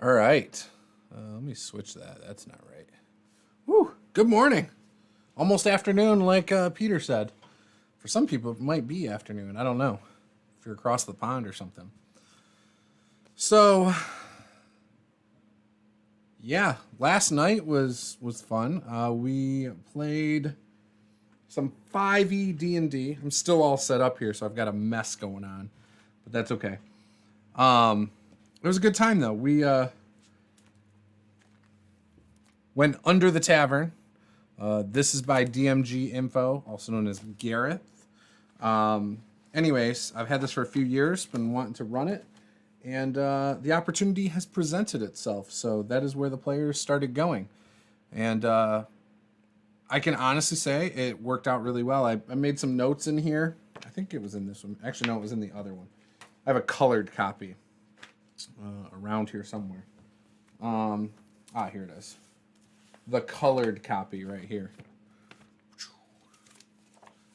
All right. Let me switch that. That's not right. Woo. Good morning. Almost afternoon, like Peter said. For some people, it might be afternoon. I don't know. If you're across the pond or something. So, yeah, last night was fun. We played some 5e D&D. I'm still all set up here, so I've got a mess going on, but that's okay. It was a good time though. We went under the tavern. This is by DMG Info, also known as Gareth. Anyways, I've had this for a few years, been wanting to run it, and the opportunity has presented itself. So that is where the players started going. And I can honestly say it worked out really well. I made some notes in here. I think it was in this one. Actually, no, it was in the other one. I have a colored copy around here somewhere. Here it is. The colored copy right here.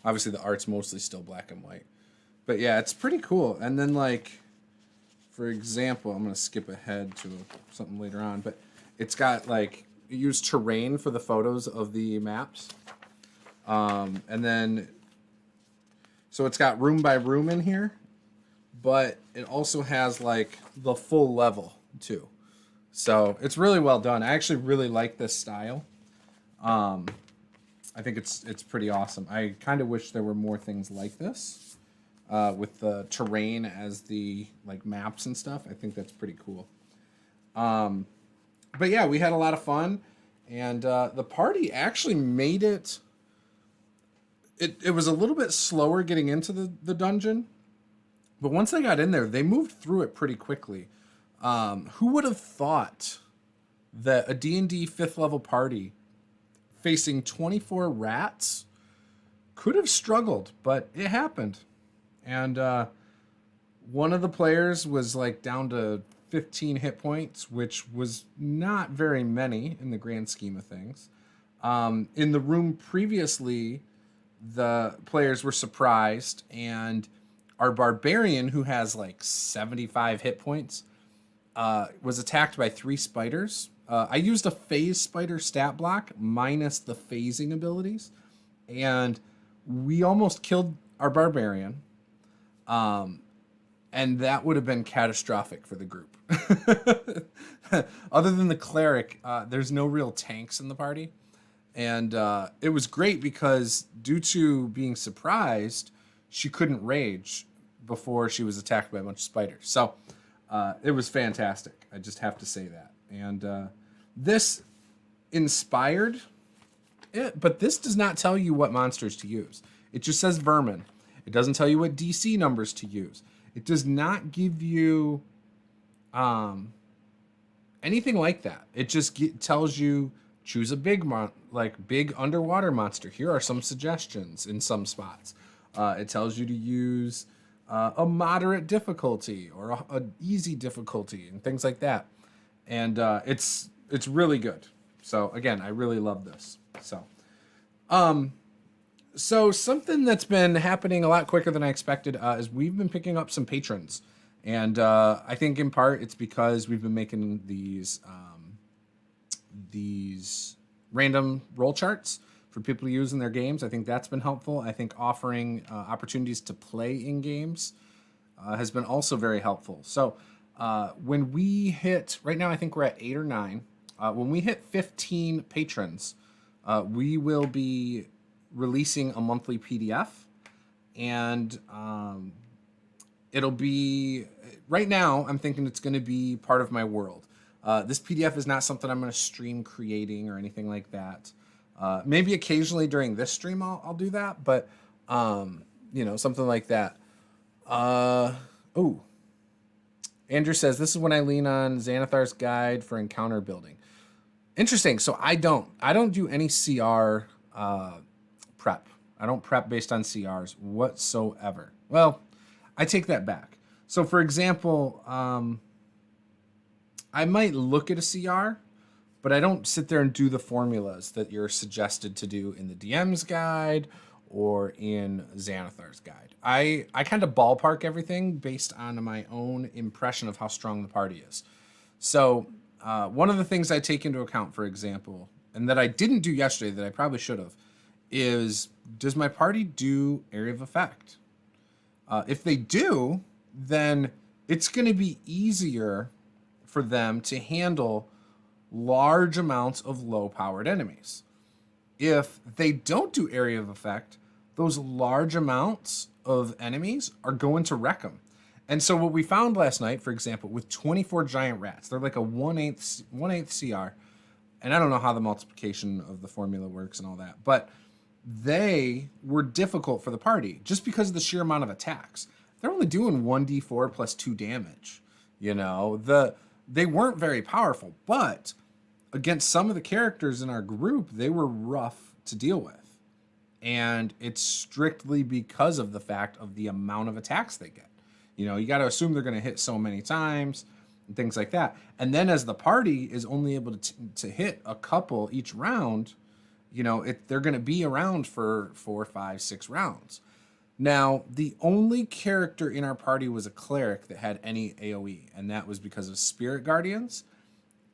Obviously, the art's mostly still black and white. But yeah, it's pretty cool. And then, like, for example, I'm going to skip ahead to something later on, but it's got, like, you use terrain for the photos of the maps. And then, so it's got room by room in here, but it also has, like, the full level, too. So it's really well done. I actually really like this style. I think it's pretty awesome. I kind of wish there were more things like this with the terrain as the like maps and stuff. I think that's pretty cool. But yeah, we had a lot of fun, and the party actually made it. It was a little bit slower getting into the dungeon, but once they got in there, they moved through it pretty quickly. Who would have thought that a D&D 5th level party facing 24 rats could have struggled, but it happened. And one of the players was like down to 15 hit points, which was not very many in the grand scheme of things. In the room previously, the players were surprised, and our barbarian, who has like 75 hit points, was attacked by 3 spiders. I used a phase spider stat block minus the phasing abilities, and we almost killed our barbarian. And that would have been catastrophic for the group. Other than the cleric, there's no real tanks in the party. And it was great because due to being surprised, she couldn't rage before she was attacked by a bunch of spiders. So it was fantastic. I just have to say that. And this inspired it, but this does not tell you what monsters to use. It just says vermin. It doesn't tell you what DC numbers to use. It does not give you anything like that. It just tells you choose a big big underwater monster. Here are some suggestions in some spots. It tells you to use a moderate difficulty or a easy difficulty and things like that. And it's really good. So again, I really love this. So something that's been happening a lot quicker than I expected is we've been picking up some patrons. And I think in part it's because we've been making these random roll charts for people to use in their games. I think that's been helpful. I think offering opportunities to play in games has been also very helpful. So when we hit, right now I think we're at 8 or 9. When we hit 15 patrons, we will be releasing a monthly PDF. And it'll be, right now I'm thinking it's going to be part of my world. This PDF is not something I'm going to stream creating or anything like that. Maybe occasionally during this stream I'll do that, but something like that. Andrew says, this is when I lean on Xanathar's guide for encounter building. Interesting. So I don't do any CR prep. I don't prep based on CRs whatsoever. Well, I take that back. So for example, I might look at a CR, but I don't sit there and do the formulas that you're suggested to do in the DM's guide or in Xanathar's guide. I kind of ballpark everything based on my own impression of how strong the party is. So one of the things I take into account, for example, and that I didn't do yesterday that I probably should have, is does my party do area of effect? If they do, then it's going to be easier for them to handle large amounts of low-powered enemies. If they don't do area of effect, those large amounts of enemies are going to wreck them. And so what we found last night, for example, with 24 giant rats, they're like a 1/8 CR. And I don't know how the multiplication of the formula works and all that, but they were difficult for the party just because of the sheer amount of attacks. They're only doing 1d4 plus 2 damage. They weren't very powerful, but against some of the characters in our group, they were rough to deal with. And it's strictly because of the fact of the amount of attacks they get. You got to assume they're going to hit so many times and things like that. And then as the party is only able to hit a couple each round, they're going to be around for 4, 5, 6 rounds. Now, the only character in our party was a cleric that had any AoE, and that was because of Spirit Guardians.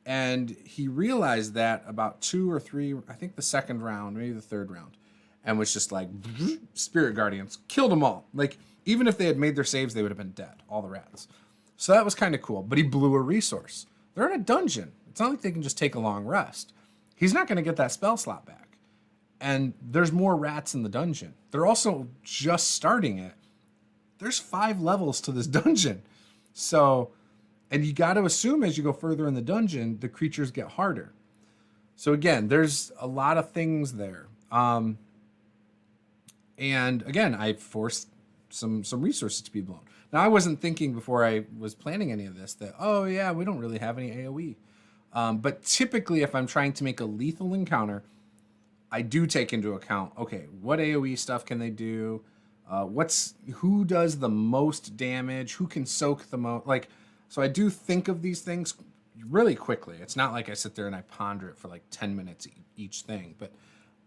And he realized that about 2 or 3, I think the second round, maybe the third round, and was just like, Spirit Guardians, killed them all. Like, even if they had made their saves, they would have been dead, all the rats. So that was kind of cool, but he blew a resource. They're in a dungeon. It's not like they can just take a long rest. He's not going to get that spell slot back. And there's more rats in the dungeon. They're also just starting it. There's 5 levels to this dungeon. So, and you got to assume as you go further in the dungeon, the creatures get harder. So again, there's a lot of things there. And again, I forced some resources to be blown. Now, I wasn't thinking before I was planning any of this that, oh yeah, we don't really have any AoE. But typically, if I'm trying to make a lethal encounter, I do take into account, okay, what AoE stuff can they do? Who does the most damage? Who can soak the most? So I do think of these things really quickly. It's not like I sit there and I ponder it for like 10 minutes each thing. But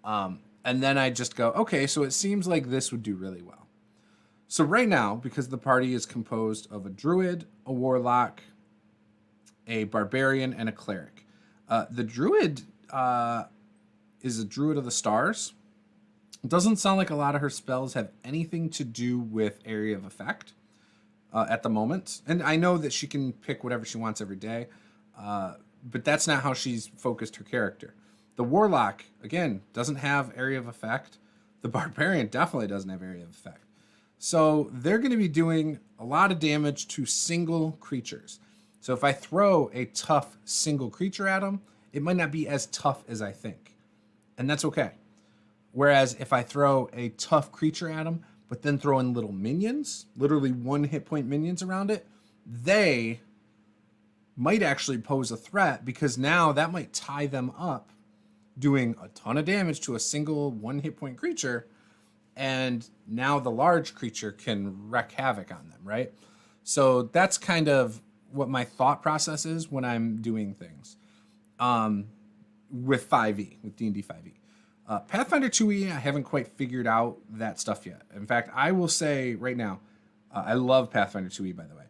and then I just go, okay, so it seems like this would do really well. So right now, because the party is composed of a druid, a warlock, a barbarian, and a cleric. The druid is a druid of the stars. It doesn't sound like a lot of her spells have anything to do with area of effect at the moment. And I know that she can pick whatever she wants every day, but that's not how she's focused her character. The warlock, again, doesn't have area of effect. The barbarian definitely doesn't have area of effect. So they're going to be doing a lot of damage to single creatures. So if I throw a tough single creature at them, it might not be as tough as I think. And that's okay. Whereas if I throw a tough creature at them, but then throw in little minions, literally 1 hit point minions around it, they might actually pose a threat because now that might tie them up doing a ton of damage to a single 1 hit point creature. And now the large creature can wreak havoc on them, right? So that's kind of what my thought process is when I'm doing things with 5e, with D&D 5e. Pathfinder 2e, I haven't quite figured out that stuff yet. In fact, I will say right now, I love Pathfinder 2e, by the way.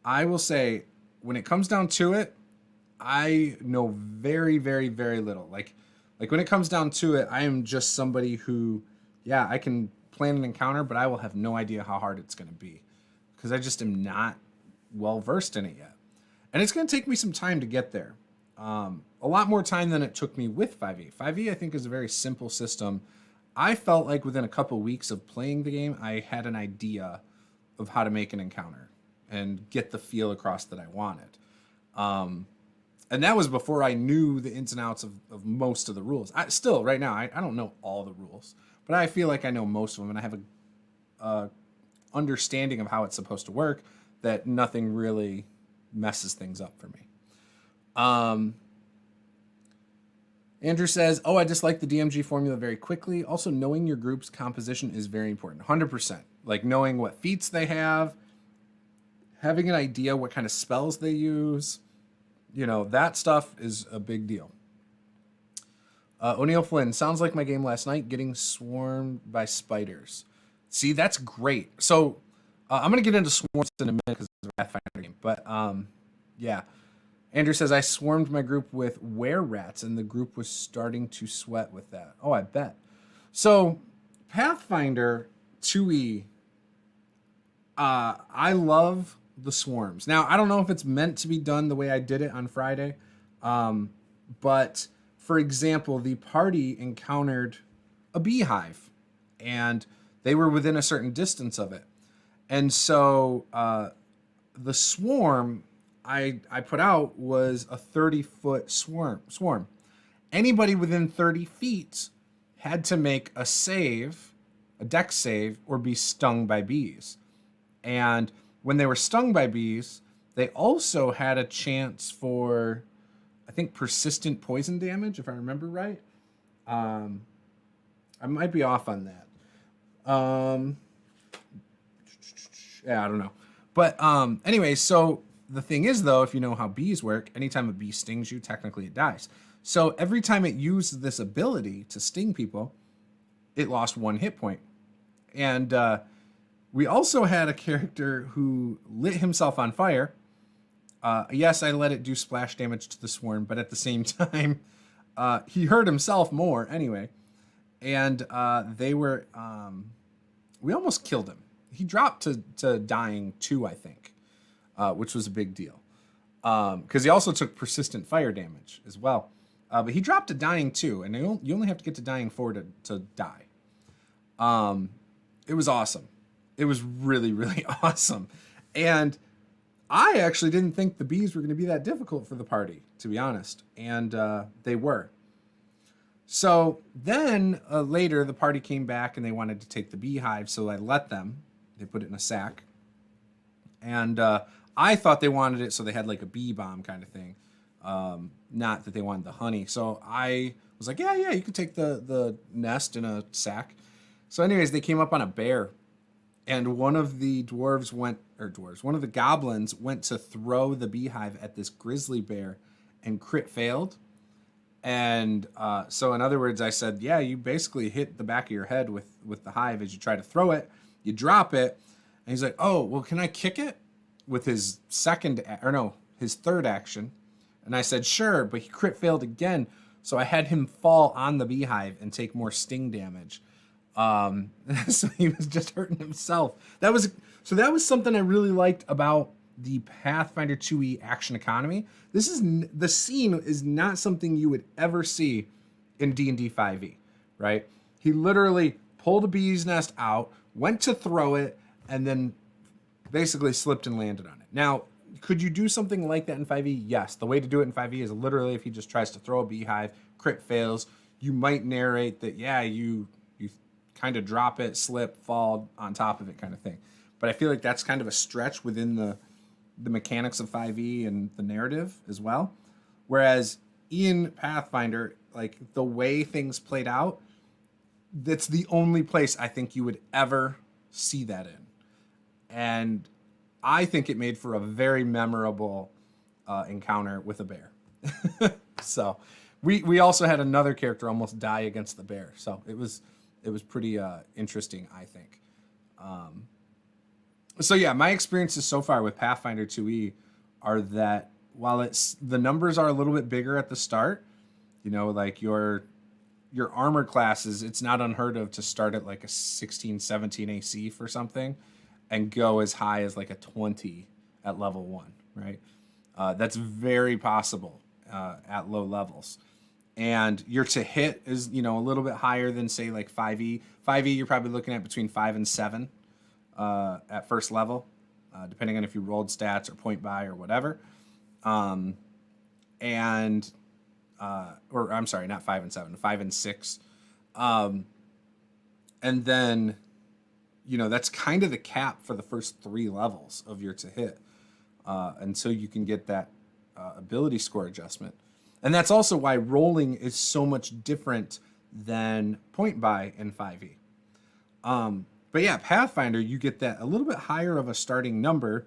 I will say, when it comes down to it, I know very, very, very little. Like when it comes down to it, I am just somebody who, yeah, I can plan an encounter, but I will have no idea how hard it's going to be because I just am not well versed in it yet. And it's going to take me some time to get there. A lot more time than it took me with 5e. 5e, I think, is a very simple system. I felt like within a couple weeks of playing the game, I had an idea of how to make an encounter and get the feel across that I wanted. And that was before I knew the ins and outs of most of the rules. Right now, I don't know all the rules, but I feel like I know most of them, and I have a understanding of how it's supposed to work that nothing really messes things up for me. Andrew says, I just like the DMG formula very quickly. Also, knowing your group's composition is very important. 100%. Like knowing what feats they have, having an idea what kind of spells they use, that stuff is a big deal. O'Neill Flynn, sounds like my game last night, getting swarmed by spiders. See, that's great. So I'm going to get into swarms in a minute because it's a Pathfinder game. But yeah, Andrew says, I swarmed my group with were-rats, and the group was starting to sweat with that. Oh, I bet. So, Pathfinder 2e, I love the swarms. Now, I don't know if it's meant to be done the way I did it on Friday, but, for example, the party encountered a beehive, and they were within a certain distance of it. And so the swarm I put out was a 30-foot swarm. Anybody within 30 feet had to make a save, a dex save, or be stung by bees. And when they were stung by bees, they also had a chance for, I think, persistent poison damage, if I remember right. I might be off on that. Yeah, I don't know. But anyway, so the thing is, though, if you know how bees work, anytime a bee stings you, technically it dies. So every time it used this ability to sting people, it lost 1 hit point. And we also had a character who lit himself on fire. Yes, I let it do splash damage to the swarm, but at the same time, he hurt himself more anyway. And they were, we almost killed him. He dropped to dying 2, I think, which was a big deal. Because he also took persistent fire damage as well. But he dropped to dying 2, and you only have to get to dying 4 to die. It was awesome. It was really, really awesome. And I actually didn't think the bees were going to be that difficult for the party, to be honest. And they were. So then later, the party came back and they wanted to take the beehive, so I let them. They put it in a sack. And I thought they wanted it so they had like a bee bomb kind of thing. Not that they wanted the honey. So I was like, yeah, you could take the nest in a sack. So anyways, they came up on a bear. And one of the one of the goblins went to throw the beehive at this grizzly bear and crit failed. And so in other words, I said, yeah, you basically hit the back of your head with the hive as you try to throw it. You drop it. And he's like, oh, well, can I kick it? With his his third action. And I said, sure, but he crit failed again. So I had him fall on the beehive and take more sting damage. So he was just hurting himself. That was something I really liked about the Pathfinder 2e action economy. The scene is not something you would ever see in D&D 5e, right? He literally pulled a bee's nest out, went to throw it, and then basically slipped and landed on it. Now, could you do something like that in 5e? Yes. The way to do it in 5e is literally if he just tries to throw a beehive, crit fails, you might narrate that, yeah, you kind of drop it, slip, fall on top of it kind of thing. But I feel like that's kind of a stretch within the mechanics of 5e and the narrative as well. Whereas in Pathfinder, like the way things played out, that's the only place I think you would ever see that in. And I think it made for a very memorable encounter with a bear. So we also had another character almost die against the bear. So it was pretty interesting, I think. So yeah, my experiences so far with Pathfinder 2e are that while the numbers are a little bit bigger at the start, you know, like your armor classes, it's not unheard of to start at like a 16, 17 AC for something and go as high as like a 20 at level 1, right? That's very possible at low levels. And your to hit is, you know, a little bit higher than say like 5e. 5e, you're probably looking at between 5 and 7 at first level, depending on if you rolled stats or point buy or whatever. Or I'm sorry, not 5 and 7, 5 and 6. And then, you know, that's kind of the cap for the first 3 levels of your to hit until you can get that ability score adjustment. And that's also why rolling is so much different than point buy in 5e. But yeah, Pathfinder, you get that a little bit higher of a starting number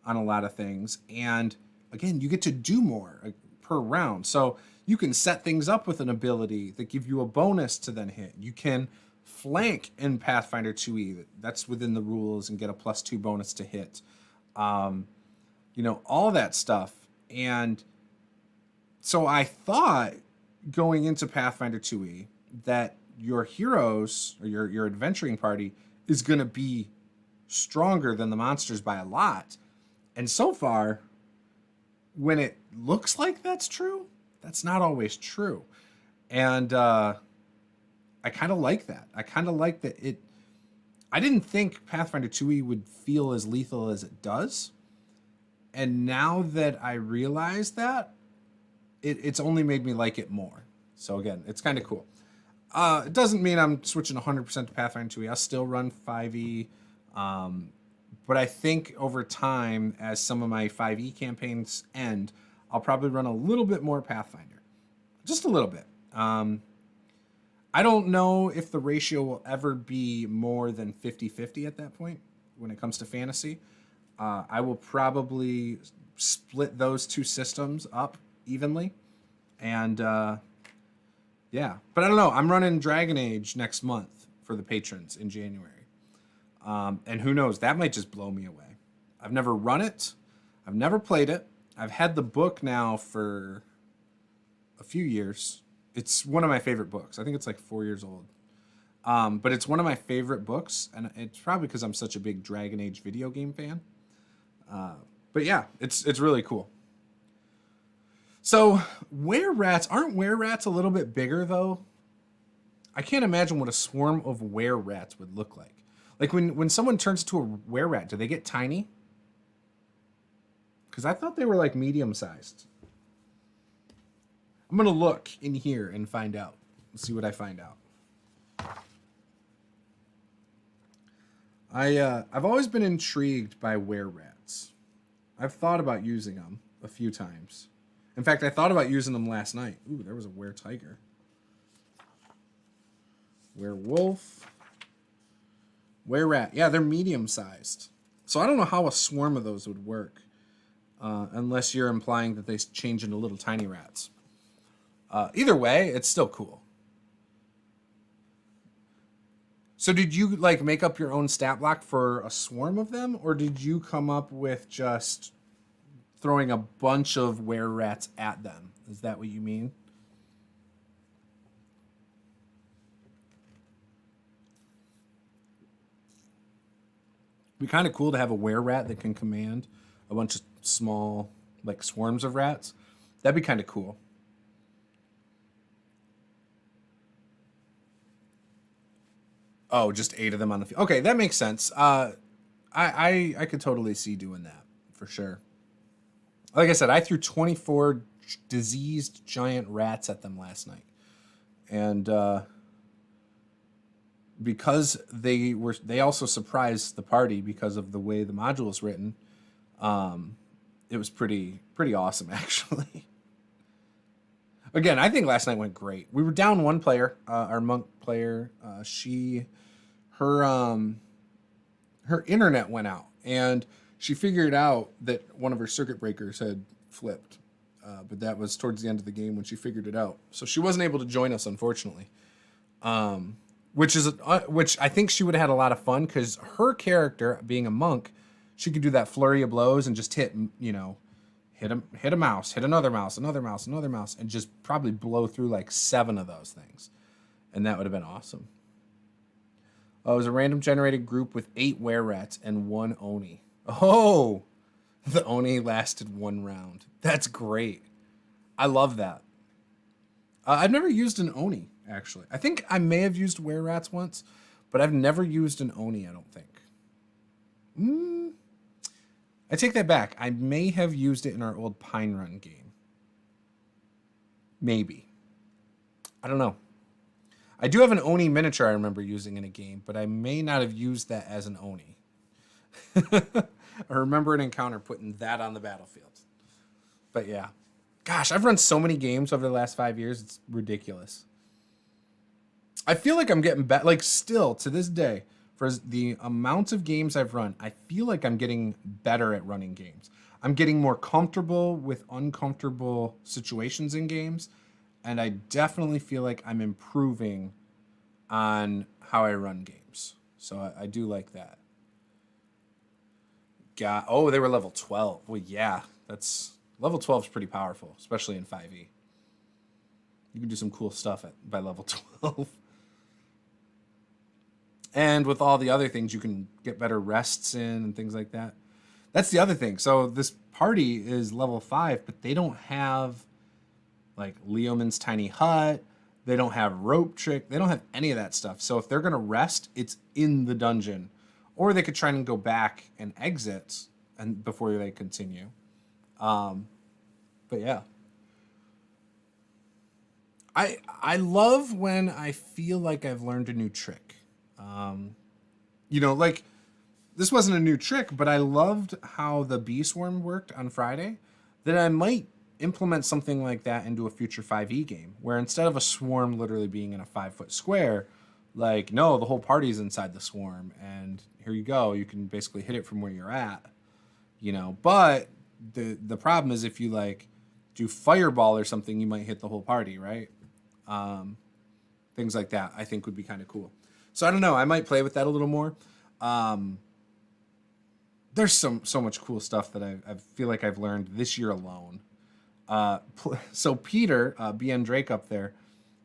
on a lot of things. And again, you get to do more per round. So you can set things up with an ability that give you a bonus to then hit. You can flank in Pathfinder 2e. That's within the rules and get a +2 bonus to hit. You know, all that stuff. And So I thought going into Pathfinder 2e that your heroes or your adventuring party is going to be stronger than the monsters by a lot. And so far, when it looks like that's true, that's not always true. And I kind of like that. I kind of like that it. I didn't think Pathfinder 2e would feel as lethal as it does. And now that I realize that, it's only made me like it more. So again, it's kind of cool. It doesn't mean I'm switching 100% to Pathfinder 2e. I'll still run 5e. But I think over time, as some of my 5e campaigns end, I'll probably run a little bit more Pathfinder. Just a little bit. I don't know if the ratio will ever be more than 50-50 at that point when it comes to fantasy. I will probably split those two systems up evenly. And yeah, but I don't know. I'm running Dragon Age next month for the patrons in January. And who knows, that might just blow me away. I've never run it. I've never played it. I've had the book now for a few years. It's one of my favorite books. I think it's like 4 years old. But it's one of my favorite books, and it's probably because I'm such a big Dragon Age video game fan. But yeah, it's really cool. So aren't were-rats a little bit bigger though? I can't imagine what a swarm of were-rats would look like. Like when someone turns into a were-rat, do they get tiny? Because I thought they were like medium-sized. I'm gonna look in here and find out. Let's see what I find out. I've always been intrigued by were-rats. I've thought about using them a few times. In fact, I thought about using them last night. Ooh, there was a were-tiger. Werewolf. Were-rat. Yeah, they're medium-sized. So I don't know how a swarm of those would work. Unless you're implying that they change into little tiny rats. Either way, it's still cool. So did you like make up your own stat block for a swarm of them? Or did you come up with just throwing a bunch of were-rats at them? Is that what you mean? It'd be kind of cool to have a were-rat that can command a bunch of small, like, swarms of rats. That'd be kind of cool. Oh, just 8 of them on the field. Okay, that makes sense. I could totally see doing that for sure. Like I said, I threw 24 diseased giant rats at them last night, and because they also surprised the party because of the way the module is written. It was pretty awesome actually. Again, I think last night went great. We were down one player, our monk player. Her internet went out, and she figured out that one of her circuit breakers had flipped. But that was towards the end of the game when she figured it out. So she wasn't able to join us, unfortunately. Which I think she would have had a lot of fun because her character, being a monk, she could do that flurry of blows and just hit a mouse, hit another mouse, another mouse, another mouse, and just probably blow through like 7 of those things. And that would have been awesome. Oh, it was a random generated group with 8 were-rats and 1 oni. Oh, the oni lasted 1 round. That's great. I love that. I've never used an oni, actually. I think I may have used were-rats once, but I've never used an oni, I don't think. I take that back. I may have used it in our old Pine Run game. Maybe. I don't know. I do have an Oni miniature I remember using in a game, but I may not have used that as an Oni. I remember an encounter putting that on the battlefield. But yeah. Gosh, I've run so many games over the last 5 years, it's ridiculous. I feel like I'm getting better, like still to this day, for the amount of games I've run, I feel like I'm getting better at running games. I'm getting more comfortable with uncomfortable situations in games, and I definitely feel like I'm improving on how I run games. So I do like that. Oh, they were level 12. Well, yeah, that's Level 12 is pretty powerful, especially in 5e. You can do some cool stuff by level 12. And with all the other things, you can get better rests in and things like that. That's the other thing. So this party is level 5, but they don't have like Leoman's tiny hut. They don't have rope trick. They don't have any of that stuff. So if they're going to rest, it's in the dungeon. Or they could try and go back and exit and before they continue. But yeah. I love when I feel like I've learned a new trick. Like this wasn't a new trick, but I loved how the bee swarm worked on Friday, that I might implement something like that into a future 5e game, where instead of a swarm literally being in a 5-foot square, like, no, the whole party's inside the swarm, and here you go. You can basically hit it from where you're at, but the problem is if you like do fireball or something, you might hit the whole party, right? Things like that I think would be kind of cool. So I don't know. I might play with that a little more. There's so much cool stuff that I feel like I've learned this year alone. So Peter, BN Drake up there,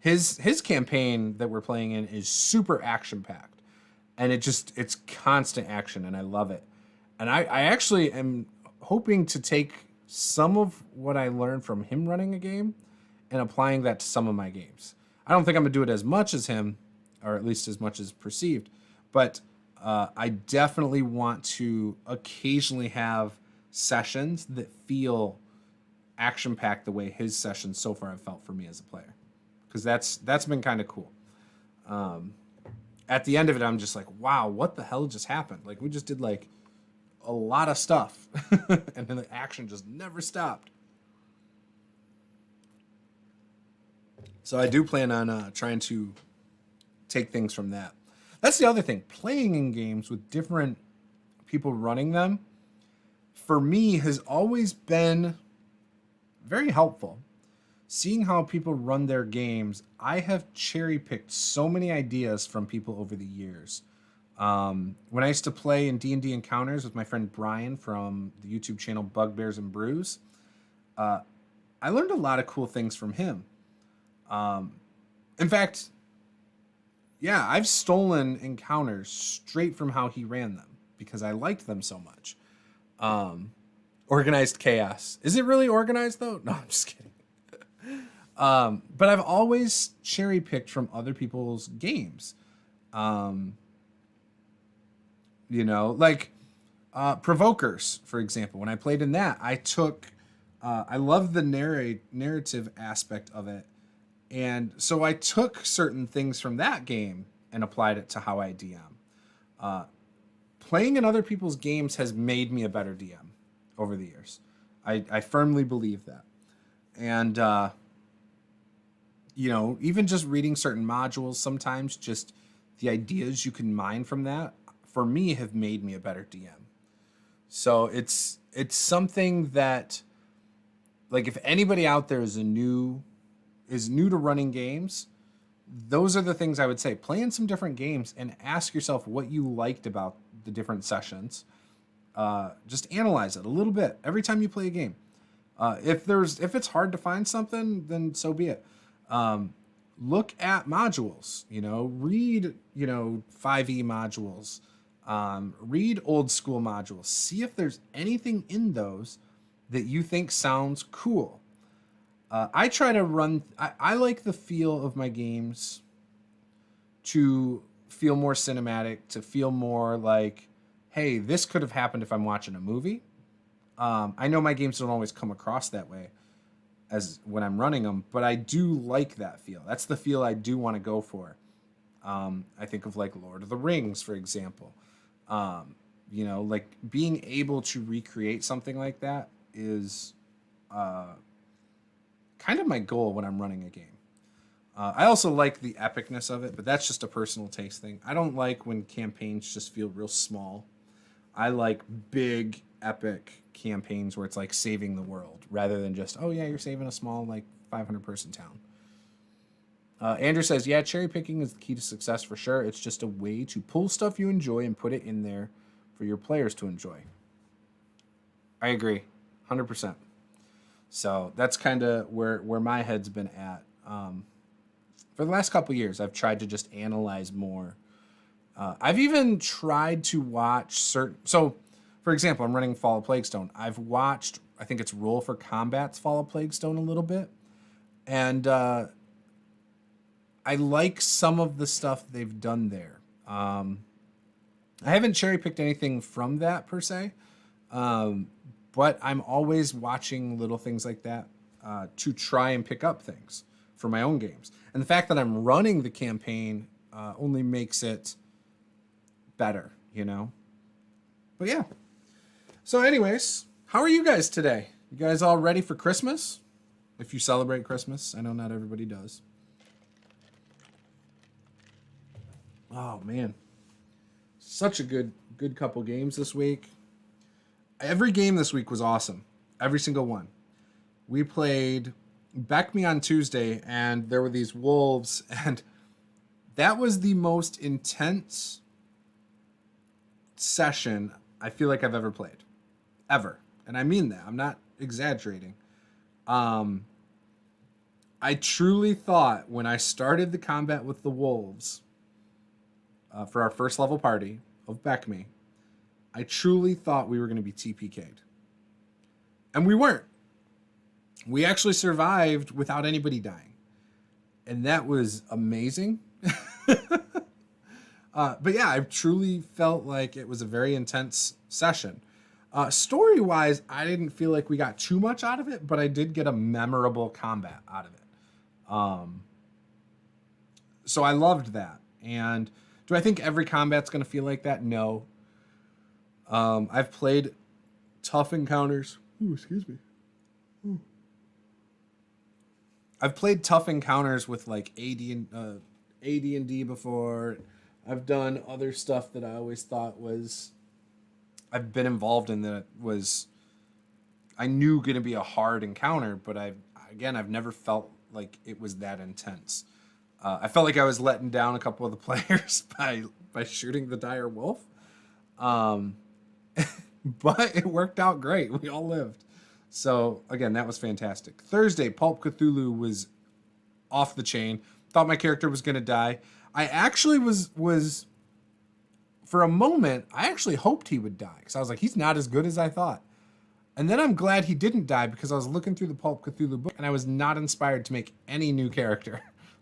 his campaign that we're playing in is super action packed, and it's constant action, and I love it. And I actually am hoping to take some of what I learned from him running a game and applying that to some of my games. I don't think I'm gonna do it as much as him, or at least as much as perceived, but I definitely want to occasionally have sessions that feel action-packed the way his sessions so far have felt for me as a player, because that's been kind of cool. At the end of it, I'm just like, wow, what the hell just happened? Like, we just did like a lot of stuff, and then the action just never stopped. So I do plan on trying to take things from that. That's the other thing. Playing in games with different people running them, for me, has always been very helpful. Seeing how people run their games, I have cherry-picked so many ideas from people over the years. When I used to play in D&D Encounters with my friend Brian from the YouTube channel Bugbears and Brews, I learned a lot of cool things from him. In fact, yeah, I've stolen encounters straight from how he ran them because I liked them so much. Organized chaos. Is it really organized though? No, I'm just kidding. But I've always cherry picked from other people's games. Like Provokers, for example. When I played in that, I love the narrative aspect of it. And so I took certain things from that game and applied it to how I DM. Playing in other people's games has made me a better DM over the years. I firmly believe that. And, even just reading certain modules, sometimes just the ideas you can mine from that, for me, have made me a better DM. So it's something that, like, if anybody out there is new to running games, those are the things I would say. Play in some different games and ask yourself what you liked about the different sessions. Just analyze it a little bit every time you play a game. If it's hard to find something, then so be it. Look at modules, read, 5e modules, read old school modules, see if there's anything in those that you think sounds cool. I try to run, I like the feel of my games to feel more cinematic, to feel more like, hey, this could have happened if I'm watching a movie. I know my games don't always come across that way as when I'm running them, but I do like that feel. That's the feel I do want to go for. I think of like Lord of the Rings, for example. Like being able to recreate something like that is kind of my goal when I'm running a game. I also like the epicness of it, but that's just a personal taste thing. I don't like when campaigns just feel real small. I like big, epic campaigns where it's like saving the world rather than just, oh yeah, you're saving a small, like 500-person town. Andrew says, yeah, cherry picking is the key to success for sure. It's just a way to pull stuff you enjoy and put it in there for your players to enjoy. I agree, 100%. So that's kind of where my head's been at. For the last couple years, I've tried to just analyze more. I've even tried to watch certain. So, for example, I'm running Fall of Plaguestone. I've watched, I think it's Roll for Combat's Fall of Plaguestone a little bit, and I like some of the stuff they've done there. I haven't cherry picked anything from that per se, but I'm always watching little things like that to try and pick up things for my own games. And the fact that I'm running the campaign only makes it better, you know? But yeah. So anyways, how are you guys today? You guys all ready for Christmas? If you celebrate Christmas. I know not everybody does. Oh, man. Such a good couple games this week. Every game this week was awesome. Every single one. We played Beck Me on Tuesday, and there were these wolves, and that was the most intense session I feel like I've ever played. Ever. And I mean that. I'm not exaggerating. I truly thought when I started the combat with the wolves for our first level party of Beck Me, I truly thought we were going to be TPK'd. And we weren't. We actually survived without anybody dying. And that was amazing. But yeah, I truly felt like it was a very intense session. Story-wise, I didn't feel like we got too much out of it, but I did get a memorable combat out of it. So I loved that. And do I think every combat's going to feel like that? No. I've played tough encounters. Ooh, excuse me. Ooh. I've played tough encounters with like AD&D before. I've done other stuff that I always thought was I've been involved in that was I knew going to be a hard encounter, but I've never felt like it was that intense. I felt like I was letting down a couple of the players by shooting the dire wolf. But it worked out great. We all lived. So again, that was fantastic. Thursday, Pulp Cthulhu was off the chain. Thought my character was going to die. I actually was for a moment, I actually hoped he would die because I was like, he's not as good as I thought. And then I'm glad he didn't die because I was looking through the Pulp Cthulhu book and I was not inspired to make any new character.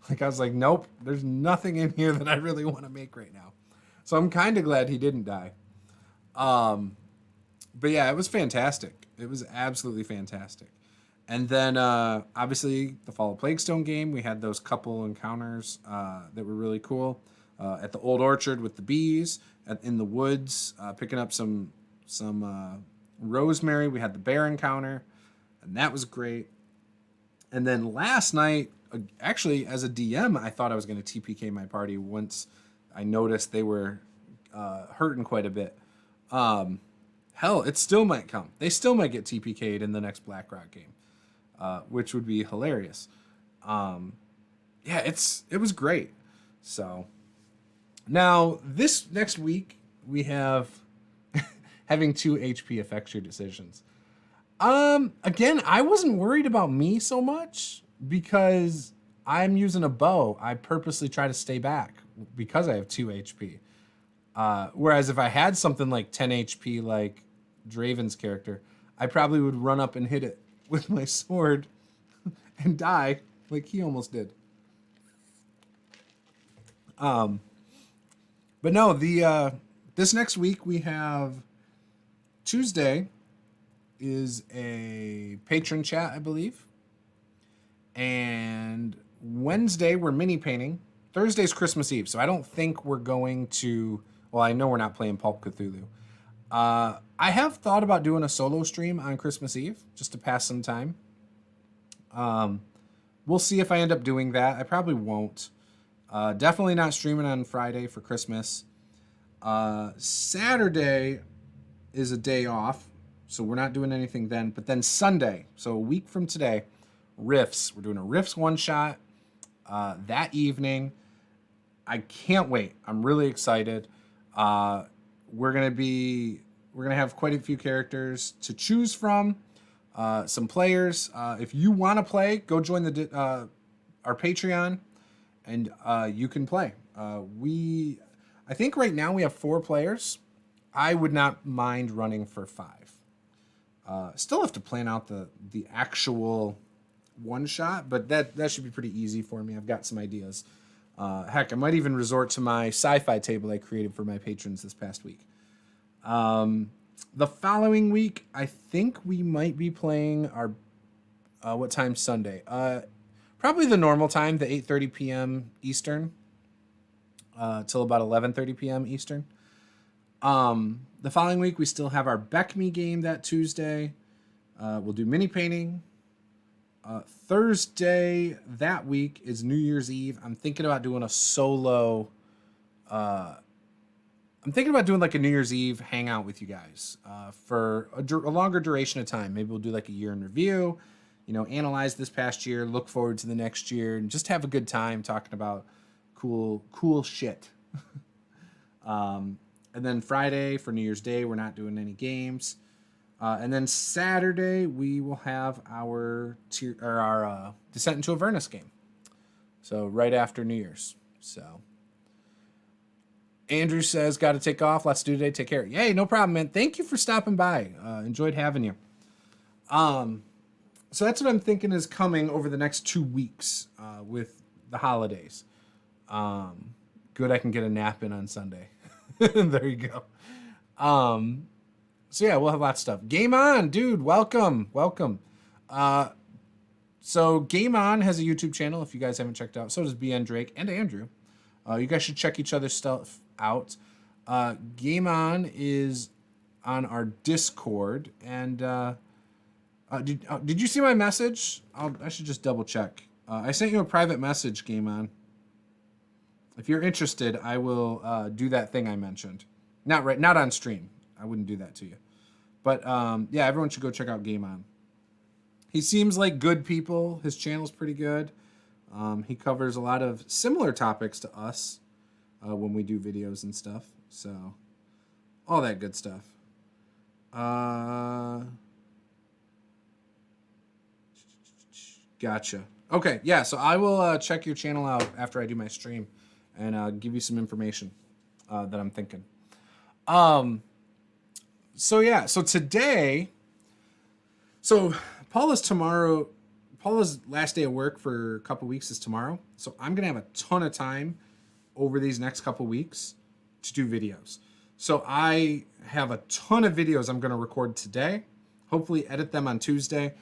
Like I was like, nope, there's nothing in here that I really want to make right now. So I'm kind of glad he didn't die. But yeah, it was fantastic. It was absolutely fantastic. And then obviously the Fall of Plaguestone game, we had those couple encounters that were really cool. At the Old Orchard with the bees, in the woods, picking up some rosemary. We had the bear encounter, and that was great. And then last night, actually, as a DM, I thought I was going to TPK my party once I noticed they were hurting quite a bit. Hell, it still might come. They still might get TPK'd in the next BlackRock game, which would be hilarious. Yeah, it was great. So now this next week we have having 2 HP affects your decisions. Again, I wasn't worried about me so much because I'm using a bow. I purposely try to stay back because I have 2 HP. Whereas if I had something like 10 HP like Draven's character, I probably would run up and hit it with my sword and die like he almost did. But no, this next week we have Tuesday is a patron chat, I believe. And Wednesday we're mini painting. Thursday's Christmas Eve, so I don't think we're going to... Well, I know we're not playing Pulp Cthulhu. I have thought about doing a solo stream on Christmas Eve, just to pass some time. We'll see if I end up doing that. I probably won't. Definitely not streaming on Friday for Christmas. Saturday is a day off, so we're not doing anything then. But then Sunday, so a week from today, Riffs. We're doing a Riffs one-shot that evening. I can't wait. I'm really excited. We're gonna have quite a few characters to choose from. some players. If you want to play, go join our Patreon, and you can play. I think right now we have 4 players. I would not mind running for 5. Still have to plan out the actual one shot, but that should be pretty easy for me. I've got some ideas. Heck, I might even resort to my sci-fi table I created for my patrons this past week. The following week, I think we might be playing our what time Sunday? Probably the normal time, the 8:30 p.m. Eastern, till about 11:30 p.m. Eastern. The following week, we still have our Beck Me game that Tuesday. We'll do mini painting. Thursday that week is New Year's Eve. I'm thinking about doing a solo. I'm thinking about doing like a New Year's Eve hangout with you guys for a longer duration of time. Maybe we'll do like a year in review, analyze this past year, look forward to the next year, and just have a good time talking about cool shit. And then Friday for New Year's Day, we're not doing any games. And then Saturday, we will have our Descent into Avernus game. So right after New Year's. So Andrew says, got to take off. Let's do today. Take care. Yay, no problem, man. Thank you for stopping by. Enjoyed having you. So that's what I'm thinking is coming over the next 2 weeks with the holidays. Good, I can get a nap in on Sunday. There you go. So yeah, we'll have lots of stuff. Game On, dude, welcome. So Game On has a YouTube channel if you guys haven't checked out. So does BN Drake and Andrew. You guys should check each other's stuff out. Game On is on our Discord, and did you see my message? I should just double check. I sent you a private message, Game On. If you're interested, I will do that thing I mentioned. Not on stream. I wouldn't do that to you. But yeah, everyone should go check out Game On. He seems like good people. His channel's pretty good. He covers a lot of similar topics to us when we do videos and stuff. So, all that good stuff. Gotcha. Okay, yeah, so I will check your channel out after I do my stream and give you some information that I'm thinking. So yeah, so today, Paula's last day of work for a couple weeks is tomorrow. So I'm going to have a ton of time over these next couple weeks to do videos. So I have a ton of videos I'm going to record today, hopefully edit them on Tuesday.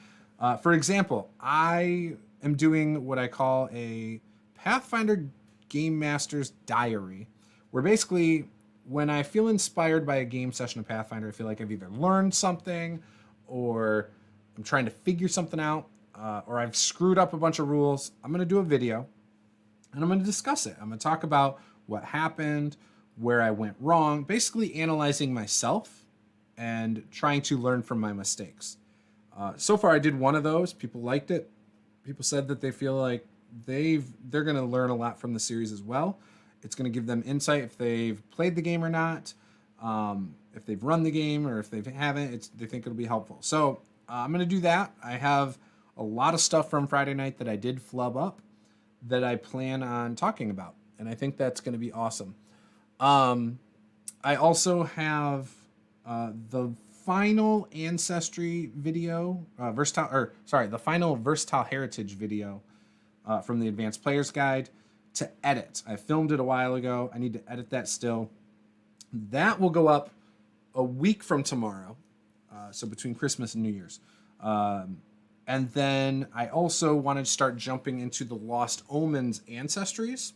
For example, I am doing what I call a Pathfinder Game Master's Diary, where basically when I feel inspired by a game session of Pathfinder, I feel like I've either learned something or I'm trying to figure something out, or I've screwed up a bunch of rules. I'm going to do a video and I'm going to discuss it. I'm going to talk about what happened, where I went wrong, basically analyzing myself and trying to learn from my mistakes. So far I did one of those. People liked it. People said that they feel like they're going to learn a lot from the series as well. It's going to give them insight if they've played the game or not, if they've run the game, or if they haven't, they think it'll be helpful. So I'm going to do that. I have a lot of stuff from Friday night that I did flub up that I plan on talking about, and I think that's going to be awesome. I also have the final Ancestry video, the final Versatile Heritage video from the Advanced Player's Guide to edit. I filmed it a while ago. I need to edit that still. That will go up a week from tomorrow, so between Christmas and New Year's. And then I also wanted to start jumping into the Lost Omens ancestries.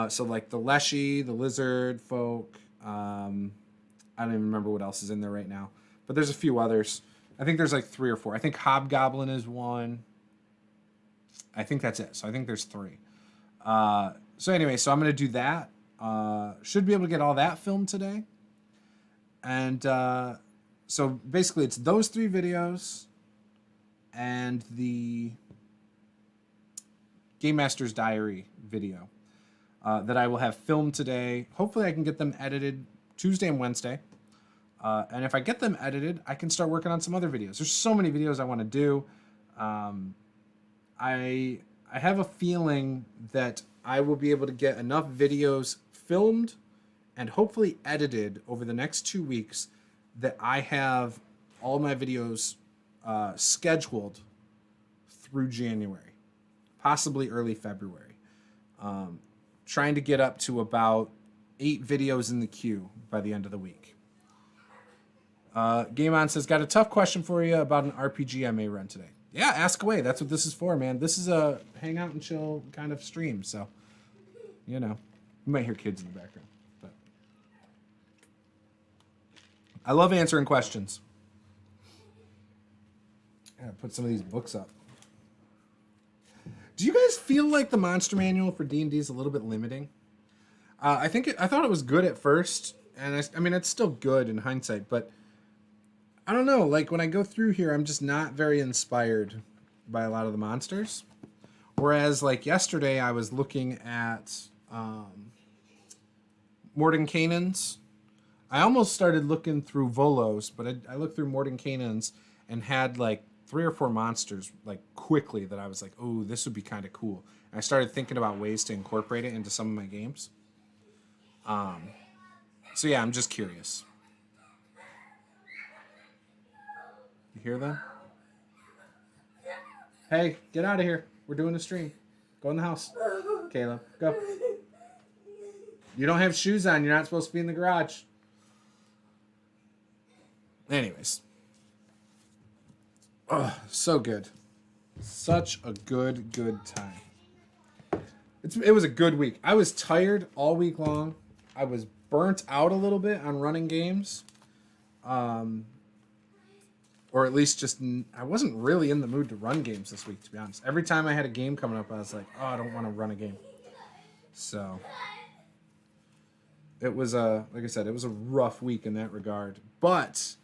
So like the Leshy, the Lizard folk. I don't even remember what else is in there right now. But there's a few others. I think there's like 3 or 4. I think Hobgoblin is one. I think that's it. So I think there's 3. So anyway, so I'm going to do that. Should be able to get all that filmed today. And so basically it's those 3 videos and the Game Master's Diary video that I will have filmed today. Hopefully I can get them edited Tuesday and Wednesday. And if I get them edited, I can start working on some other videos. There's so many videos I want to do. I have a feeling that I will be able to get enough videos filmed and hopefully edited over the next 2 weeks that I have all my videos scheduled through January, possibly early February. Trying to get up to about 8 videos in the queue by the end of the week. Game On says, got a tough question for you about an RPG I may run today. Yeah, ask away. That's what this is for, man. This is a hangout and chill kind of stream, so, you know. You might hear kids in the background. But I love answering questions. I gotta put some of these books up. Do you guys feel like the monster manual for D&D is a little bit limiting? I thought it was good at first, and I mean, it's still good in hindsight, but I don't know, like when I go through here, I'm just not very inspired by a lot of the monsters. Whereas like yesterday, I was looking at Mordenkainen's. I almost started looking through Volos, but I looked through Mordenkainen's and had like 3 or 4 monsters like quickly that I was like, oh, this would be kind of cool. And I started thinking about ways to incorporate it into some of my games. So yeah, I'm just curious. You hear them? Hey, get out of here. We're doing a stream. Go in the house. Caleb, go. You don't have shoes on. You're not supposed to be in the garage. Anyways. Oh, so good. Such a good time. It was a good week. I was tired all week long. I was burnt out a little bit on running games. Or at least just, I wasn't really in the mood to run games this week, to be honest. Every time I had a game coming up, I was like, oh, I don't want to run a game. So, it was like I said, it was a rough week in that regard. But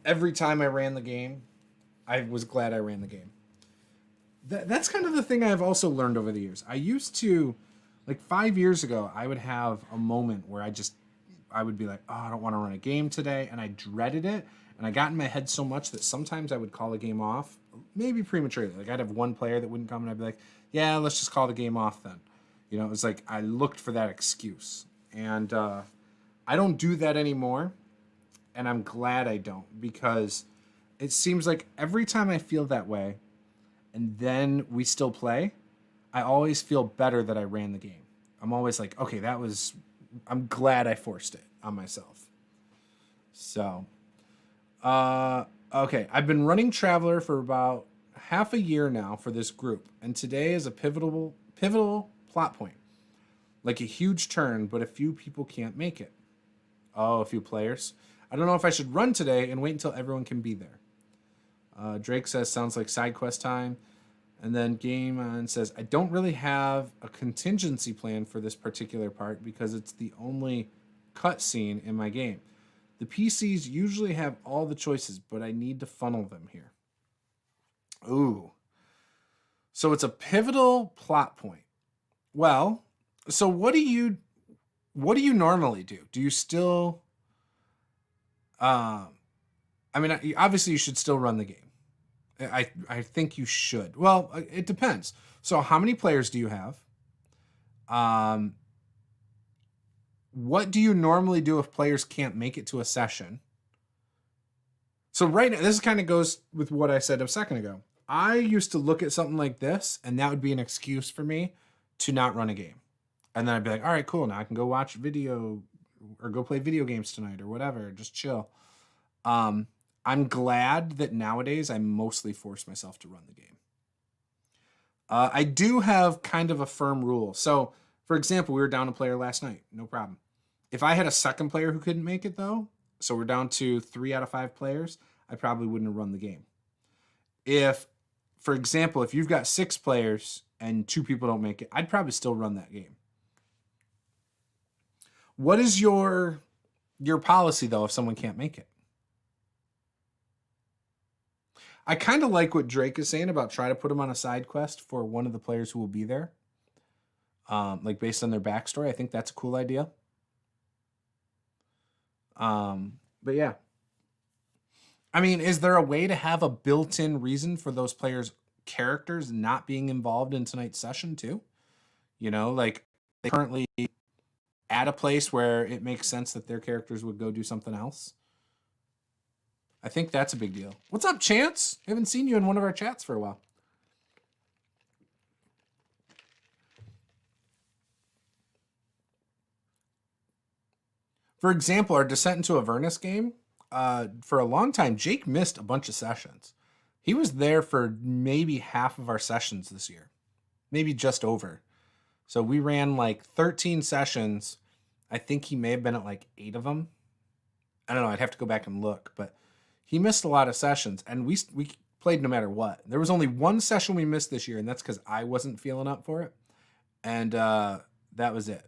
every time I ran the game, I was glad I ran the game. That's kind of the thing I've also learned over the years. I used to, like 5 years ago, I would have a moment where I would be like, oh, I don't want to run a game today. And I dreaded it. And I got in my head so much that sometimes I would call a game off, maybe prematurely. Like I'd have one player that wouldn't come and I'd be like, yeah, let's just call the game off then. You know, it was like I looked for that excuse. And I don't do that anymore. And I'm glad I don't, because it seems like every time I feel that way and then we still play, I always feel better that I ran the game. I'm always like, okay, I'm glad I forced it on myself. So, okay, I've been running Traveler for about half a year now for this group, and today is a pivotal plot point. Like a huge turn, but a few people can't make it. Oh, a few players. I don't know if I should run today and wait until everyone can be there. Drake says, sounds like side quest time. And then Game On says, I don't really have a contingency plan for this particular part because it's the only cutscene in my game. The PCs usually have all the choices, but I need to funnel them here. Ooh. So it's a pivotal plot point. Well, so what do you normally do? Do you still I mean, obviously you should still run the game. I think you should. Well, it depends. So how many players do you have? What do you normally do if players can't make it to a session? So right now, this kind of goes with what I said a second ago. I used to look at something like this, and that would be an excuse for me to not run a game. And then I'd be like, all right, cool. Now I can go watch video or go play video games tonight or whatever. Just chill. I'm glad that nowadays I mostly force myself to run the game. I do have kind of a firm rule. So, for example, we were down a player last night. No problem. If I had a second player who couldn't make it, though, so we're down to 3 out of 5 players, I probably wouldn't have run the game. If, for example, if you've got 6 players and 2 people don't make it, I'd probably still run that game. What is your policy, though, if someone can't make it? I kind of like what Drake is saying about try to put him on a side quest for one of the players who will be there. Like based on their backstory. I think that's a cool idea. But yeah. I mean, is there a way to have a built-in reason for those players' characters not being involved in tonight's session too? You know, like they currently at a place where it makes sense that their characters would go do something else. I think that's a big deal. What's up, Chance? I haven't seen you in one of our chats for a while. For example, our Descent into Avernus game, for a long time, Jake missed a bunch of sessions. He was there for maybe half of our sessions this year, maybe just over. So we ran like 13 sessions. I think he may have been at like 8 of them. I don't know. I'd have to go back and look, but he missed a lot of sessions, and we played no matter what. There was only one session we missed this year, and that's because I wasn't feeling up for it, and that was it.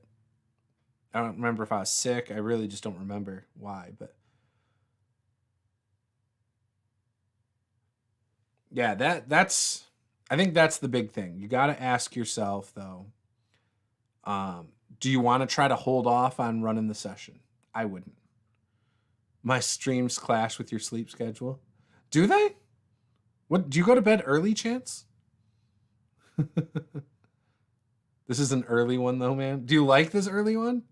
I don't remember if I was sick. I really just don't remember why, but yeah, that's I think that's the big thing. You got to ask yourself though, do you want to try to hold off on running the session? I wouldn't. My streams clash with your sleep schedule. Do they? What, do you go to bed early, Chance? This is an early one though, man. Do you like this early one?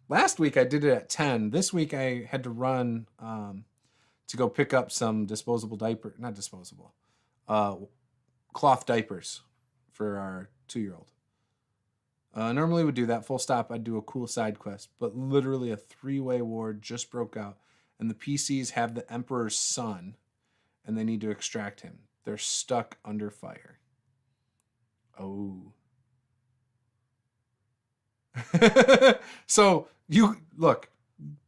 Last week I did it at 10. This week I had to run to go pick up some disposable diaper, not disposable, cloth diapers for our 2-year-old. Normally would do that full stop. I'd do a cool side quest, but literally a 3-way war just broke out, and the PCs have the Emperor's son, and they need to extract him. They're stuck under fire. Oh. So you look,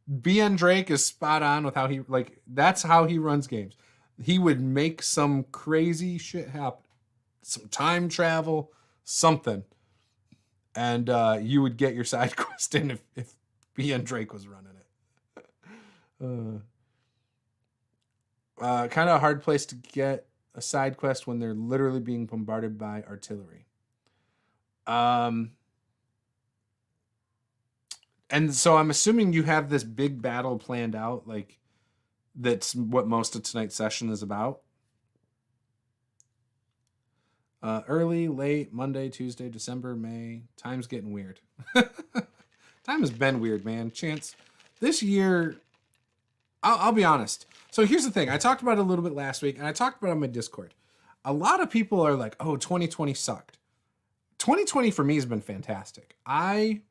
BN Drake is spot on with how he, like, that's how he runs games. He would make some crazy shit happen, some time travel, something, and you would get your side quest in if BN Drake was running it. Kind of a hard place to get a side quest when they're literally being bombarded by artillery. And so I'm assuming you have this big battle planned out, like that's what most of tonight's session is about. Early, late, Monday, Tuesday, December, May. Time's getting weird. Time has been weird, man. Chance, this year, I'll be honest. So here's the thing. I talked about it a little bit last week, and I talked about it on my Discord. A lot of people are like, oh, 2020 sucked. 2020 for me has been fantastic. Obviously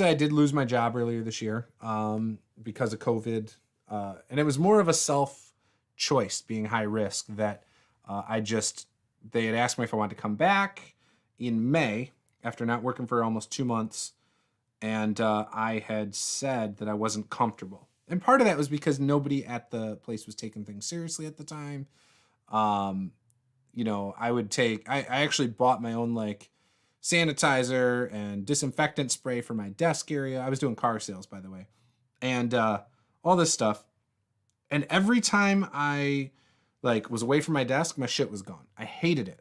I did lose my job earlier this year because of COVID. And it was more of a self-choice, being high risk, that they had asked me if I wanted to come back in May after not working for almost 2 months. And I had said that I wasn't comfortable. And part of that was because nobody at the place was taking things seriously at the time. I actually bought my own, like, sanitizer and disinfectant spray for my desk area. I was doing car sales, by the way, and all this stuff. And every time I was away from my desk, my shit was gone. I hated it.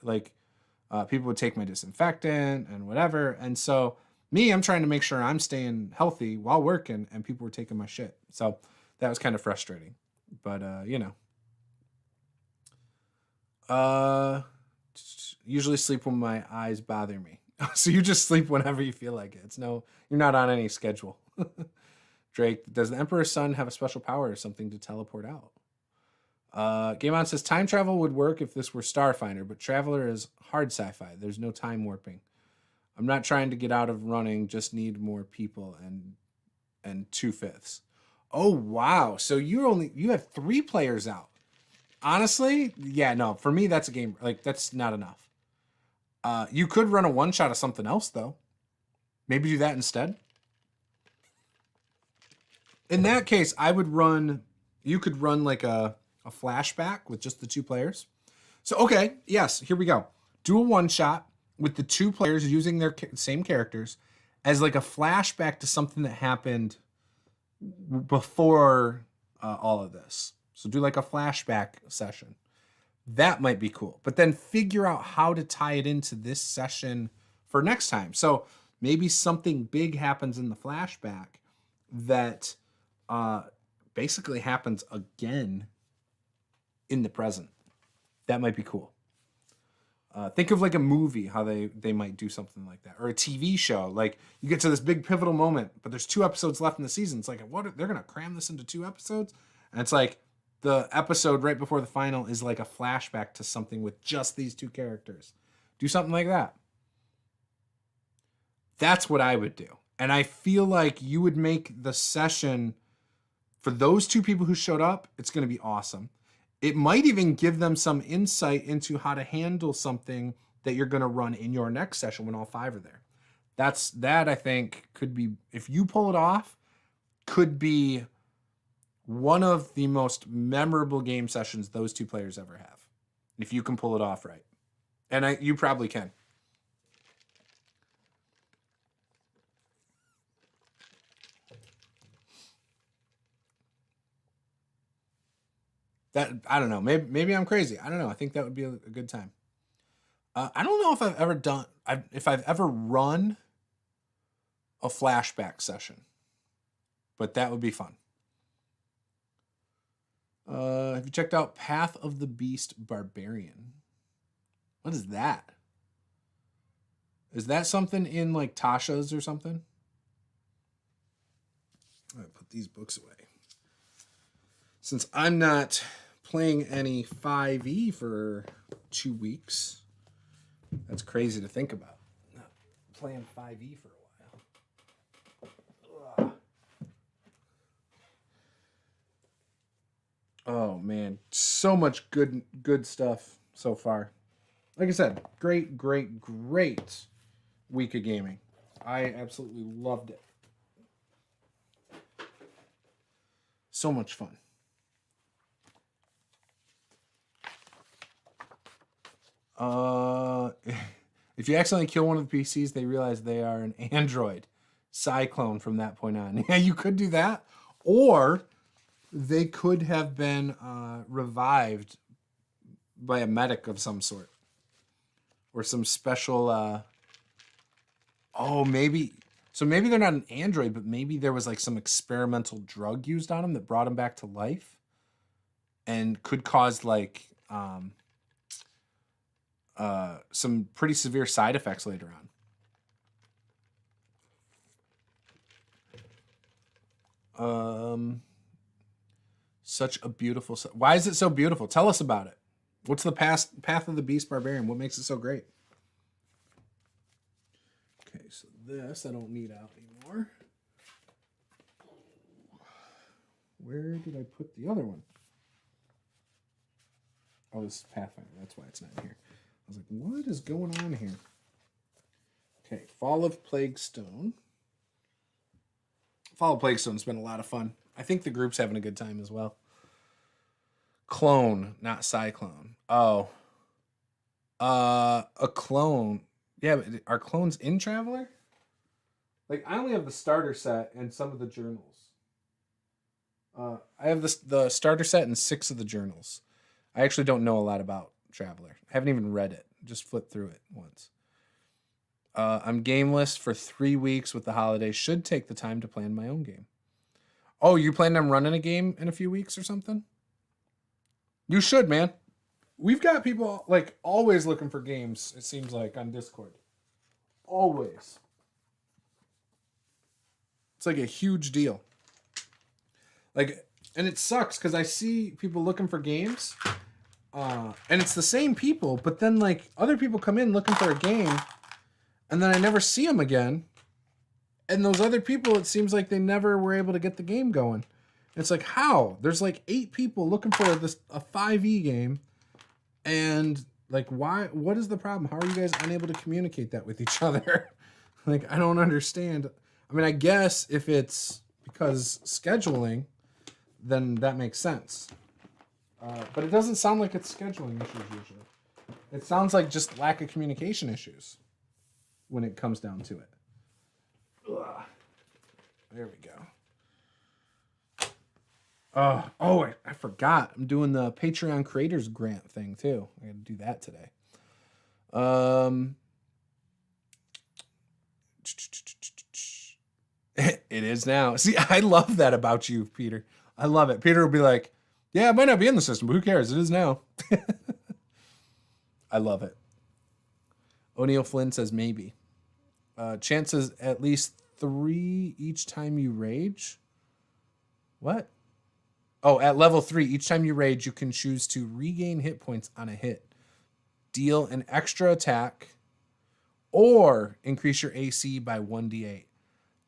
People would take my disinfectant and whatever. And so I'm trying to make sure I'm staying healthy while working, and people were taking my shit. So that was kind of frustrating, but usually sleep when my eyes bother me. So you just sleep whenever you feel like it. You're not on any schedule. Drake, does the Emperor's son have a special power or something to teleport out? Game On says time travel would work if this were Starfinder, but Traveler is hard sci-fi. There's no time warping. I'm not trying to get out of running, just need more people and 2/5. Oh wow. So you have 3 players out. Honestly, yeah, no, for me that's a game, that's not enough. You could run a one-shot of something else, though. Maybe do that instead. In that case, you could run like a flashback with just the 2 players. So, okay, yes, here we go. Do a one-shot with the 2 players using their same characters as like a flashback to something that happened before all of this. So do like a flashback session. That might be cool. But then figure out how to tie it into this session for next time. So maybe something big happens in the flashback that basically happens again in the present. That might be cool. Think of like a movie, how they might do something like that, or a TV show. Like you get to this big pivotal moment, but there's 2 episodes left in the season. It's like, what? They're gonna cram this into 2 episodes, and it's like the episode right before the final is like a flashback to something with just these 2 characters. Do something like that. That's what I would do, and I feel like you would make the session for those 2 people who showed up. It's gonna be awesome. It might even give them some insight into how to handle something that you're going to run in your next session when all 5 are there. That I think could be, if you pull it off, could be one of the most memorable game sessions those 2 players ever have. If you can pull it off right. And you probably can. That, I don't know. Maybe I'm crazy. I don't know. I think that would be a good time. I don't know if I've ever run a flashback session, but that would be fun. Have you checked out Path of the Beast Barbarian? What is that? Is that something in like Tasha's or something? I'm gonna put these books away. Since I'm not playing any 5e for 2 weeks, that's crazy to think about. Not playing 5e for a while. Ugh. Oh man, so much good stuff so far. Like I said, great week of gaming. I absolutely loved it. So much fun. If you accidentally kill one of the PCs, they realize they are an android. Cyclone from that point on. Yeah, you could do that. Or they could have been revived by a medic of some sort. Or some special... maybe... So maybe they're not an android, but maybe there was like some experimental drug used on them that brought them back to life. And could cause like... some pretty severe side effects later on. Such a beautiful... Why is it so beautiful? Tell us about it. What's the Path of the Beast Barbarian? What makes it so great? Okay, so this I don't need out anymore. Where did I put the other one? Oh, this is Pathfinder. That's why it's not in here. I was like, what is going on here? Okay, Fall of Plaguestone. Fall of Plaguestone's been a lot of fun. I think the group's having a good time as well. Clone, not Cyclone. Oh. A clone. Yeah, but are clones in Traveler? Like, I only have the starter set and some of the journals. I have the starter set and 6 of the journals. I actually don't know a lot about Traveler. I haven't even read it. Just flipped through it once. I'm gameless for 3 weeks with the holidays. Should take the time to plan my own game. Oh, you planning on running a game in a few weeks or something? You should, man. We've got people like always looking for games, it seems like, on Discord. Always. It's like a huge deal. Like, and it sucks because I see people looking for games, and it's the same people, but then like other people come in looking for a game, and then I never see them again. And those other people, it seems like they never were able to get the game going. It's like, how? There's like 8 people looking for a 5e game, and like, why? What is the problem? How are you guys unable to communicate that with each other? Like, I don't understand. I mean, I guess if it's because scheduling, then that makes sense. But it doesn't sound like it's scheduling issues usually. It sounds like just lack of communication issues when it comes down to it. Ugh. There we go. I forgot. I'm doing the Patreon creators grant thing too. I got to do that today. It is now. See, I love that about you, Peter. I love it. Peter will be like, yeah, it might not be in the system, but who cares? It is now. I love it. O'Neill Flynn says maybe. Chances at least 3 each time you rage. What? Oh, at level 3, each time you rage, you can choose to regain hit points on a hit, deal an extra attack, or increase your AC by 1d8.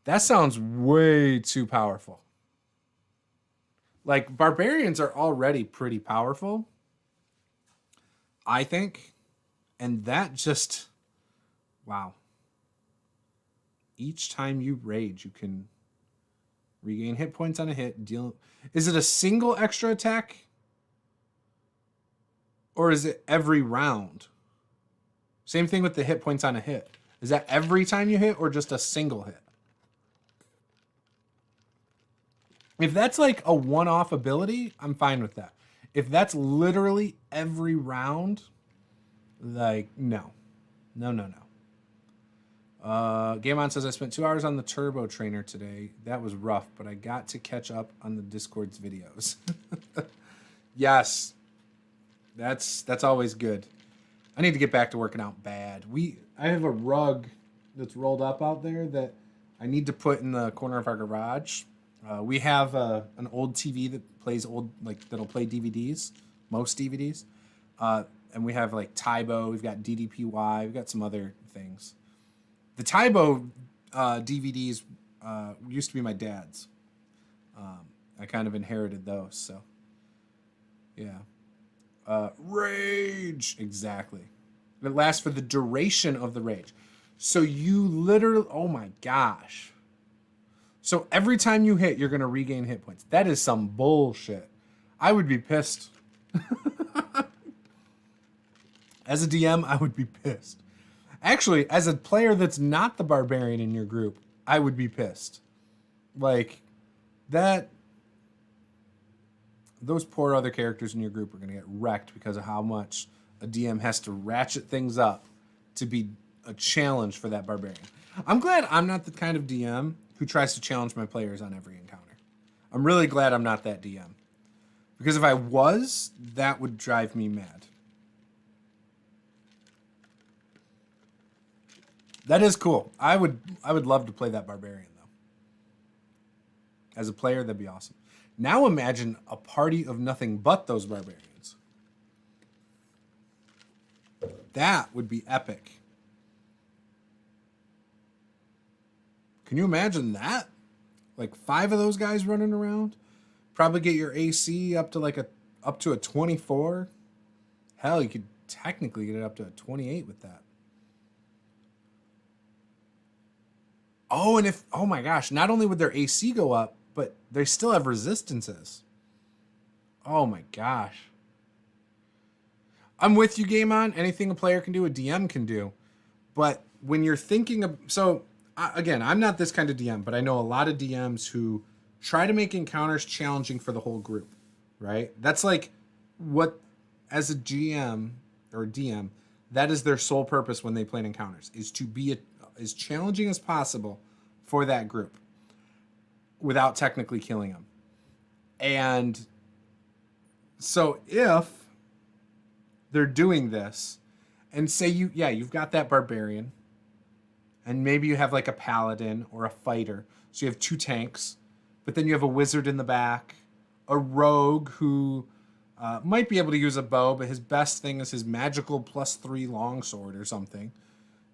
That sounds way too powerful. Like, barbarians are already pretty powerful, I think. And that just... Wow. Each time you rage, you can regain hit points on a hit. Deal. Is it a single extra attack? Or is it every round? Same thing with the hit points on a hit. Is that every time you hit or just a single hit? If that's like a one-off ability, I'm fine with that. If that's literally every round, like, no. No. Game On says, I spent 2 hours on the Turbo Trainer today. That was rough, but I got to catch up on the Discord's videos. Yes. That's always good. I need to get back to working out bad. I have a rug that's rolled up out there that I need to put in the corner of our garage. We have an old TV that plays that'll play DVDs, most DVDs. And we have like Tybo, we've got DDPY, we've got some other things. The Tybo DVDs used to be my dad's. I kind of inherited those, so yeah. Rage, exactly. It lasts for the duration of the rage. So you literally, oh my gosh. So every time you hit, you're going to regain hit points. That is some bullshit. I would be pissed. As a DM, I would be pissed. Actually, as a player that's not the barbarian in your group, I would be pissed. Like, that... Those poor other characters in your group are going to get wrecked because of how much a DM has to ratchet things up to be a challenge for that barbarian. I'm glad I'm not the kind of DM who tries to challenge my players on every encounter. I'm really glad I'm not that DM. Because if I was, that would drive me mad. That is cool. I would love to play that barbarian, though. As a player, that'd be awesome. Now imagine a party of nothing but those barbarians. That would be epic. Can you imagine that? Like 5 of those guys running around? Probably get your AC up to a 24. Hell, you could technically get it up to a 28 with that. Oh, and oh my gosh, not only would their AC go up, but they still have resistances. Oh my gosh. I'm with you, Game On. Anything a player can do, a DM can do. But when you're thinking of... So, again, I'm not this kind of DM, but I know a lot of DMs who try to make encounters challenging for the whole group, right? That's like what, as a GM or DM, that is their sole purpose when they play encounters, is to be as challenging as possible for that group without technically killing them. And so if they're doing this, and say you've got that barbarian, and maybe you have like a paladin or a fighter, so you have 2 tanks, but then you have a wizard in the back, a rogue who might be able to use a bow, but his best thing is his magical +3 longsword or something.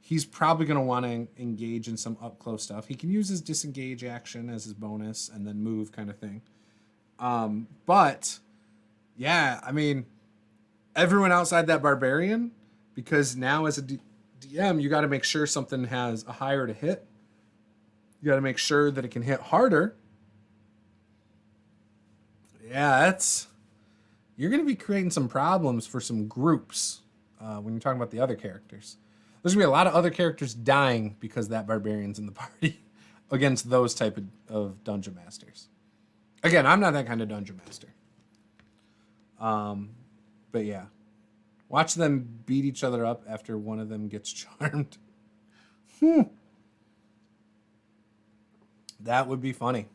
He's probably going to want to engage in some up-close stuff. He can use his disengage action as his bonus and then move kind of thing. But, yeah, I mean, everyone outside that barbarian, because now as a DM, you got to make sure something has a higher to hit. You got to make sure that it can hit harder. Yeah, you're going to be creating some problems for some groups when you're talking about the other characters. There's going to be a lot of other characters dying because that barbarian's in the party against those type of dungeon masters. Again, I'm not that kind of dungeon master. But yeah. Watch them beat each other up after one of them gets charmed. That would be funny.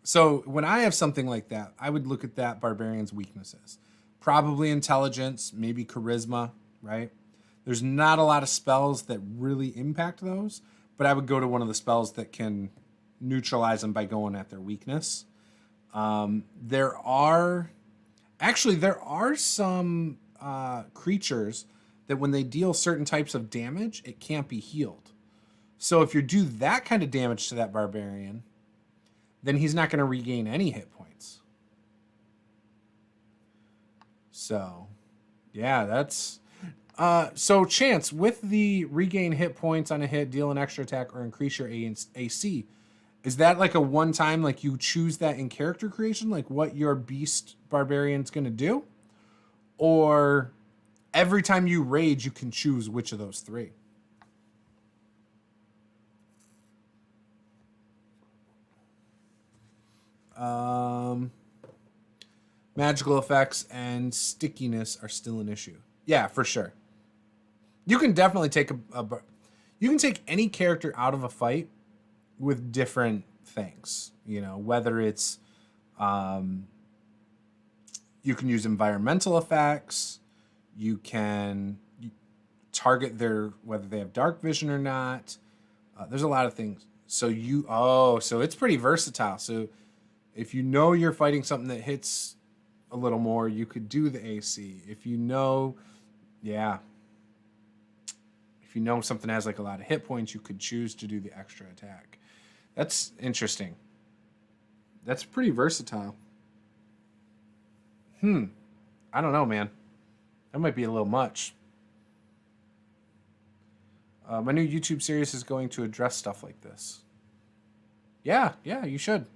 So when I have something like that, I would look at that barbarian's weaknesses. Probably intelligence, maybe charisma, right? There's not a lot of spells that really impact those, but I would go to one of the spells that can neutralize them by going at their weakness. There are some creatures that when they deal certain types of damage, it can't be healed. So if you do that kind of damage to that barbarian, then he's not going to regain any hit points. So, yeah, that's... so, Chance, with the regain hit points on a hit, deal an extra attack, or increase your AC, is that like a one-time, like you choose that in character creation, like what your beast barbarian's going to do? Or every time you rage, you can choose which of those three? Magical effects and stickiness are still an issue. Yeah, for sure. You can definitely take you can take any character out of a fight with different things. Whether it's you can use environmental effects, you can target whether they have dark vision or not. There's a lot of things. So it's pretty versatile. So if you're fighting something that hits a little more, you could do the AC. If something has like a lot of hit points, you could choose to do the extra attack. That's interesting. That's pretty versatile. I don't know, man. That might be a little much. My new YouTube series is going to address stuff like this. Yeah, you should.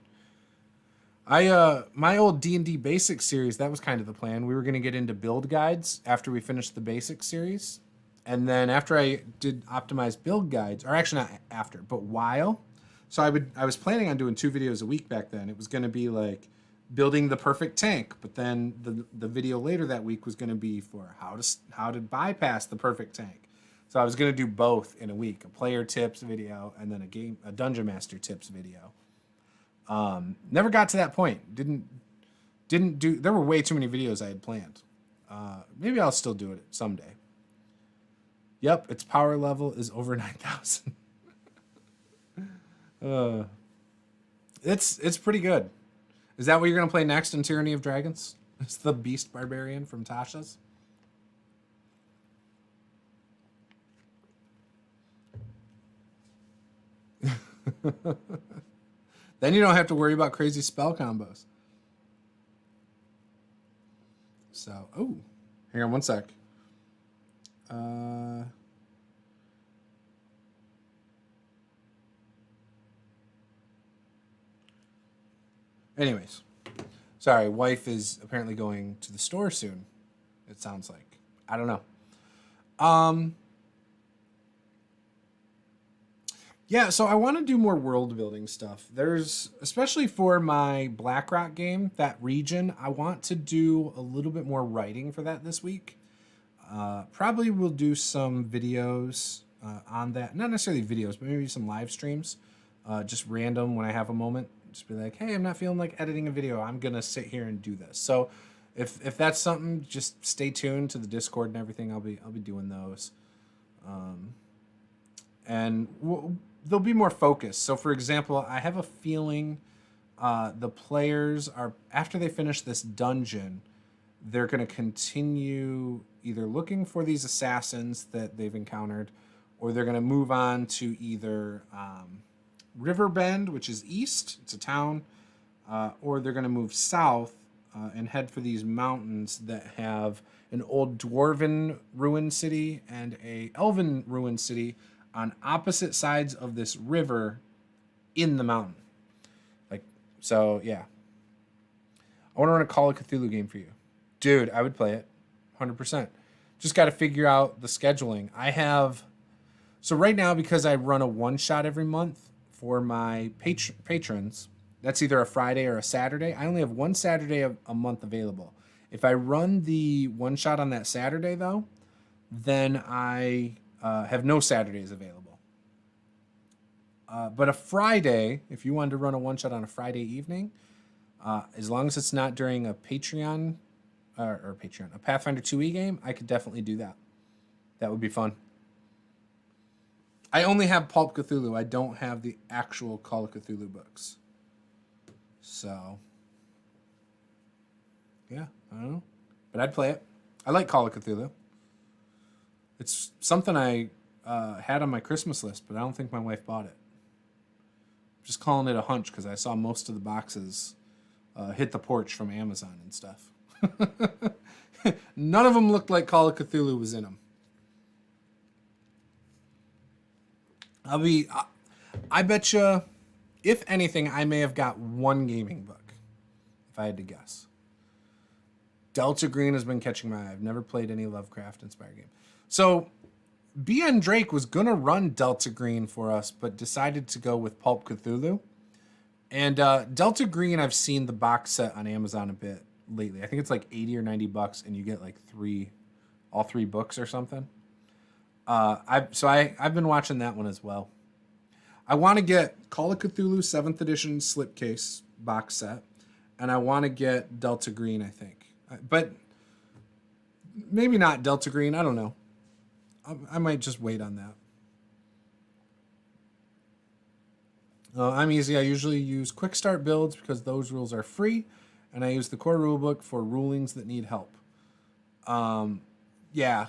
My old D&D Basics series, that was kind of the plan. We were going to get into build guides after we finished the Basics series. And then after I did optimized build guides, or actually not after, but while. So I was planning on doing 2 videos a week back then. It was going to be like building the perfect tank, but then the video later that week was going to be for how to bypass the perfect tank. So I was going to do both in a week, a player tips video and then a dungeon master tips video. Never got to that point. Didn't do. There were way too many videos I had planned. Maybe I'll still do it someday. Yep, its power level is over 9,000. It's pretty good. Is that what you're gonna play next in Tyranny of Dragons? It's the Beast Barbarian from Tasha's. Then you don't have to worry about crazy spell combos. So, hang on one sec. Anyways, sorry, wife is apparently going to the store soon. It sounds like. I don't know. Yeah, so I want to do more world building stuff. There's, especially for my BlackRock game, that region, I want to do a little bit more writing for that this week. Probably will do some videos on that. Not necessarily videos, but maybe some live streams. Just random when I have a moment. Just be like, hey, I'm not feeling like editing a video. I'm going to sit here and do this. So if that's something, just stay tuned to the Discord and everything. I'll be doing those. They'll be more focused. So, for example, I have a feeling the players are, after they finish this dungeon, they're going to continue either looking for these assassins that they've encountered, or they're going to move on to either Riverbend, which is east, it's a town, or they're going to move south and head for these mountains that have an old dwarven ruined city and a elven ruined city on opposite sides of this river in the mountain. So, yeah. I want to run a Call of Cthulhu game for you. Dude, I would play it. 100%. Just got to figure out the scheduling. So right now, because I run a one-shot every month for my patrons, that's either a Friday or a Saturday. I only have one Saturday a month available. If I run the one-shot on that Saturday, though, then I have no Saturdays available. But a Friday, if you wanted to run a one shot on a Friday evening, as long as it's not during a Patreon or Patreon, a Pathfinder 2e game, I could definitely do that. That would be fun. I only have Pulp Cthulhu. I don't have the actual Call of Cthulhu books. So, yeah, I don't know. But I'd play it. I like Call of Cthulhu. It's something I had on my Christmas list, but I don't think my wife bought it. I'm just calling it a hunch because I saw most of the boxes hit the porch from Amazon and stuff. None of them looked like Call of Cthulhu was in them. I bet you, if anything, I may have got one gaming book, if I had to guess. Delta Green has been catching my eye. I've never played any Lovecraft-inspired game. So, BN Drake was going to run Delta Green for us, but decided to go with Pulp Cthulhu. And Delta Green, I've seen the box set on Amazon a bit lately. I think it's like $80 or $90, and you get like all three books or something. I've been watching that one as well. I want to get Call of Cthulhu 7th edition slipcase box set, and I want to get Delta Green, I think. But maybe not Delta Green, I don't know. I might just wait on that. I'm easy. I usually use quick start builds because those rules are free, and I use the core rulebook for rulings that need help. Yeah.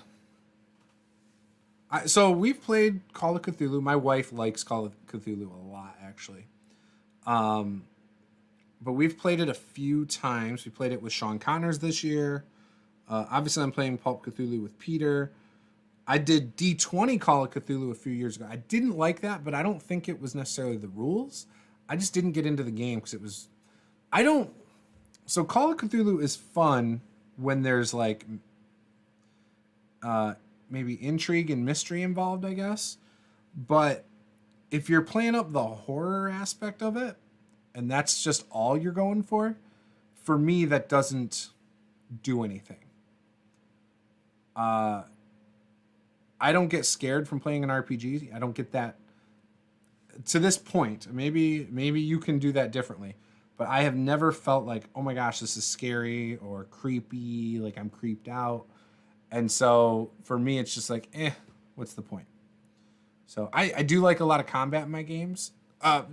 So we've played Call of Cthulhu. My wife likes Call of Cthulhu a lot, actually. But we've played it a few times. We played it with Sean Connors this year. Obviously, I'm playing Pulp Cthulhu with Peter. I did D20 Call of Cthulhu a few years ago. I didn't like that, but I don't think it was necessarily the rules. I just didn't get into the game because it was... So Call of Cthulhu is fun when there's like maybe intrigue and mystery involved, I guess. But if you're playing up the horror aspect of it, and that's just all you're going for me, that doesn't do anything. I don't get scared from playing an RPG. I don't get that to this point. Maybe you can do that differently, but I have never felt like, oh my gosh, this is scary or creepy, like I'm creeped out. And so for me, it's just like, what's the point? So I do like a lot of combat in my games.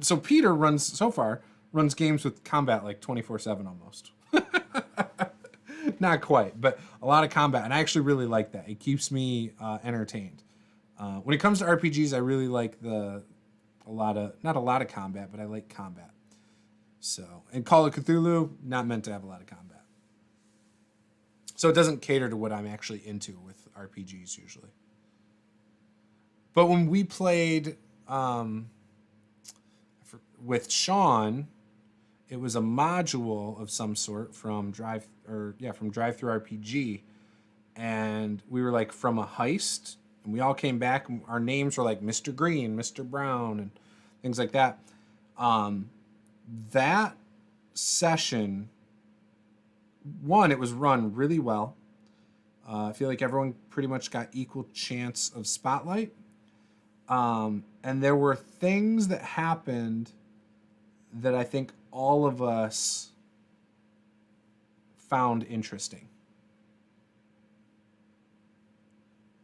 So Peter runs games with combat like 24/7 almost. Not quite, but a lot of combat. And I actually really like that. It keeps me entertained. When it comes to RPGs, I really like not a lot of combat, but I like combat. So, and Call of Cthulhu, not meant to have a lot of combat. So it doesn't cater to what I'm actually into with RPGs usually. But when we played with Sean, it was a module of some sort from Drive-Thru RPG, and we were like from a heist, and we all came back. And our names were like Mr. Green, Mr. Brown, and things like that. That session, it was run really well. I feel like everyone pretty much got equal chance of spotlight. And there were things that happened that I think all of us found interesting.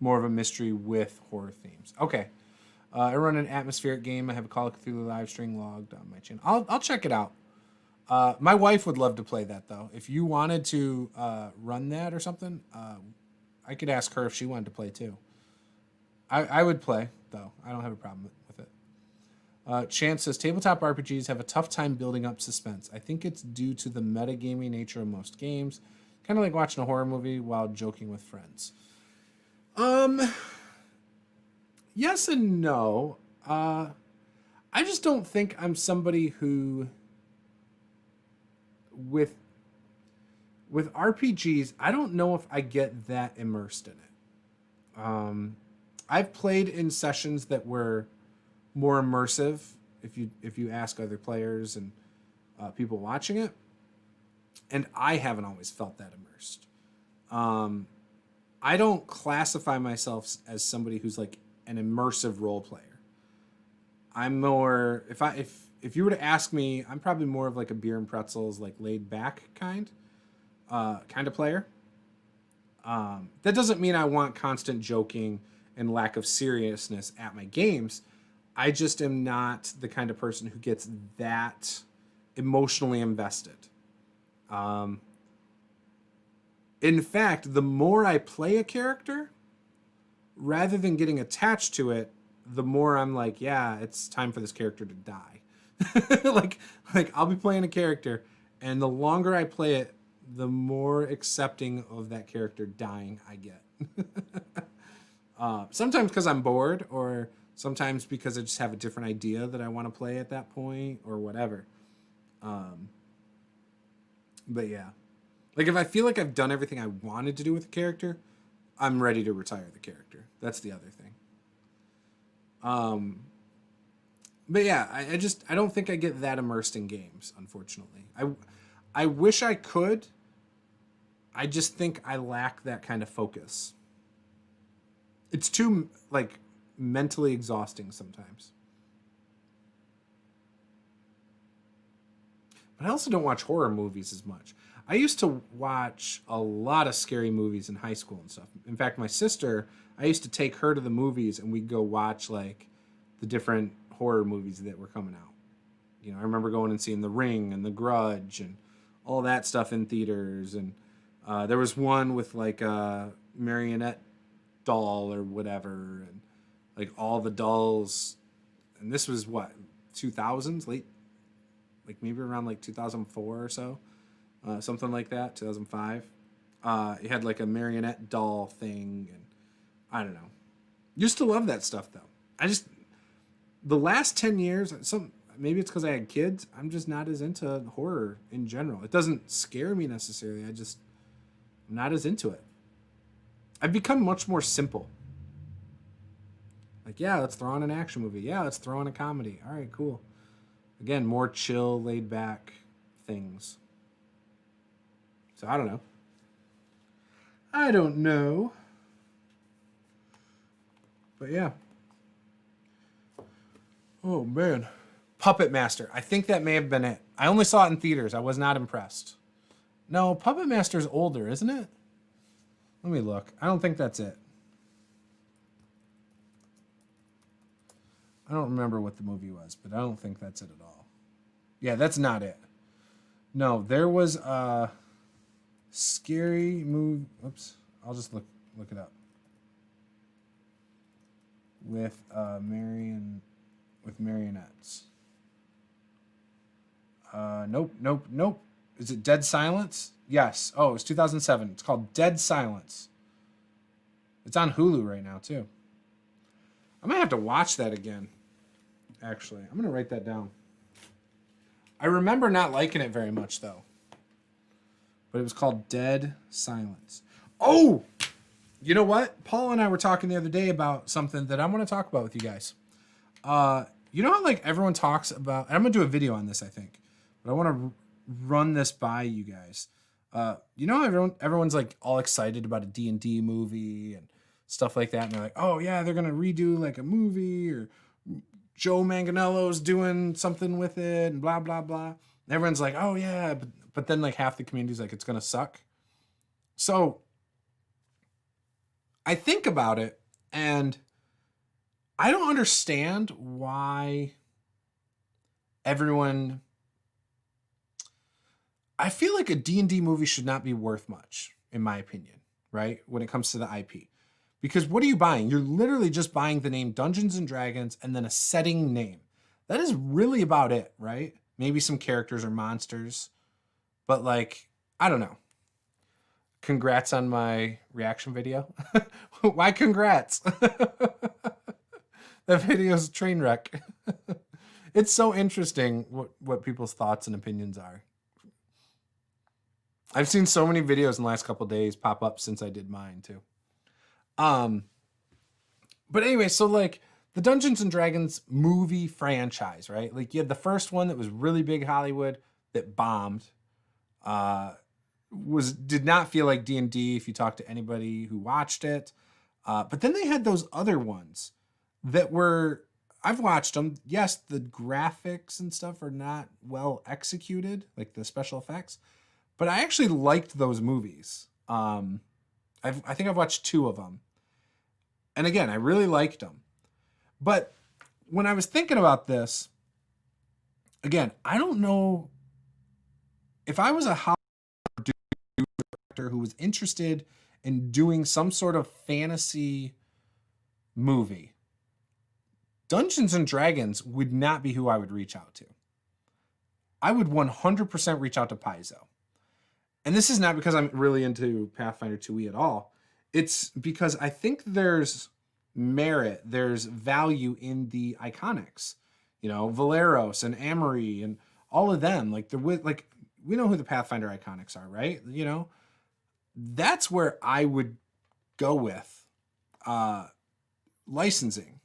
More of a mystery with horror themes. Okay. I run an atmospheric game. I have a Call of Cthulhu live stream logged on my channel. I'll check it out. My wife would love to play that, though. If you wanted to run that or something, I could ask her if she wanted to play, too. I would play, though. I don't have a problem with it. Chance says, tabletop RPGs have a tough time building up suspense. I think it's due to the metagaming nature of most games. Kind of like watching a horror movie while joking with friends. Yes and no. I just don't think I'm somebody who... With RPGs, I don't know if I get that immersed in it. I've played in sessions that were more immersive, if you ask other players and people watching it, and I haven't always felt that immersed. I don't classify myself as somebody who's like an immersive role player. I'm more if you were to ask me, I'm probably more of like a beer and pretzels, like laid back kind of player. That doesn't mean I want constant joking and lack of seriousness at my games. I just am not the kind of person who gets that emotionally invested. Um, in fact, the more I play a character, rather than getting attached to it, the more I'm like, yeah, it's time for this character to die. like I'll be playing a character, and the longer I play it, the more accepting of that character dying I get. Sometimes because I'm bored, or sometimes because I just have a different idea that I want to play at that point, or whatever. But yeah, like if I feel like I've done everything I wanted to do with the character, I'm ready to retire the character. That's the other thing. But yeah, I don't think I get that immersed in games, unfortunately. I wish I could. I just think I lack that kind of focus. It's too like mentally exhausting sometimes. But I also don't watch horror movies as much. I used to watch a lot of scary movies in high school and stuff. In fact, my sister, I used to take her to the movies and we'd go watch like the different horror movies that were coming out. You know, I remember going and seeing The Ring and The Grudge and all that stuff in theaters. And there was one with like a marionette doll or whatever, and like all the dolls. And this was what, 2000s, late, like maybe around like 2004 or so, something like that, 2005. It had like a marionette doll thing, and I don't know. Used to love that stuff though. The last 10 years, maybe it's because I had kids, I'm just not as into horror in general. It doesn't scare me necessarily. I'm not as into it. I've become much more simple. Like, yeah, let's throw on an action movie. Yeah, let's throw on a comedy. All right, cool. Again, more chill, laid back things. So I don't know. But yeah. Oh, man. Puppet Master. I think that may have been it. I only saw it in theaters. I was not impressed. No, Puppet Master's older, isn't it? Let me look. I don't think that's it. I don't remember what the movie was, but I don't think that's it at all. Yeah, that's not it. No, there was a scary movie. Oops. I'll just look it up. With marionettes. Nope. Is it Dead Silence? Yes. Oh, it's 2007. It's called Dead Silence. It's on Hulu right now, too. I might have to watch that again, actually. I'm going to write that down. I remember not liking it very much, though. But it was called Dead Silence. Oh! You know what? Paul and I were talking the other day about something that I want to talk about with you guys. You know how like everyone talks about, and I'm going to do a video on this, I think. But I want to run this by you guys. You know how everyone's like all excited about a D&D movie and stuff like that, and they're like, oh yeah, they're gonna redo like a movie, or Joe Manganiello's doing something with it, and blah blah blah. And everyone's like, oh yeah, but then like half the community's like, it's gonna suck. So I think about it, and I don't understand why everyone. I feel like a D&D movie should not be worth much, in my opinion, right? When it comes to the IP. Because what are you buying? You're literally just buying the name Dungeons and Dragons and then a setting name. That is really about it, right? Maybe some characters or monsters. But like, I don't know. Congrats on my reaction video. Why congrats? That video's a train wreck. It's so interesting what people's thoughts and opinions are. I've seen so many videos in the last couple of days pop up since I did mine too. But anyway, so like the Dungeons and Dragons movie franchise, right? Like you had the first one that was really big Hollywood that bombed. Did not feel like D&D if you talk to anybody who watched it. But then they had those other ones that were I've watched them. Yes, the graphics and stuff are not well executed, like the special effects, but I actually liked those movies. I think I've watched 2 of them, and again, I really liked them. But when I was thinking about this, again, I don't know if I was a Hollywood director who was interested in doing some sort of fantasy movie. Dungeons and Dragons would not be who I would reach out to. I would 100% reach out to Paizo. And this is not because I'm really into Pathfinder 2e at all. It's because I think there's merit, there's value in the iconics. You know, Valeros and Amory and all of them. Like we know who the Pathfinder iconics are, right? You know, that's where I would go with licensing.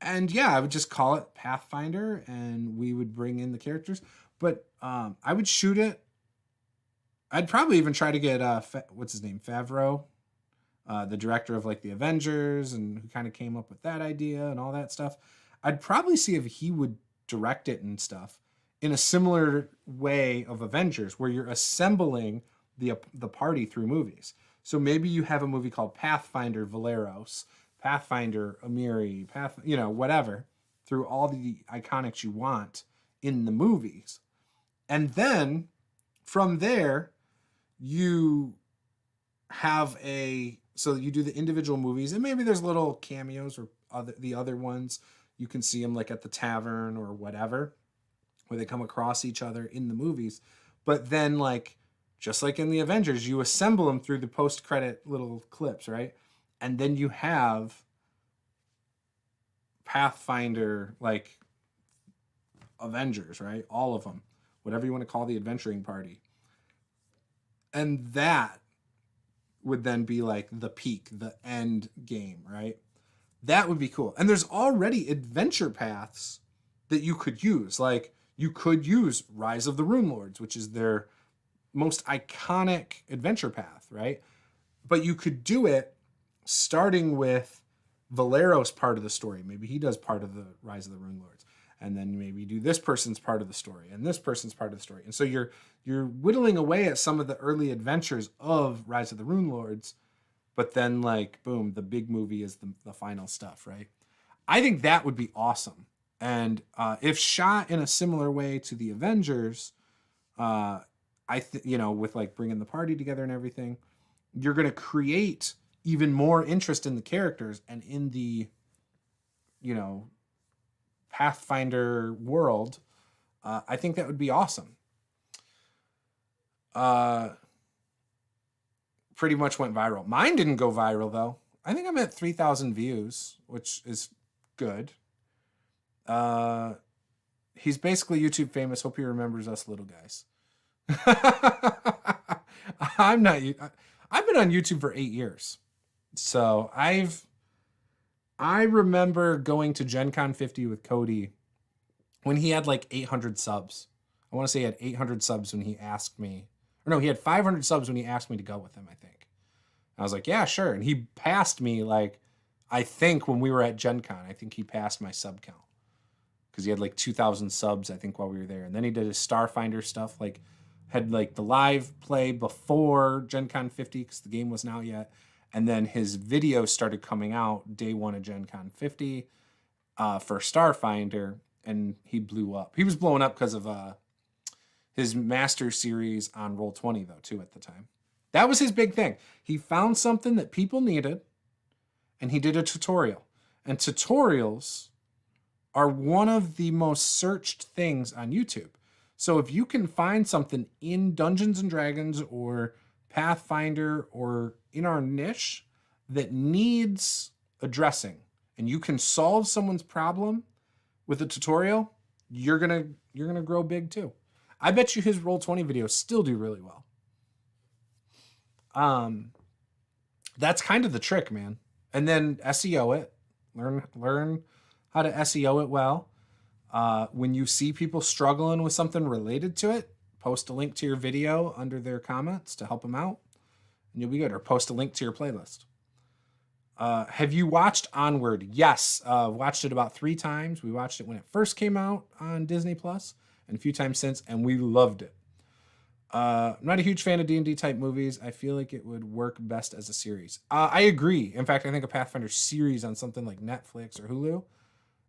And yeah, I would just call it Pathfinder and we would bring in the characters. But I would shoot it. I'd probably even try to get, what's his name? Favreau, the director of like the Avengers and who kind of came up with that idea and all that stuff. I'd probably see if he would direct it and stuff in a similar way of Avengers where you're assembling the party through movies. So maybe you have a movie called Pathfinder Valeros, Pathfinder Amiri, whatever, through all the iconics you want in the movies. And then from there, you have so you do the individual movies and maybe there's little cameos or the other ones. You can see them like at the tavern or whatever, where they come across each other in the movies. But then like, just like in the Avengers, you assemble them through the post-credit little clips, right? And then you have Pathfinder, like Avengers, right? All of them, whatever you want to call the adventuring party. And that would then be like the peak, the end game, right? That would be cool. And there's already adventure paths that you could use. Like you could use Rise of the Rune Lords, which is their most iconic adventure path, right? But you could do it starting with Valeros' part of the story. Maybe he does part of the Rise of the Rune Lords. And then maybe do this person's part of the story and this person's part of the story. And so you're whittling away at some of the early adventures of Rise of the Rune Lords, but then like, boom, the big movie is the final stuff, right? I think that would be awesome. And if shot in a similar way to the Avengers, with like bringing the party together and everything, you're going to create even more interest in the characters and in the, Pathfinder world. I think that would be awesome. Pretty much went viral. Mine didn't go viral though. I think I'm at 3,000 views, which is good. He's basically YouTube famous. Hope he remembers us little guys. I'm not. I've been on YouTube for 8 years, so I remember going to Gen Con 50 with Cody when he had like 800 subs. I want to say he had 800 subs when he asked me, or no, he had 500 subs when he asked me to go with him. I think I was like, yeah, sure, and he passed me like, I think when we were at Gen Con, I think he passed my sub count because he had like 2,000 subs, I think, while we were there, and then he did his Starfinder stuff, like. Had like the live play before Gen Con 50 because the game wasn't out yet. And then his videos started coming out day one of Gen Con 50 for Starfinder. And he blew up. He was blowing up because of his Master Series on Roll20 though, too, at the time. That was his big thing. He found something that people needed and he did a tutorial. And tutorials are one of the most searched things on YouTube. So if you can find something in Dungeons and Dragons or Pathfinder or in our niche that needs addressing and you can solve someone's problem with a tutorial, you're going to grow big too. I bet you his Roll20 videos still do really well. That's kind of the trick, man. And then SEO it. Learn how to SEO it well. When you see people struggling with something related to it, post a link to your video under their comments to help them out, and you'll be good. Or post a link to your playlist. Have you watched Onward? Yes. Watched it about 3 times. We watched it when it first came out on Disney Plus and a few times since, and we loved it. I'm not a huge fan of D&D type movies. I feel like it would work best as a series. I agree. In fact, I think a Pathfinder series on something like Netflix or Hulu,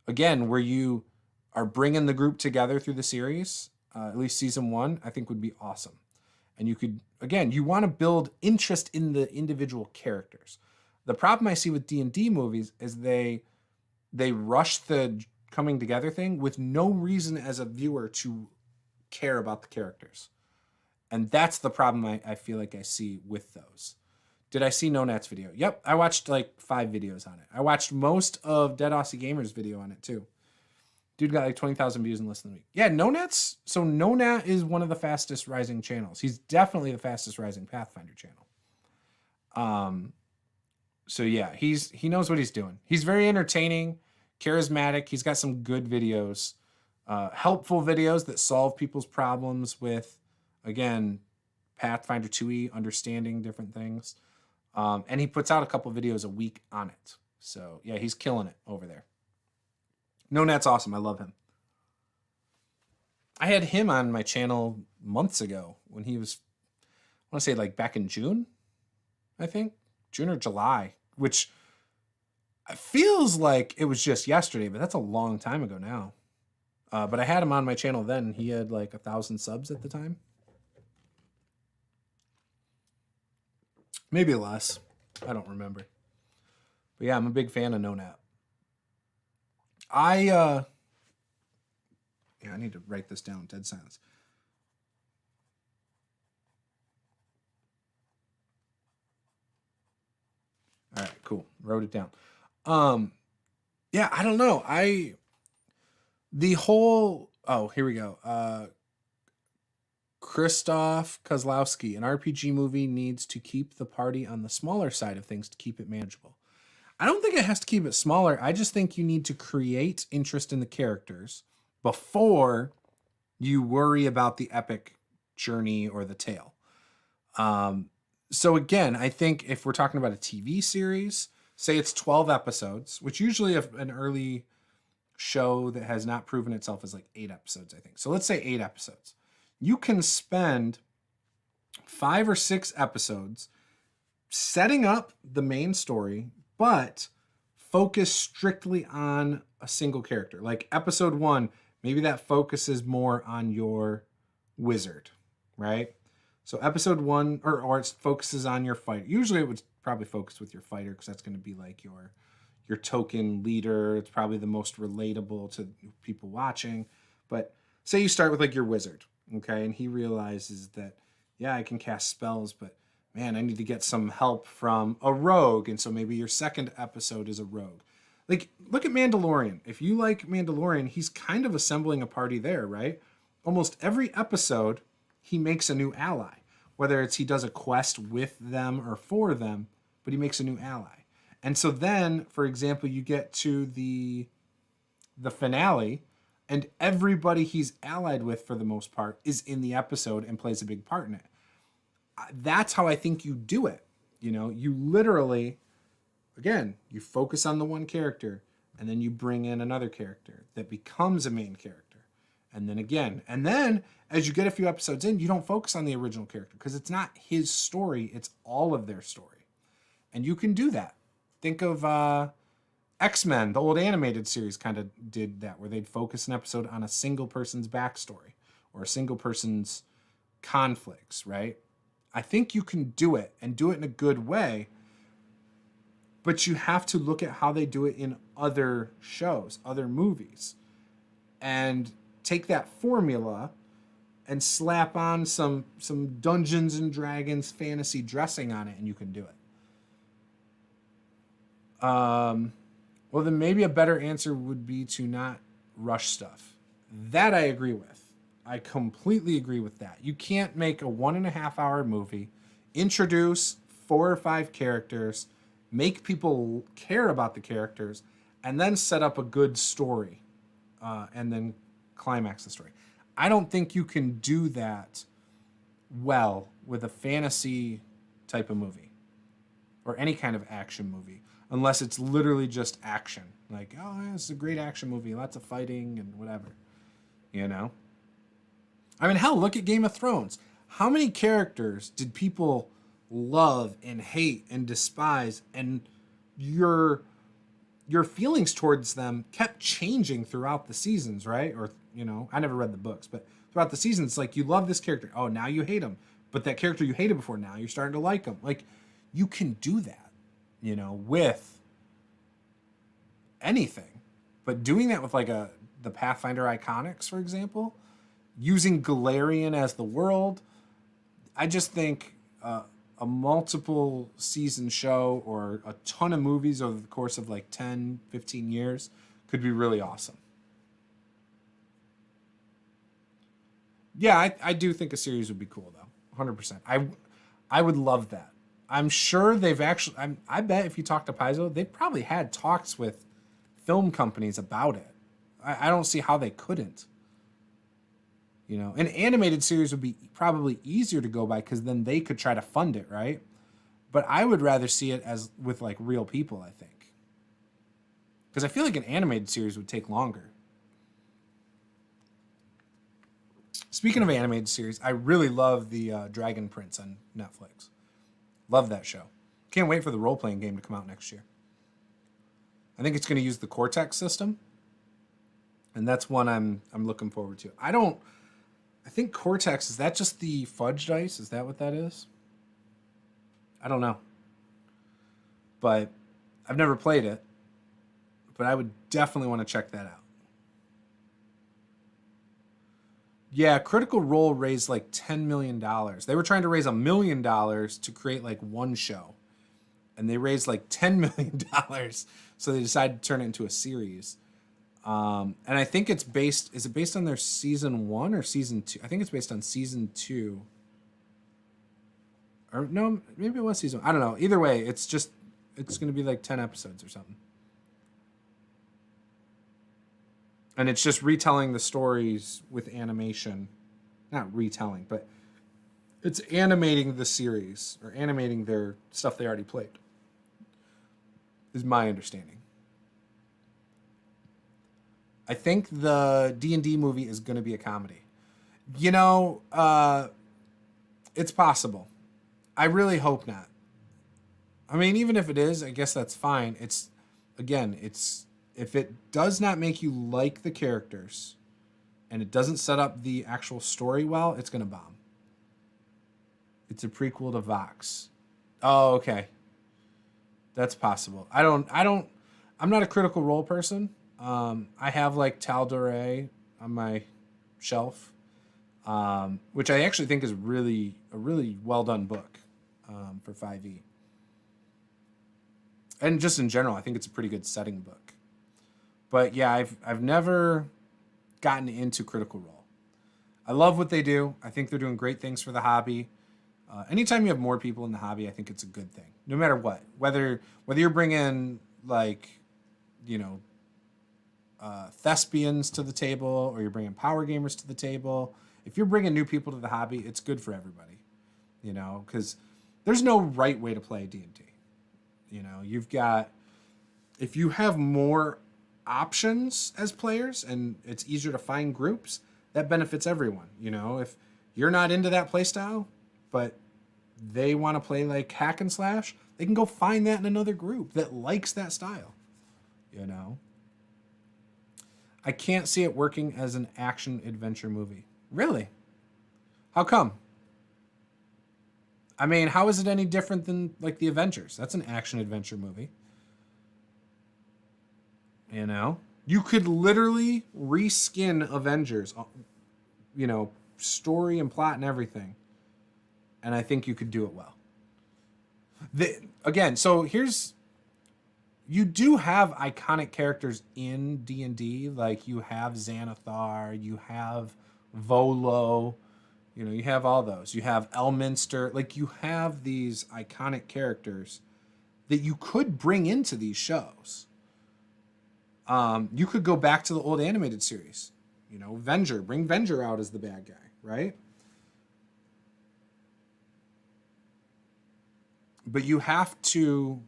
again, where you are bringing the group together through the series, at least season 1, I think would be awesome. And you could, again, you want to build interest in the individual characters. The problem I see with D&D movies is they rush the coming together thing with no reason as a viewer to care about the characters. And that's the problem I feel like I see with those. Did I see No Nat's video? Yep, I watched like 5 videos on it. I watched most of Dead Aussie Gamer's video on it too. Dude got like 20,000 views in less than a week. Yeah, No Nat's, so No Nat is one of the fastest rising channels. He's definitely the fastest rising Pathfinder channel. So yeah, he knows what he's doing. He's very entertaining, charismatic. He's got some good videos, helpful videos that solve people's problems with, again, Pathfinder 2e, understanding different things. And he puts out a couple videos a week on it. So yeah, he's killing it over there. No Nat's awesome. I love him. I had him on my channel months ago when he was, I want to say like back in June, I think. June or July, which feels like it was just yesterday, but that's a long time ago now. But I had him on my channel then. He had like 1,000 subs at the time. Maybe less. I don't remember. But yeah, I'm a big fan of No Nat. I need to write this down. Dead silence. All right, cool. Wrote it down. Yeah, I don't know. Here we go. Krzysztof Kozlowski, an RPG movie needs to keep the party on the smaller side of things to keep it manageable. I don't think it has to keep it smaller. I just think you need to create interest in the characters before you worry about the epic journey or the tale. So again, I think if we're talking about a TV series, say it's 12 episodes, which usually an early show that has not proven itself is like 8 episodes, I think. So let's say 8 episodes. You can spend 5 or 6 episodes setting up the main story, but focus strictly on a single character. Like episode 1, maybe that focuses more on your wizard, right? So episode 1, or it focuses on your fighter. Usually it would probably focus with your fighter because that's going to be like your token leader. It's probably the most relatable to people watching. But say you start with like your wizard, okay? And he realizes that, yeah, I can cast spells, but man, I need to get some help from a rogue. And so maybe your second episode is a rogue. Like, look at Mandalorian. If you like Mandalorian, he's kind of assembling a party there, right? Almost every episode, he makes a new ally. Whether it's he does a quest with them or for them, but he makes a new ally. And so then, for example, you get to the finale, and everybody he's allied with, for the most part, is in the episode and plays a big part in it. That's how I think you do it. You know, you literally, again, you focus on the one character, and then you bring in another character that becomes a main character. And then again, and then as you get a few episodes in, you don't focus on the original character because it's not his story, it's all of their story. And you can do that. Think of X-Men, the old animated series kind of did that, where they'd focus an episode on a single person's backstory or a single person's conflicts, right? I think you can do it and do it in a good way, but you have to look at how they do it in other shows, other movies, and take that formula and slap on some Dungeons and Dragons fantasy dressing on it, and you can do it. Well, then maybe a better answer would be to not rush stuff. That I agree with. I completely agree with that. You can't make a 1.5 hour movie, introduce 4 or 5 characters, make people care about the characters, and then set up a good story, and then climax the story. I don't think you can do that well with a fantasy type of movie. or any kind of action movie, unless it's literally just action. Like, oh, yeah, it's a great action movie, lots of fighting and whatever, you know? I mean, hell, look at Game of Thrones. How many characters did people love and hate and despise, and your feelings towards them kept changing throughout the seasons, right? Or, you know, I never read the books, but throughout the seasons, like, you love this character. Oh, now you hate him. But that character you hated before, now you're starting to like him. Like, you can do that, you know, with anything. But doing that with, like, the Pathfinder Iconics, for example, using Galarian as the world, I just think a multiple season show or a ton of movies over the course of like 10, 15 years could be really awesome. Yeah, I do think a series would be cool though. 100%. I would love that. I'm sure they've actually, I bet if you talk to Paizo, they've probably had talks with film companies about it. I don't see how they couldn't. You know, an animated series would be probably easier to go by because then they could try to fund it, right? But I would rather see it as with like real people, I think. Because I feel like an animated series would take longer. Speaking of animated series, I really love the Dragon Prince on Netflix. Love that show. Can't wait for the role-playing game to come out next year. I think it's going to use the Cortex system. And that's one I'm looking forward to. I think Cortex, is that just the fudge dice? Is that what that is? I don't know. But I've never played it. But I would definitely want to check that out. Yeah, Critical Role raised like $10 million. They were trying to raise $1 million to create like one show. And they raised like $10 million. So they decided to turn it into a series. And I think it's based, is it based on their season 1 or season 2? I think it's based on season 2. Or no, maybe it was season 1. I don't know. Either way, it's going to be like 10 episodes or something. And it's just retelling the stories with animation. Not retelling, but it's animating the series or animating their stuff they already played. Is my understanding. I think the D&D movie is going to be a comedy. You know, it's possible. I really hope not. I mean, even if it is, I guess that's fine. It's if it does not make you like the characters and it doesn't set up the actual story well, it's going to bomb. It's a prequel to Vox. Oh, okay. That's possible. I'm not a Critical Role person. I have like Tal'Dorei on my shelf, which I actually think is a really well done book for 5e. And just in general, I think it's a pretty good setting book. But yeah, I've never gotten into Critical Role. I love what they do. I think they're doing great things for the hobby. Anytime you have more people in the hobby, I think it's a good thing. No matter what, whether you're bringing like, you know, thespians to the table or you're bringing power gamers to the table, if you're bringing new people to the hobby, it's good for everybody. You know, because there's no right way to play D&D. You know, if you have more options as players and it's easier to find groups, that benefits everyone. You know, if you're not into that play style, but they want to play like hack and slash, they can go find that in another group that likes that style. You know, I can't see it working as an action adventure movie. Really? How come? I mean, how is it any different than like the Avengers? That's an action adventure movie. You know, you could literally reskin Avengers, you know, story and plot and everything. And I think you could do it well. Again, so you do have iconic characters in D&D. Like you have Xanathar, you have Volo, you know, you have all those. You have Elminster. Like you have these iconic characters that you could bring into these shows. You could go back to the old animated series. You know, Venger. Bring Venger out as the bad guy, right? But you have to,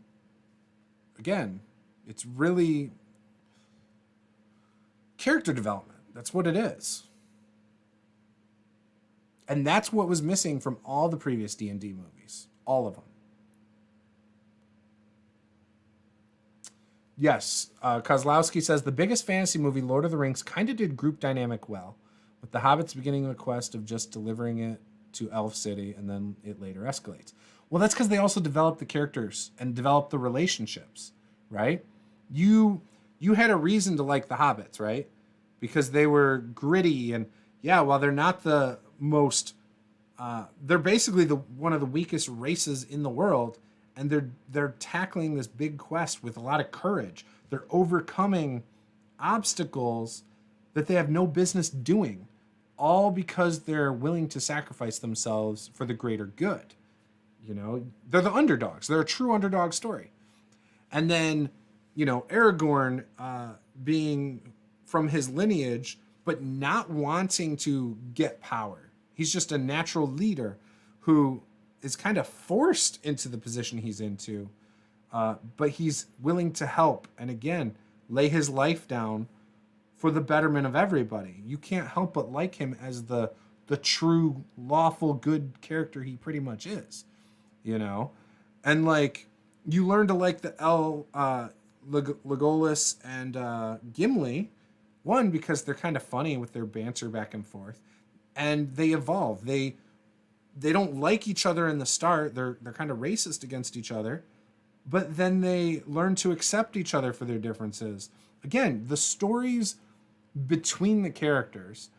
again, it's really character development. That's what it is. And that's what was missing from all the previous D&D movies. All of them. Yes, Kozlowski says, the biggest fantasy movie, Lord of the Rings, kind of did group dynamic well, with the hobbits beginning the quest of just delivering it to Elf City, and then it later escalates. Well, that's because they also developed the characters and developed the relationships, right? You had a reason to like the hobbits, right? Because they were gritty, and yeah, while they're not the most, they're basically one of the weakest races in the world, and they're tackling this big quest with a lot of courage. They're overcoming obstacles that they have no business doing, all because they're willing to sacrifice themselves for the greater good. You know, they're the underdogs. They're a true underdog story. And then, you know, Aragorn being from his lineage, but not wanting to get power. He's just a natural leader who is kind of forced into the position he's into, but he's willing to help and, again, lay his life down for the betterment of everybody. You can't help but like him as the true, lawful, good character he pretty much is, you know? And, like, you learn to like the Legolas and Gimli, one, because they're kind of funny with their banter back and forth, and they evolve. They don't like each other in the start. They're kind of racist against each other, but then they learn to accept each other for their differences. Again, the stories between the characters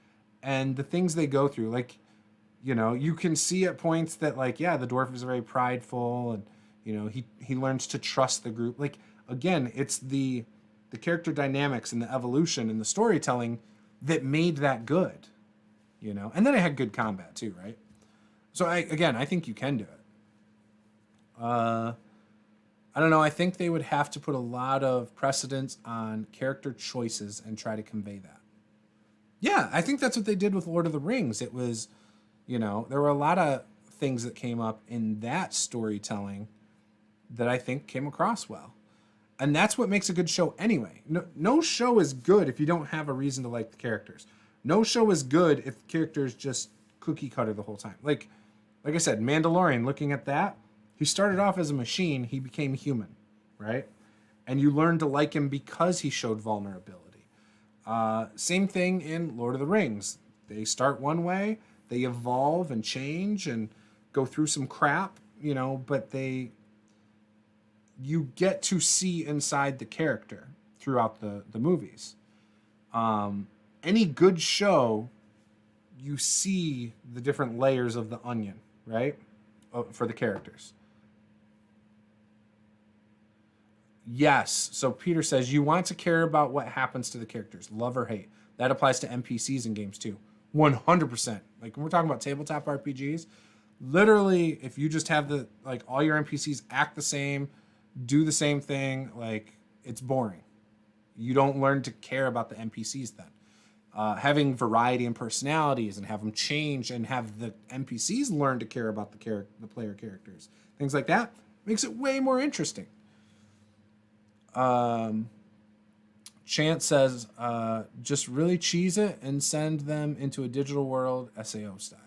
and the things they go through, like, you know, you can see at points that, like, yeah, the dwarf is very prideful, and, you know, he learns to trust the group. Like, again, it's the character dynamics and the evolution and the storytelling that made that good, you know? And then it had good combat too, right? So I think you can do it. I don't know. I think they would have to put a lot of precedence on character choices and try to convey that. Yeah, I think that's what they did with Lord of the Rings. It was, you know, there were a lot of things that came up in that storytelling that I think came across well. And that's what makes a good show anyway. No show is good if you don't have a reason to like the characters. No show is good if the characters just cookie cutter the whole time. Like I said, Mandalorian, looking at that, he started off as a machine, he became human, right? And you learn to like him because he showed vulnerability. Same thing in Lord of the Rings. They start one way, they evolve and change and go through some crap, you know, but you get to see inside the character throughout the movies. Any good show, you see the different layers of the onion, right? For the characters. Yes. So Peter says, you want to care about what happens to the characters, love or hate. That applies to NPCs in games too. 100%. Like when we're talking about tabletop RPGs, literally, if you just have all your NPCs act the same, do the same thing, like, it's boring. You don't learn to care about the NPCs then. Having variety in personalities and have them change and have the NPCs learn to care about the player characters, things like that, makes it way more interesting. Chant says, just really cheese it and send them into a digital world, SAO style.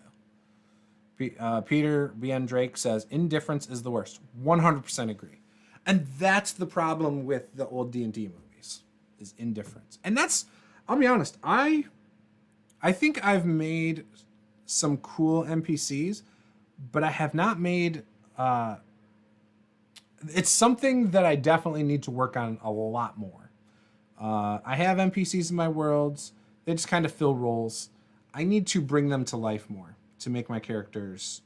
Peter B.N. Drake says, indifference is the worst. 100% agree. And that's the problem with the old D&D movies, is indifference. And that's, I'll be honest, I think I've made some cool NPCs, but I have not made, it's something that I definitely need to work on a lot more. I have NPCs in my worlds. They just kind of fill roles. I need to bring them to life more to make my players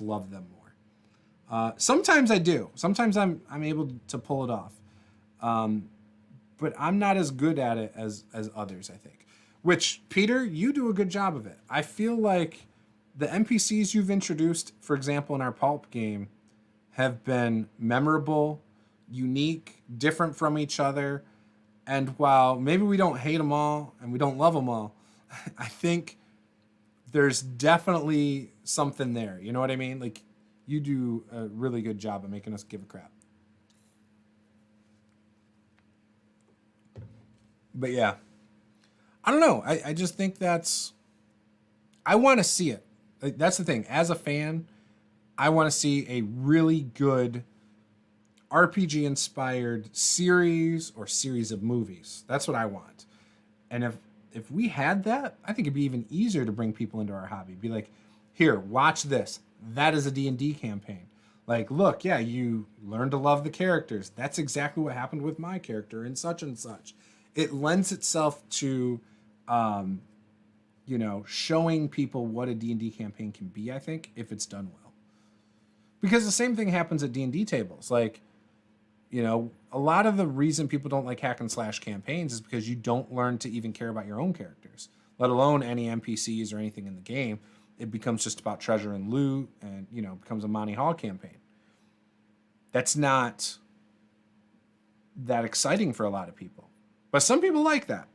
love them more. Sometimes I do. Sometimes I'm able to pull it off. But I'm not as good at it as others, I think. Which, Peter, you do a good job of it. I feel like the NPCs you've introduced, for example, in our Pulp game, have been memorable, unique, different from each other. And while maybe we don't hate them all and we don't love them all, I think there's definitely something there. You know what I mean? Like, You do a really good job of making us give a crap. But yeah, I don't know. I just think I want to see it. Like, that's the thing. As a fan, I want to see a really good RPG inspired series or series of movies. That's what I want. And if we had that, I think it'd be even easier to bring people into our hobby. Be like, here, watch this. That is a D&D campaign. Like, look, yeah, you learn to love the characters. That's exactly what happened with my character in such and such. It lends itself to, showing people what a D&D campaign can be, I think, if it's done well. Because the same thing happens at D&D tables. Like, a lot of the reason people don't like hack and slash campaigns is because you don't learn to even care about your own characters, let alone any NPCs or anything in the game. It becomes just about treasure and loot and, becomes a Monty Hall campaign. That's not that exciting for a lot of people. But some people like that.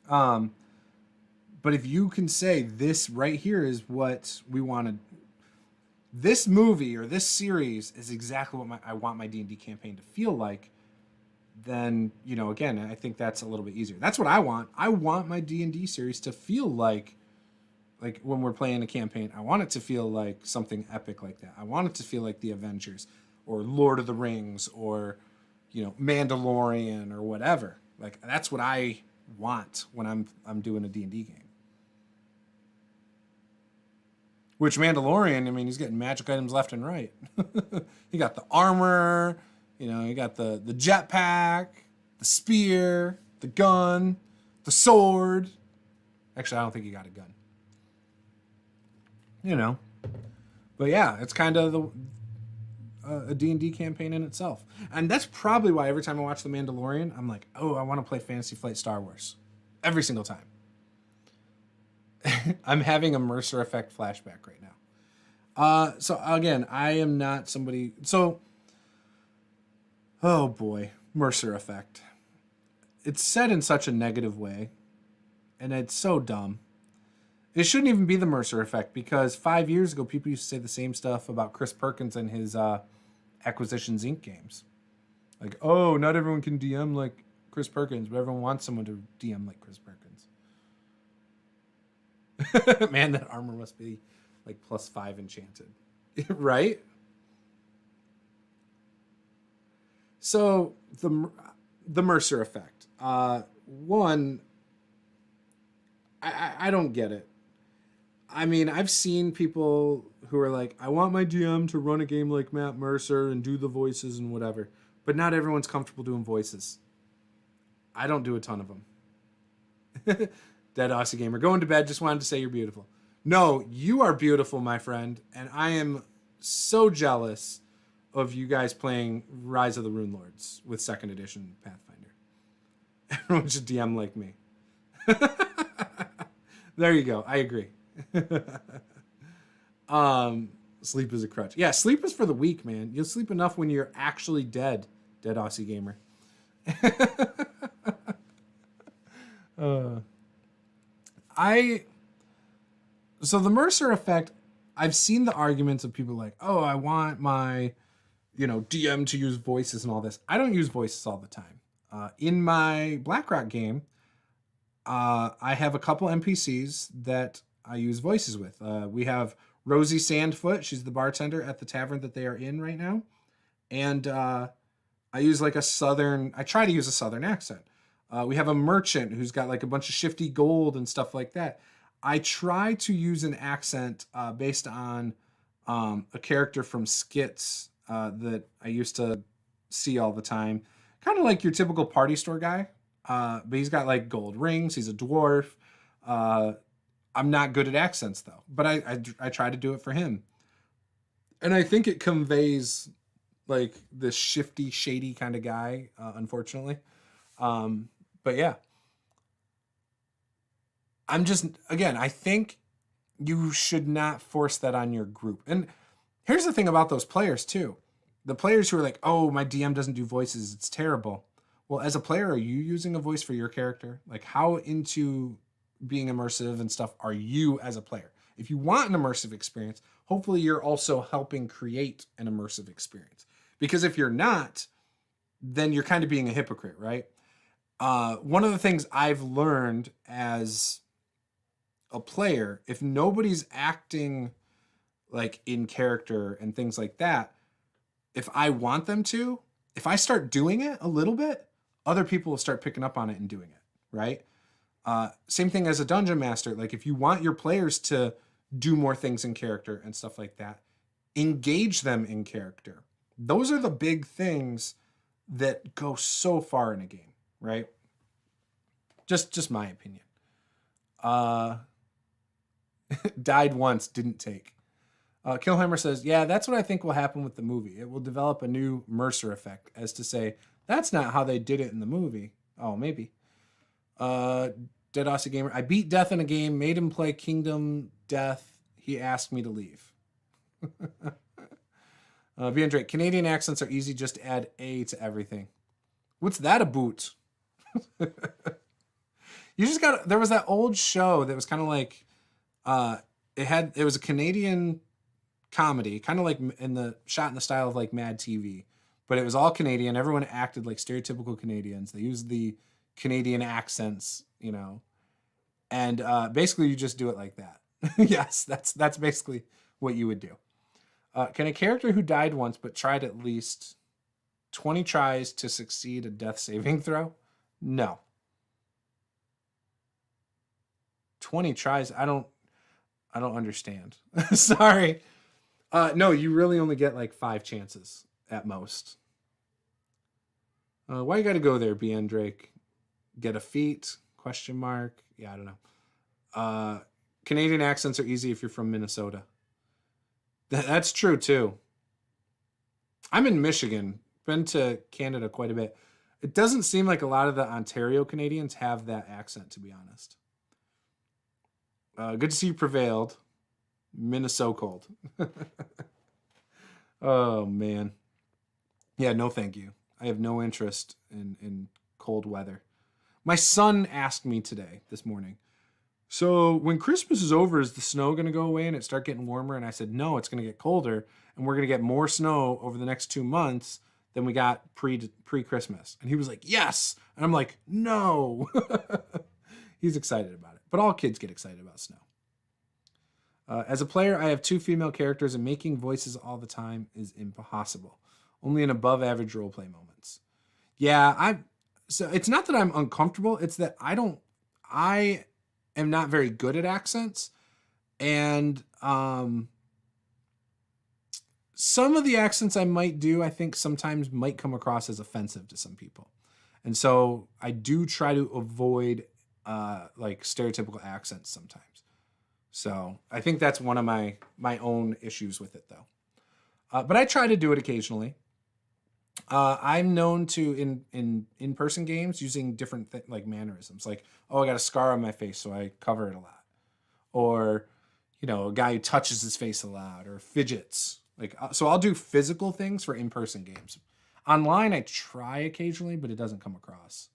But if you can say this right here is what we wanted, this movie or this series is exactly what I want my D&D campaign to feel like, then, again, I think that's a little bit easier. That's what I want. I want my D&D series to feel like when we're playing a campaign, I want it to feel like something epic like that. I want it to feel like The Avengers or Lord of the Rings or, Mandalorian or whatever. Like, that's what I want when I'm doing a D&D game. Which Mandalorian, I mean, he's getting magic items left and right. You got the armor, you got the jetpack, the spear, the gun, the sword. Actually, I don't think he got a gun. But yeah, it's kind of a D&D campaign in itself. And that's probably why every time I watch The Mandalorian, I'm like, oh, I want to play Fantasy Flight Star Wars. Every single time. I'm having a Mercer effect flashback right now. So again, I am not somebody... So, oh boy, Mercer effect. It's said in such a negative way, and it's so dumb. It shouldn't even be the Mercer effect, because 5 years ago, people used to say the same stuff about Chris Perkins and his Acquisitions Inc. games. Like, oh, not everyone can DM like Chris Perkins, but everyone wants someone to DM like Chris Perkins. Man, that armor must be like +5 enchanted. Right? So, the Mercer effect. One, I don't get it. I mean, I've seen people who are like, I want my DM to run a game like Matt Mercer and do the voices and whatever. But not everyone's comfortable doing voices. I don't do a ton of them. Dead Aussie Gamer, going to bed, just wanted to say you're beautiful. No, you are beautiful, my friend. And I am so jealous of you guys playing Rise of the Rune Lords with 2nd edition Pathfinder. Everyone should DM like me. There you go. I agree. Sleep is a crutch. Yeah, sleep is for the weak, man. You'll sleep enough when you're actually dead, Dead Aussie Gamer. So the Mercer effect, I've seen the arguments of people like, oh, I want my, DM to use voices and all this. I don't use voices all the time. In my BlackRock game, I have a couple NPCs that I use voices with. We have Rosie Sandfoot. She's the bartender at the tavern that they are in right now. And I use I try to use a Southern accent. We have a merchant who's got like a bunch of shifty gold and stuff like that. I try to use an accent based on a character from skits that I used to see all the time. Kind of like your typical party store guy. But he's got like gold rings. He's a dwarf. I'm not good at accents though, but I try to do it for him. And I think it conveys like this shifty, shady kind of guy, unfortunately. But yeah, I think you should not force that on your group. And here's the thing about those players too. The players who are like, oh, my DM doesn't do voices, it's terrible. Well, as a player, are you using a voice for your character? Like, how into being immersive and stuff are you as a player? If you want an immersive experience, hopefully you're also helping create an immersive experience. Because if you're not, then you're kind of being a hypocrite, right? One of the things I've learned as a player, if nobody's acting like in character and things like that, if I want them to, if I start doing it a little bit, other people will start picking up on it and doing it, right? Same thing as a dungeon master. Like if you want your players to do more things in character and stuff like that, engage them in character. Those are the big things that go so far in a game, right? Just my opinion. Died once, didn't take. Killhammer says, yeah, that's what I think will happen with the movie. It will develop a new Mercer effect, as to say, that's not how they did it in the movie. Oh, maybe. Dead Aussie Gamer, I beat Death in a game, made him play Kingdom Death. He asked me to leave. V. Drake, Canadian accents are easy, just add A to everything. What's that about? You just got, there was that old show that was kind of like, it was a Canadian comedy, kind of like shot in the style of like Mad TV, but it was all Canadian. Everyone acted like stereotypical Canadians. They used the Canadian accents, you know, and basically you just do it like that. Yes, that's basically what you would do. Can a character who died once but tried at least 20 tries to succeed a death saving throw? No. 20 tries? I don't understand. Sorry. No, you really only get like 5 chances at most. Why you gotta go there, BN Drake? Get a feat? Question mark. Yeah, I don't know. Canadian accents are easy if you're from Minnesota. That's true too. I'm in Michigan. Been to Canada quite a bit. It doesn't seem like a lot of the Ontario Canadians have that accent, to be honest. Good to see you prevailed. Minnesota cold. Oh, man. Yeah, no thank you. I have no interest in cold weather. My son asked me this morning, so when Christmas is over, is the snow going to go away and it start getting warmer? And I said, no, it's going to get colder, and we're going to get more snow over the next 2 months than we got pre-Christmas. And he was like, yes. And I'm like, no. He's excited about it. But all kids get excited about snow. As a player, I have 2 female characters, and making voices all the time is impossible. Only in above average roleplay moments. Yeah, so it's not that I'm uncomfortable. It's that I am not very good at accents. And some of the accents I might do, I think sometimes might come across as offensive to some people. And so I do try to avoid like stereotypical accents sometimes. So I think that's one of my own issues with it, though. But I try to do it occasionally. I'm known to in-person games using different like mannerisms. Like, oh, I got a scar on my face, so I cover it a lot. Or, you know, a guy who touches his face a lot, or fidgets. Like, so I'll do physical things for in-person games. Online, I try occasionally, but it doesn't come across.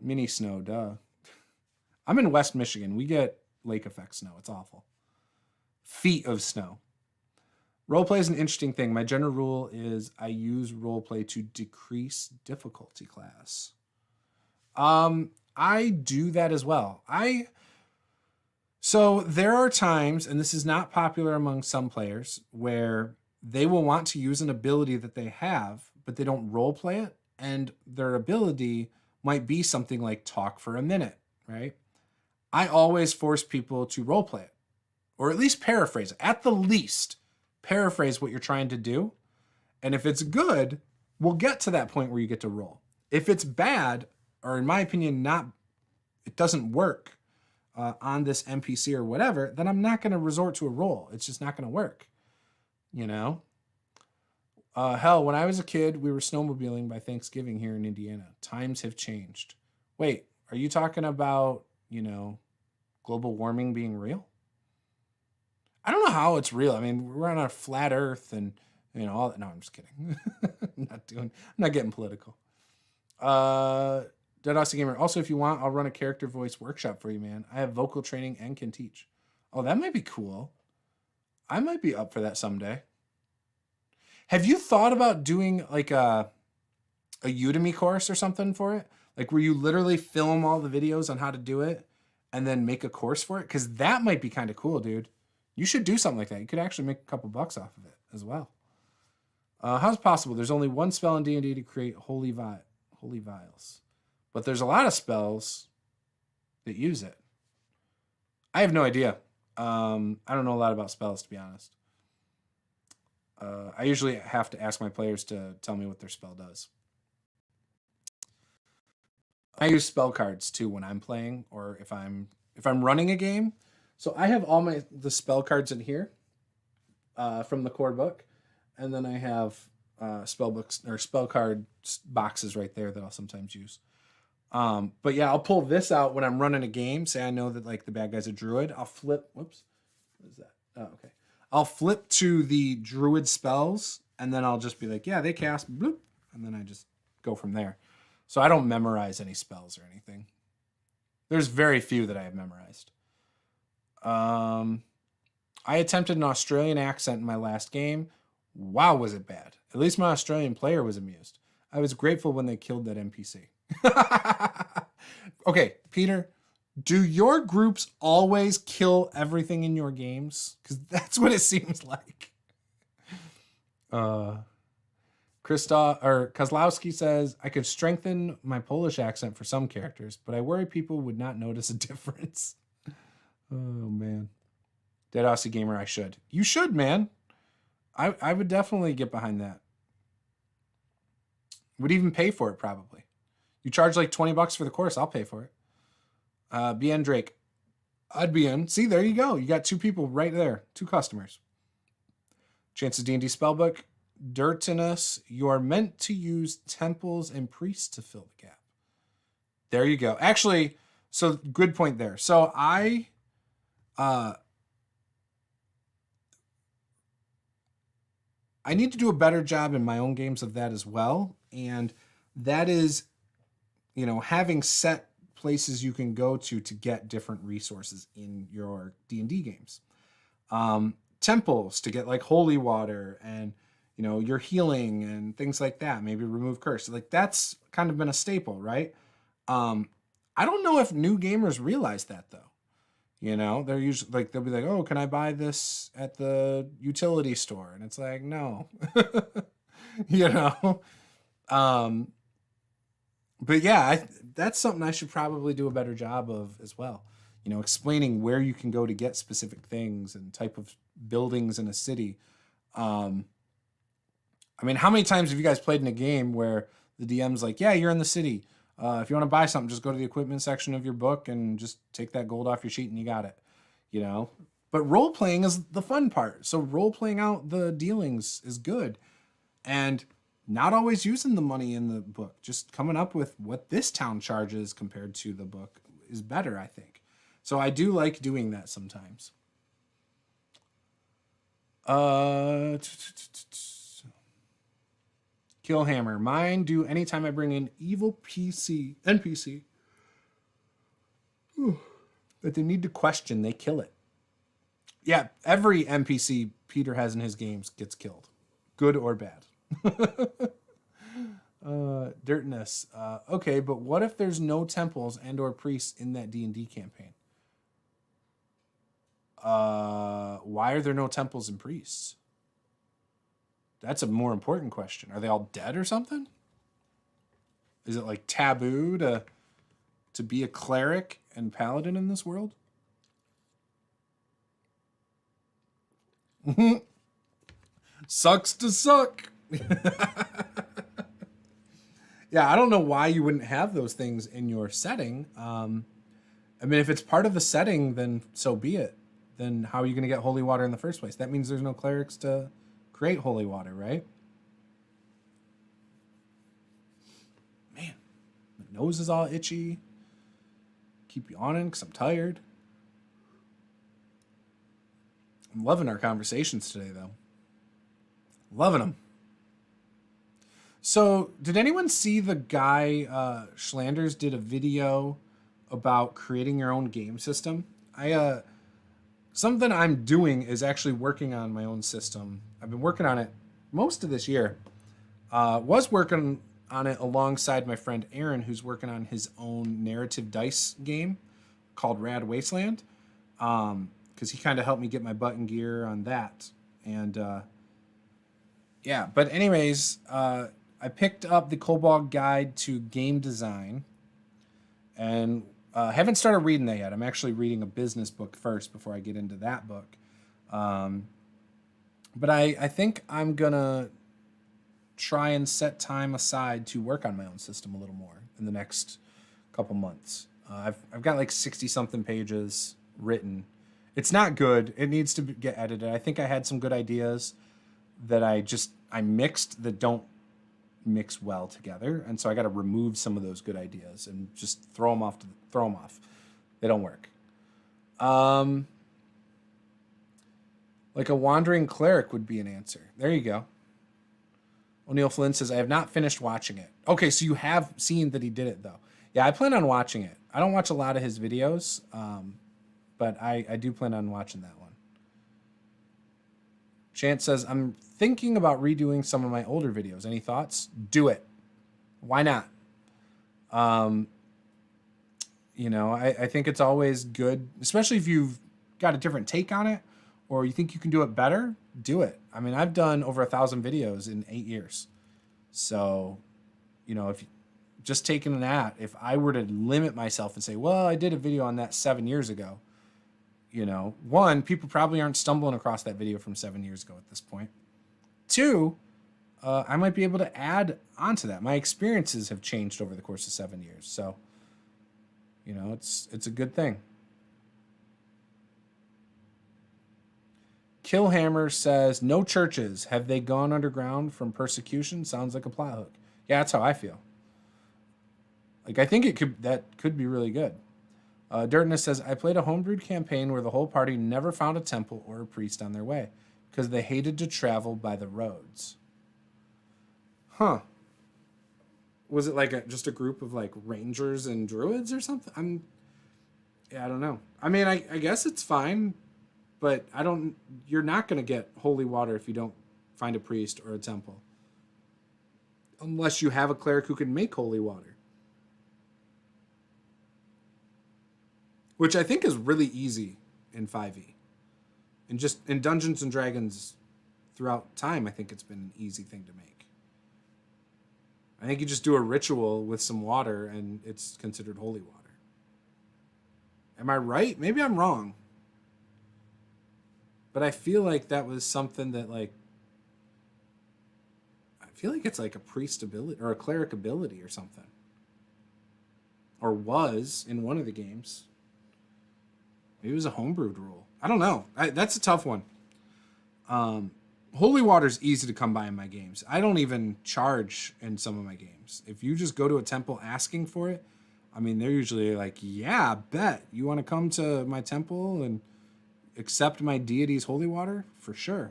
Mini snow, duh. I'm in West Michigan. We get lake effect snow. It's awful. Feet of snow. Roleplay is an interesting thing. My general rule is I use roleplay to decrease difficulty class. I do that as well. So there are times, and this is not popular among some players, where they will want to use an ability that they have, but they don't roleplay it, and their ability might be something like talk for a minute, right? I always force people to roleplay it, or at least paraphrase it. At the least, paraphrase what you're trying to do. And if it's good, we'll get to that point where you get to roll. If it's bad, or in my opinion, it doesn't work on this NPC or whatever, then I'm not going to resort to a roll. It's just not going to work, you know? Hell, when I was a kid, we were snowmobiling by Thanksgiving here in Indiana. Times have changed. Wait, are you talking about, you know, global warming being real? I don't know how it's real. I mean, we're on a flat earth and, you know, all that. No, I'm just kidding. I'm not getting political. Dead Aussie Gamer. Also, if you want, I'll run a character voice workshop for you, man. I have vocal training and can teach. Oh, that might be cool. I might be up for that someday. Have you thought about doing like a Udemy course or something for it? Like where you literally film all the videos on how to do it and then make a course for it? Because that might be kind of cool, dude. You should do something like that. You could actually make a couple bucks off of it as well. How's it possible? There's only one spell in D&D to create holy vials. But there's a lot of spells that use it. I have no idea. I don't know a lot about spells, to be honest. I usually have to ask my players to tell me what their spell does. I use spell cards too when I'm playing, or if I'm running a game. So I have all the spell cards in here from the core book, and then I have spell books or spell card boxes right there that I'll sometimes use. But yeah, I'll pull this out when I'm running a game. Say I know that like the bad guy's a druid. I'll flip. Whoops, what is that? Oh, okay. I'll flip to the druid spells, and then I'll just be like, yeah, they cast bloop, and then I just go from there. So I don't memorize any spells or anything. There's very few that I have memorized. I attempted an Australian accent in my last game. Wow, was it bad. At least my Australian player was amused. I was grateful when they killed that NPC. Okay, Peter, do your groups always kill everything in your games? Because that's what it seems like. Kozlowski says, I could strengthen my Polish accent for some characters, but I worry people would not notice a difference. Oh, man. Dead Aussie Gamer, I should. You should, man. I would definitely get behind that. Would even pay for it, probably. You charge like $20 for the course, I'll pay for it. BN Drake. I'd be in. See, there you go. You got two people right there. Two customers. Chances D&D Spellbook. Dirtinus. You are meant to use temples and priests to fill the gap. There you go. Actually, so good point there. So I need to do a better job in my own games of that as well. And that is, having set places you can go to get different resources in your D&D games. Temples to get like holy water and, your healing and things like that. Maybe remove curse. Like that's kind of been a staple, right? I don't know if new gamers realize that though. They're usually like, they'll be like, oh, can I buy this at the utility store? And it's like, no, but yeah, that's something I should probably do a better job of as well. Explaining where you can go to get specific things and type of buildings in a city. How many times have you guys played in a game where the DM's like, yeah, you're in the city. If you want to buy something, just go to the equipment section of your book and just take that gold off your sheet and you got it, But role-playing is the fun part. So role-playing out the dealings is good. And not always using the money in the book. Just coming up with what this town charges compared to the book is better, I think. So I do like doing that sometimes. Killhammer. Mine do anytime I bring in evil NPC that they need to question, they kill it. Yeah, every NPC Peter has in his games gets killed. Good or bad. Dirtness. Okay, but what if there's no temples and or priests in that D&D campaign? Why are there no temples and priests? That's a more important question. Are they all dead or something? Is it like taboo to be a cleric and paladin in this world? Sucks to suck. Yeah, I don't know why you wouldn't have those things in your setting. If it's part of the setting, then so be it. Then how are you going to get holy water in the first place? That means there's no clerics to create holy water, right? Man, my nose is all itchy. Keep yawning because I'm tired. I'm loving our conversations today, though. Loving them. So, did anyone see the guy, Schlanders did a video about creating your own game system? Something I'm doing is actually working on my own system. I've been working on it most of this year. Was working on it alongside my friend Aaron, who's working on his own narrative dice game called Rad Wasteland. Because he kind of helped me get my butt in gear on that. And yeah, but anyways, I picked up the Cobalt Guide to Game Design, and haven't started reading that yet. I'm actually reading a business book first before I get into that book. But I think I'm gonna try and set time aside to work on my own system a little more in the next couple months. I've got like 60 something pages written. It's not good. It needs to get edited. I think I had some good ideas that I mixed that don't mix well together, and so I got to remove some of those good ideas and just throw them off. They don't work. Like a wandering cleric would be an answer. There you go. O'Neill Flynn says, I have not finished watching it. Okay, so you have seen that he did it, though. Yeah, I plan on watching it. I don't watch a lot of his videos, but I do plan on watching that one. Chance says, I'm thinking about redoing some of my older videos. Any thoughts? Do it. Why not? I think it's always good, especially if you've got a different take on it or you think you can do it better, do it. I mean, I've done over 1,000 videos in 8 years. So, if just taking that, if I were to limit myself and say, well, I did a video on that 7 years ago, one, people probably aren't stumbling across that video from 7 years ago at this point. Two, I might be able to add onto that. My experiences have changed over the course of 7 years. So, it's a good thing. Killhammer says, no churches. Have they gone underground from persecution? Sounds like a plot hook. Yeah, that's how I feel. Like, I think that could be really good. Dirtness says, I played a homebrewed campaign where the whole party never found a temple or a priest on their way because they hated to travel by the roads. Huh. Was it like just a group of like rangers and druids or something? I don't know. I mean, I guess it's fine, but you're not going to get holy water if you don't find a priest or a temple. Unless you have a cleric who can make holy water. Which I think is really easy in 5e. And just in Dungeons and Dragons throughout time, I think it's been an easy thing to make. I think you just do a ritual with some water and it's considered holy water. Am I right? Maybe I'm wrong. But I feel like that was something that I feel like it's like a priest ability or a cleric ability or something. Or was in one of the games. Maybe it was a homebrewed rule. I don't know. That's a tough one. Holy water's easy to come by in my games. I don't even charge in some of my games. If you just go to a temple asking for it, I mean, they're usually like, yeah, bet. You want to come to my temple and accept my deity's holy water? For sure.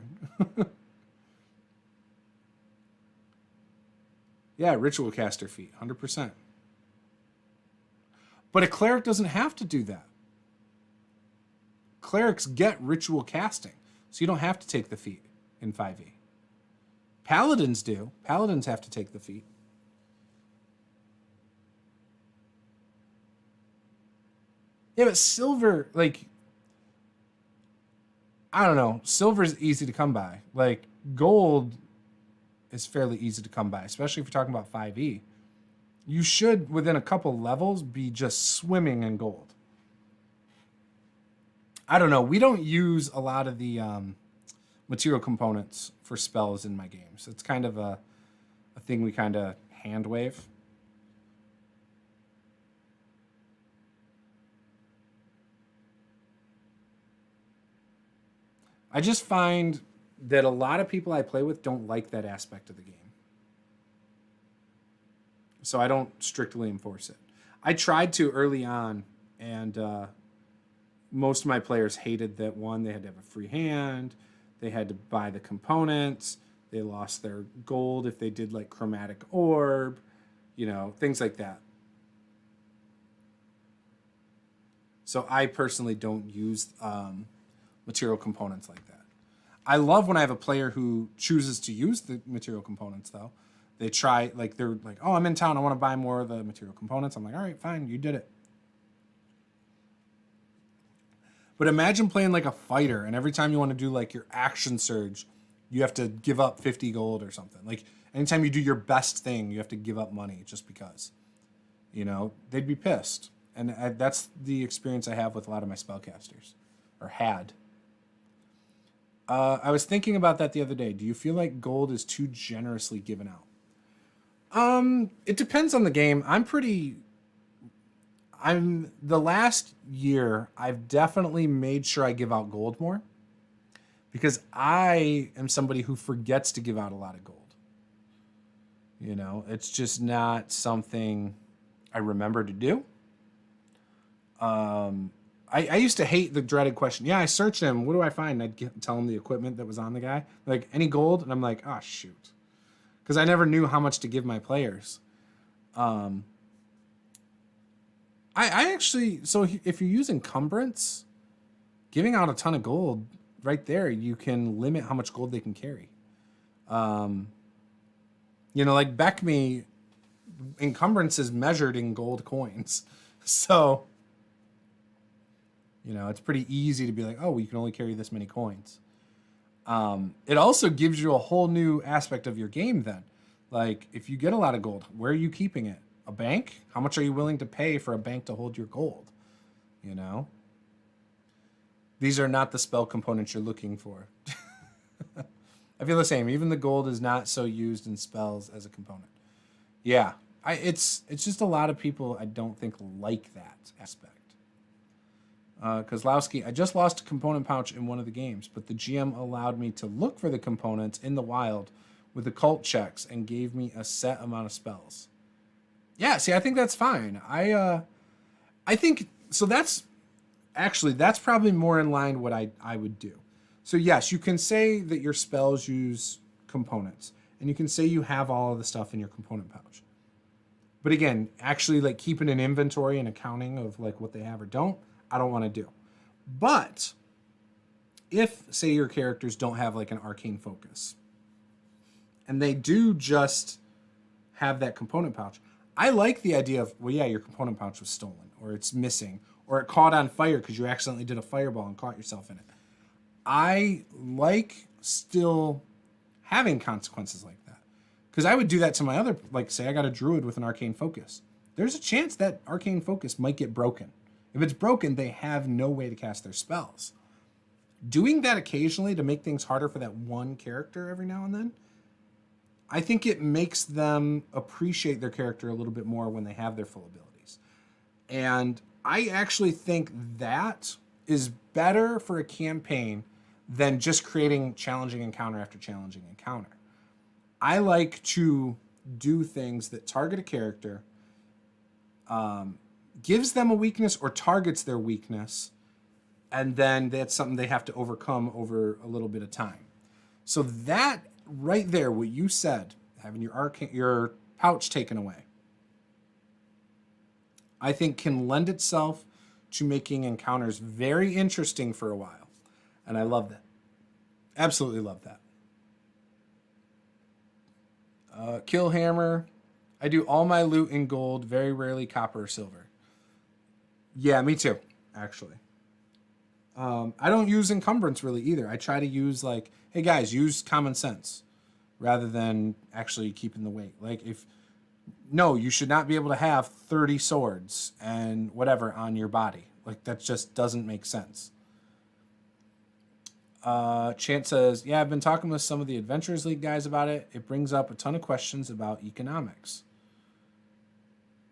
Yeah, ritual caster feat, 100%. But a cleric doesn't have to do that. Clerics get ritual casting, so you don't have to take the feat in 5e. Paladins do. Paladins have to take the feat. Yeah, but silver, I don't know. Silver's easy to come by. Gold is fairly easy to come by, especially if you're talking about 5e. You should, within a couple levels, be just swimming in gold. I don't know. We don't use a lot of the material components for spells in my games. It's kind of a thing we kind of hand wave. I just find that a lot of people I play with don't like that aspect of the game. So I don't strictly enforce it. I tried to early on, and most of my players hated that. One, they had to have a free hand. They had to buy the components. They lost their gold if they did chromatic orb, things like that. So I personally don't use material components like that. I love when I have a player who chooses to use the material components, though. They try, like, they're like, oh, I'm in town, I want to buy more of the material components. I'm like, all right, fine, you did it. But imagine playing like a fighter, and every time you want to do like your action surge, you have to give up 50 gold or something. Like, anytime you do your best thing, you have to give up money just because. You know, they'd be pissed. And that's the experience I have with a lot of my spellcasters. Or had. I was thinking about that the other day. Do you feel like gold is too generously given out? It depends on the game. The last year, I've definitely made sure I give out gold more. Because I am somebody who forgets to give out a lot of gold. You know, it's just not something I remember to do. I used to hate the dreaded question. Yeah, I searched him. What do I find? I'd tell him the equipment that was on the guy. Like, any gold? And I'm like, oh, shoot. Because I never knew how much to give my players. I actually... So if you're using encumbrance, giving out a ton of gold, right there, you can limit how much gold they can carry. You know, like Beckme, encumbrance is measured in gold coins. So... You know, it's pretty easy to be like, oh, well, you can only carry this many coins. It also gives you a whole new aspect of your game then. Like, if you get a lot of gold, where are you keeping it? A bank? How much are you willing to pay for a bank to hold your gold? You know? These are not the spell components you're looking for. I feel the same. Even the gold is not so used in spells as a component. Yeah. It's just a lot of people I don't think like that aspect. Kozlowski, I just lost a component pouch in one of the games, but the GM allowed me to look for the components in the wild with occult checks and gave me a set amount of spells. Yeah, see, I think that's fine. I think, so that's probably more in line what I would do. So yes, you can say that your spells use components, and you can say you have all of the stuff in your component pouch. But again, actually like keeping an inventory and accounting of like what they have or don't, I don't want to do. But if, say, your characters don't have like an arcane focus and they do just have that component pouch, I like the idea of, well, yeah, your component pouch was stolen or it's missing or it caught on fire because you accidentally did a fireball and caught yourself in it. I like still having consequences like that because I would do that to my other, like say I got a druid with an arcane focus. There's a chance that arcane focus might get broken. If it's broken, they have no way to cast their spells. Doing that occasionally to make things harder for that one character every now and then, I think it makes them appreciate their character a little bit more when they have their full abilities. And I actually think that is better for a campaign than just creating challenging encounter after challenging encounter. I like to do things that target a character, gives them a weakness or targets their weakness, and then that's something they have to overcome over a little bit of time. So that right there, what you said, having your pouch taken away, I think can lend itself to making encounters very interesting for a while. And I love that. Absolutely love that. Killhammer, I do all my loot in gold, very rarely copper or silver. Yeah, me too, actually. I don't use encumbrance really either. I try to use like, hey guys, use common sense rather than actually keeping the weight. Like no, you should not be able to have 30 swords and whatever on your body. Like that just doesn't make sense. Chant says, yeah, I've been talking with some of the Adventurers League guys about it. It brings up a ton of questions about economics.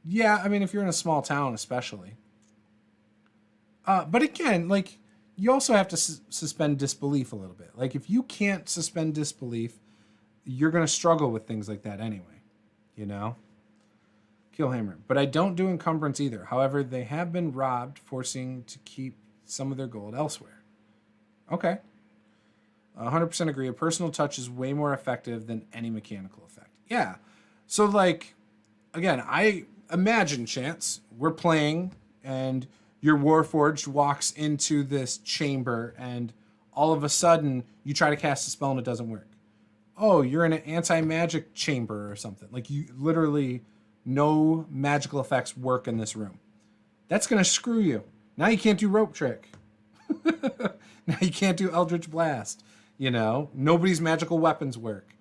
Yeah, I mean, if you're in a small town especially. But again, like, you also have to suspend disbelief a little bit. Like, if you can't suspend disbelief, you're going to struggle with things like that anyway, you know? Killhammer. But I don't do encumbrance either. However, they have been robbed, forcing to keep some of their gold elsewhere. Okay. 100% agree. A personal touch is way more effective than any mechanical effect. Yeah. So, like, again, I imagine, Chance, we're playing and your Warforged walks into this chamber and all of a sudden you try to cast a spell and it doesn't work. Oh, you're in an anti-magic chamber or something. Like, you literally, no magical effects work in this room. That's going to screw you. Now you can't do Rope Trick. Now you can't do Eldritch Blast. You know, nobody's magical weapons work.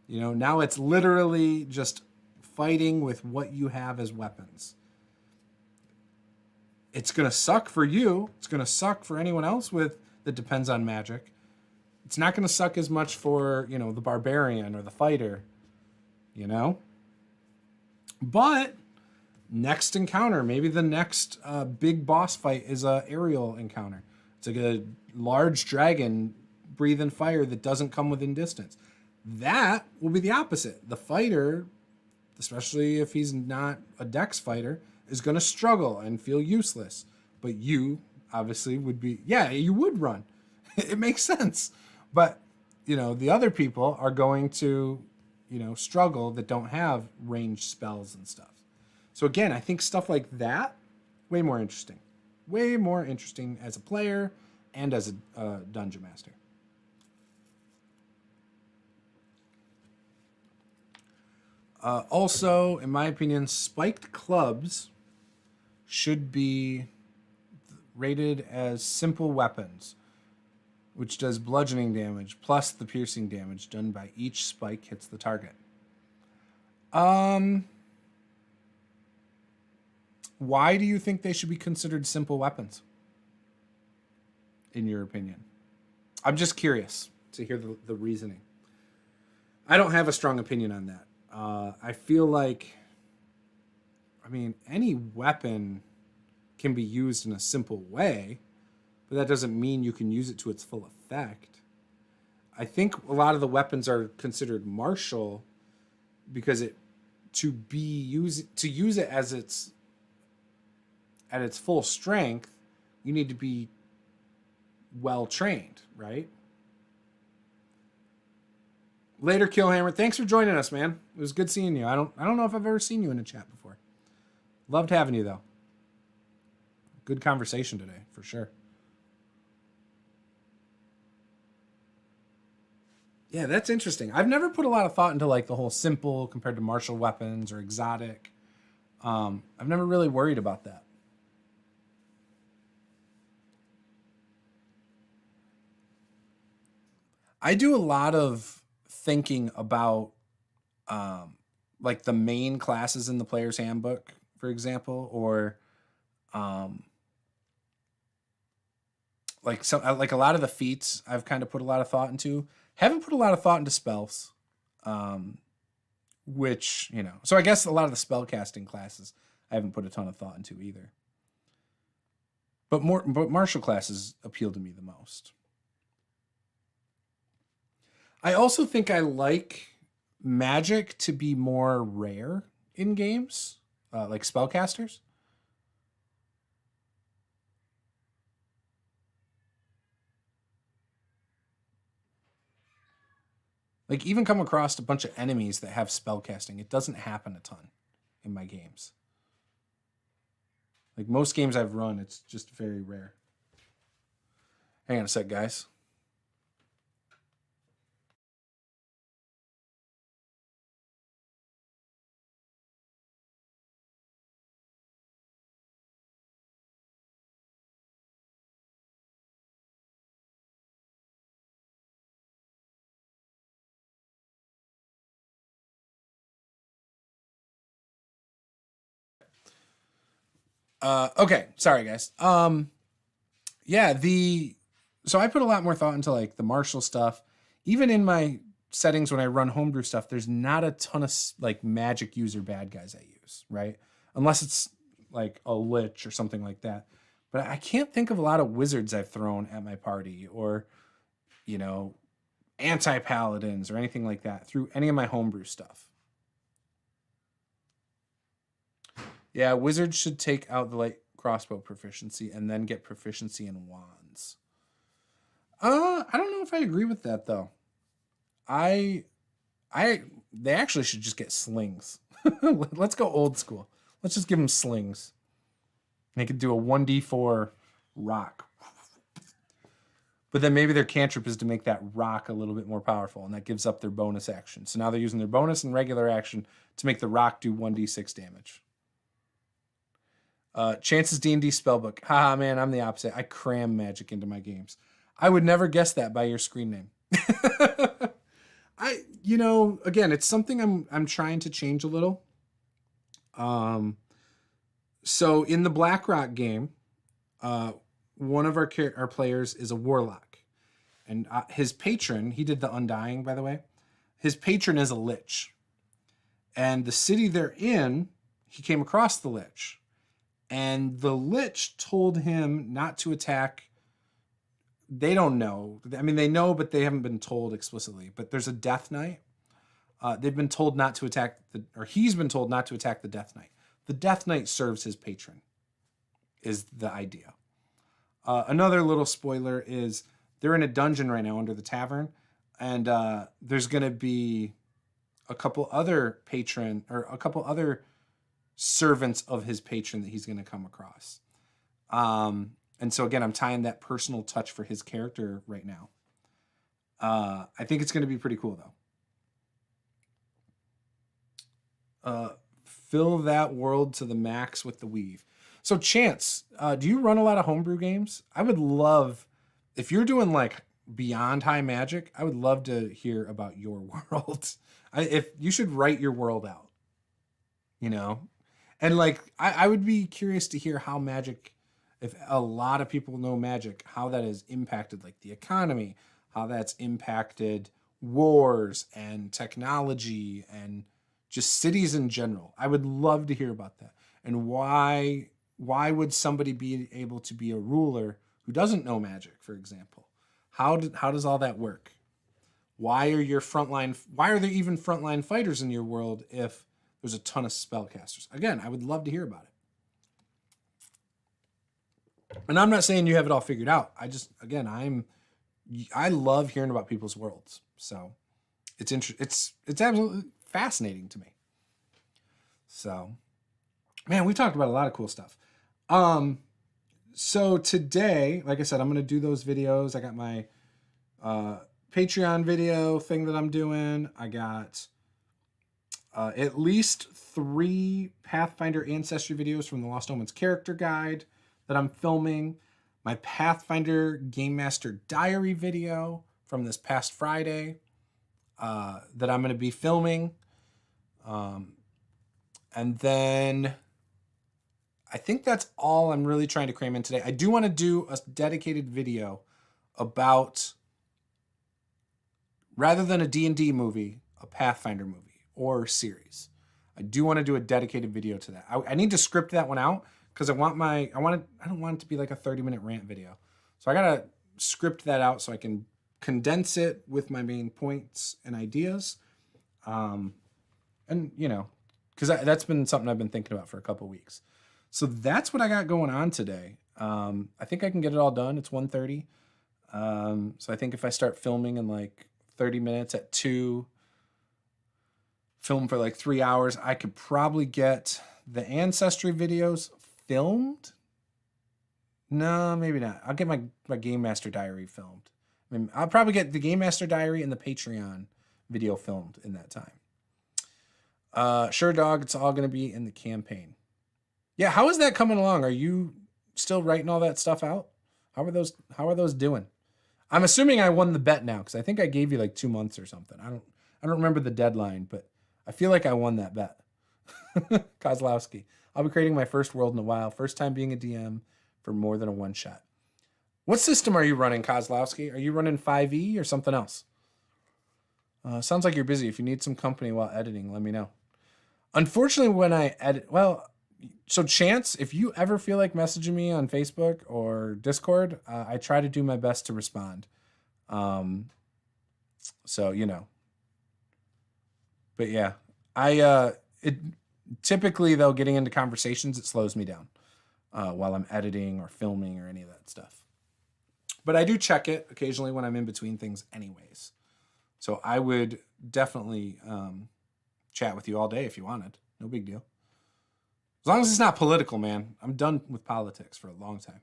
You know, now it's literally just fighting with what you have as weapons. It's going to suck for you. It's going to suck for anyone else that depends on magic. It's not going to suck as much for, you know, the barbarian or the fighter, you know? But next encounter, maybe the next big boss fight is a aerial encounter. It's like a large dragon breathing fire that doesn't come within distance. That will be the opposite. The fighter, especially if he's not a dex fighter, is going to struggle and feel useless. But you obviously would be, yeah, you would run. It makes sense. But, you know, the other people are going to, you know, struggle that don't have ranged spells and stuff. So again, I think stuff like that, way more interesting. Way more interesting as a player and as a dungeon master. Also, in my opinion, spiked clubs should be rated as simple weapons, which does bludgeoning damage plus the piercing damage done by each spike hits the target. Why do you think they should be considered simple weapons, in your opinion? I'm just curious to hear the reasoning. I don't have a strong opinion on that. I feel like, I mean, any weapon can be used in a simple way, but that doesn't mean you can use it to its full effect. I think a lot of the weapons are considered martial because to use it as at its full strength, you need to be well trained, right? Later, Killhammer. Thanks for joining us, man. It was good seeing you. I don't know if I've ever seen you in a chat before. Loved having you, though. Good conversation today, for sure. Yeah, that's interesting. I've never put a lot of thought into like the whole simple compared to martial weapons or exotic. I've never really worried about that. I do a lot of thinking about like the main classes in the player's handbook, for example, or like a lot of the feats I've kind of put a lot of thought into. Haven't put a lot of thought into spells, which, you know, so I guess a lot of the spell casting classes I haven't put a ton of thought into either. But martial classes appeal to me the most. I also think I like magic to be more rare in games, like spellcasters. Like, even come across a bunch of enemies that have spellcasting. It doesn't happen a ton in my games. Like, most games I've run, it's just very rare. Hang on a sec, guys. Okay, sorry guys. Yeah, so I put a lot more thought into like the martial stuff. Even in my settings when I run homebrew stuff, there's not a ton of like magic user bad guys I use, right? Unless it's like a lich or something like that. But I can't think of a lot of wizards I've thrown at my party or, you know, anti-paladins or anything like that through any of my homebrew stuff. Yeah, wizards should take out the light crossbow proficiency and then get proficiency in wands. I don't know if I agree with that though. They actually should just get slings. Let's go old school. Let's just give them slings. They could do a 1d4 rock. But then maybe their cantrip is to make that rock a little bit more powerful, and that gives up their bonus action. So now they're using their bonus and regular action to make the rock do 1d6 damage. Chance's D&D spellbook. Haha, man, I'm the opposite. I cram magic into my games. I would never guess that by your screen name. Again, it's something I'm trying to change a little. So in the BlackRock game, one of our players is a warlock, and his patron, he did the Undying, by the way. His patron is a lich, and the city they're in, he came across the lich, and the lich told him not to attack. They don't know. I mean, they know, but they haven't been told explicitly. But there's a Death Knight. They've been told not to attack he's been told not to attack the Death Knight. The Death Knight serves his patron, is the idea. Another little spoiler is they're in a dungeon right now under the tavern, and there's going to be a couple other servants of his patron that he's going to come across. And so again, I'm tying that personal touch for his character right now. I think it's going to be pretty cool though. Fill that world to the max with the weave. So Chance, do you run a lot of homebrew games? I would love, if you're doing like beyond high magic, I would love to hear about your world. If you should write your world out, and like, I would be curious to hear how magic, if a lot of people know magic, how that has impacted like the economy, how that's impacted wars and technology and just cities in general. I would love to hear about that. And why would somebody be able to be a ruler who doesn't know magic, for example? How does all that work? Why are there even frontline fighters in your world if there's a ton of spellcasters? Again, I would love to hear about it. And I'm not saying you have it all figured out. I love hearing about people's worlds. So it's absolutely fascinating to me. So, man, we talked about a lot of cool stuff. So today, like I said, I'm going to do those videos. I got my Patreon video thing that I'm doing. I got at least 3 Pathfinder Ancestry videos from the Lost Omens character guide that I'm filming. My Pathfinder Game Master Diary video from this past Friday that I'm going to be filming. And then I think that's all I'm really trying to cram in today. I do want to do a dedicated video about, rather than a D&D movie, a Pathfinder movie or series. I do want to do a dedicated video to that. I need to script that one out because I don't want it to be like a 30-minute rant video. So I got to script that out so I can condense it with my main points and ideas. And because that's been something I've been thinking about for a couple weeks. So that's what I got going on today. I think I can get it all done. It's 1:30. So I think if I start filming in like 30 minutes at 2, film for like 3 hours, I could probably get the Ancestry videos filmed. No, maybe not. I'll get my Game Master Diary filmed. I mean, I'll probably get the Game Master Diary and the Patreon video filmed in that time. Sure, dog, it's all going to be in the campaign. Yeah, how is that coming along? Are you still writing all that stuff out? How are those doing? I'm assuming I won the bet now because I think I gave you like 2 months or something. I don't remember the deadline, but I feel like I won that bet. Kozlowski. I'll be creating my first world in a while. First time being a DM for more than a one shot. What system are you running, Kozlowski? Are you running 5e or something else? Sounds like you're busy. If you need some company while editing, let me know. Unfortunately, when I edit, so Chance, if you ever feel like messaging me on Facebook or Discord, I try to do my best to respond. So, but yeah, typically though, getting into conversations, it slows me down, while I'm editing or filming or any of that stuff. But I do check it occasionally when I'm in between things anyways. So I would definitely, chat with you all day if you wanted. No big deal. As long as it's not political, man. I'm done with politics for a long time.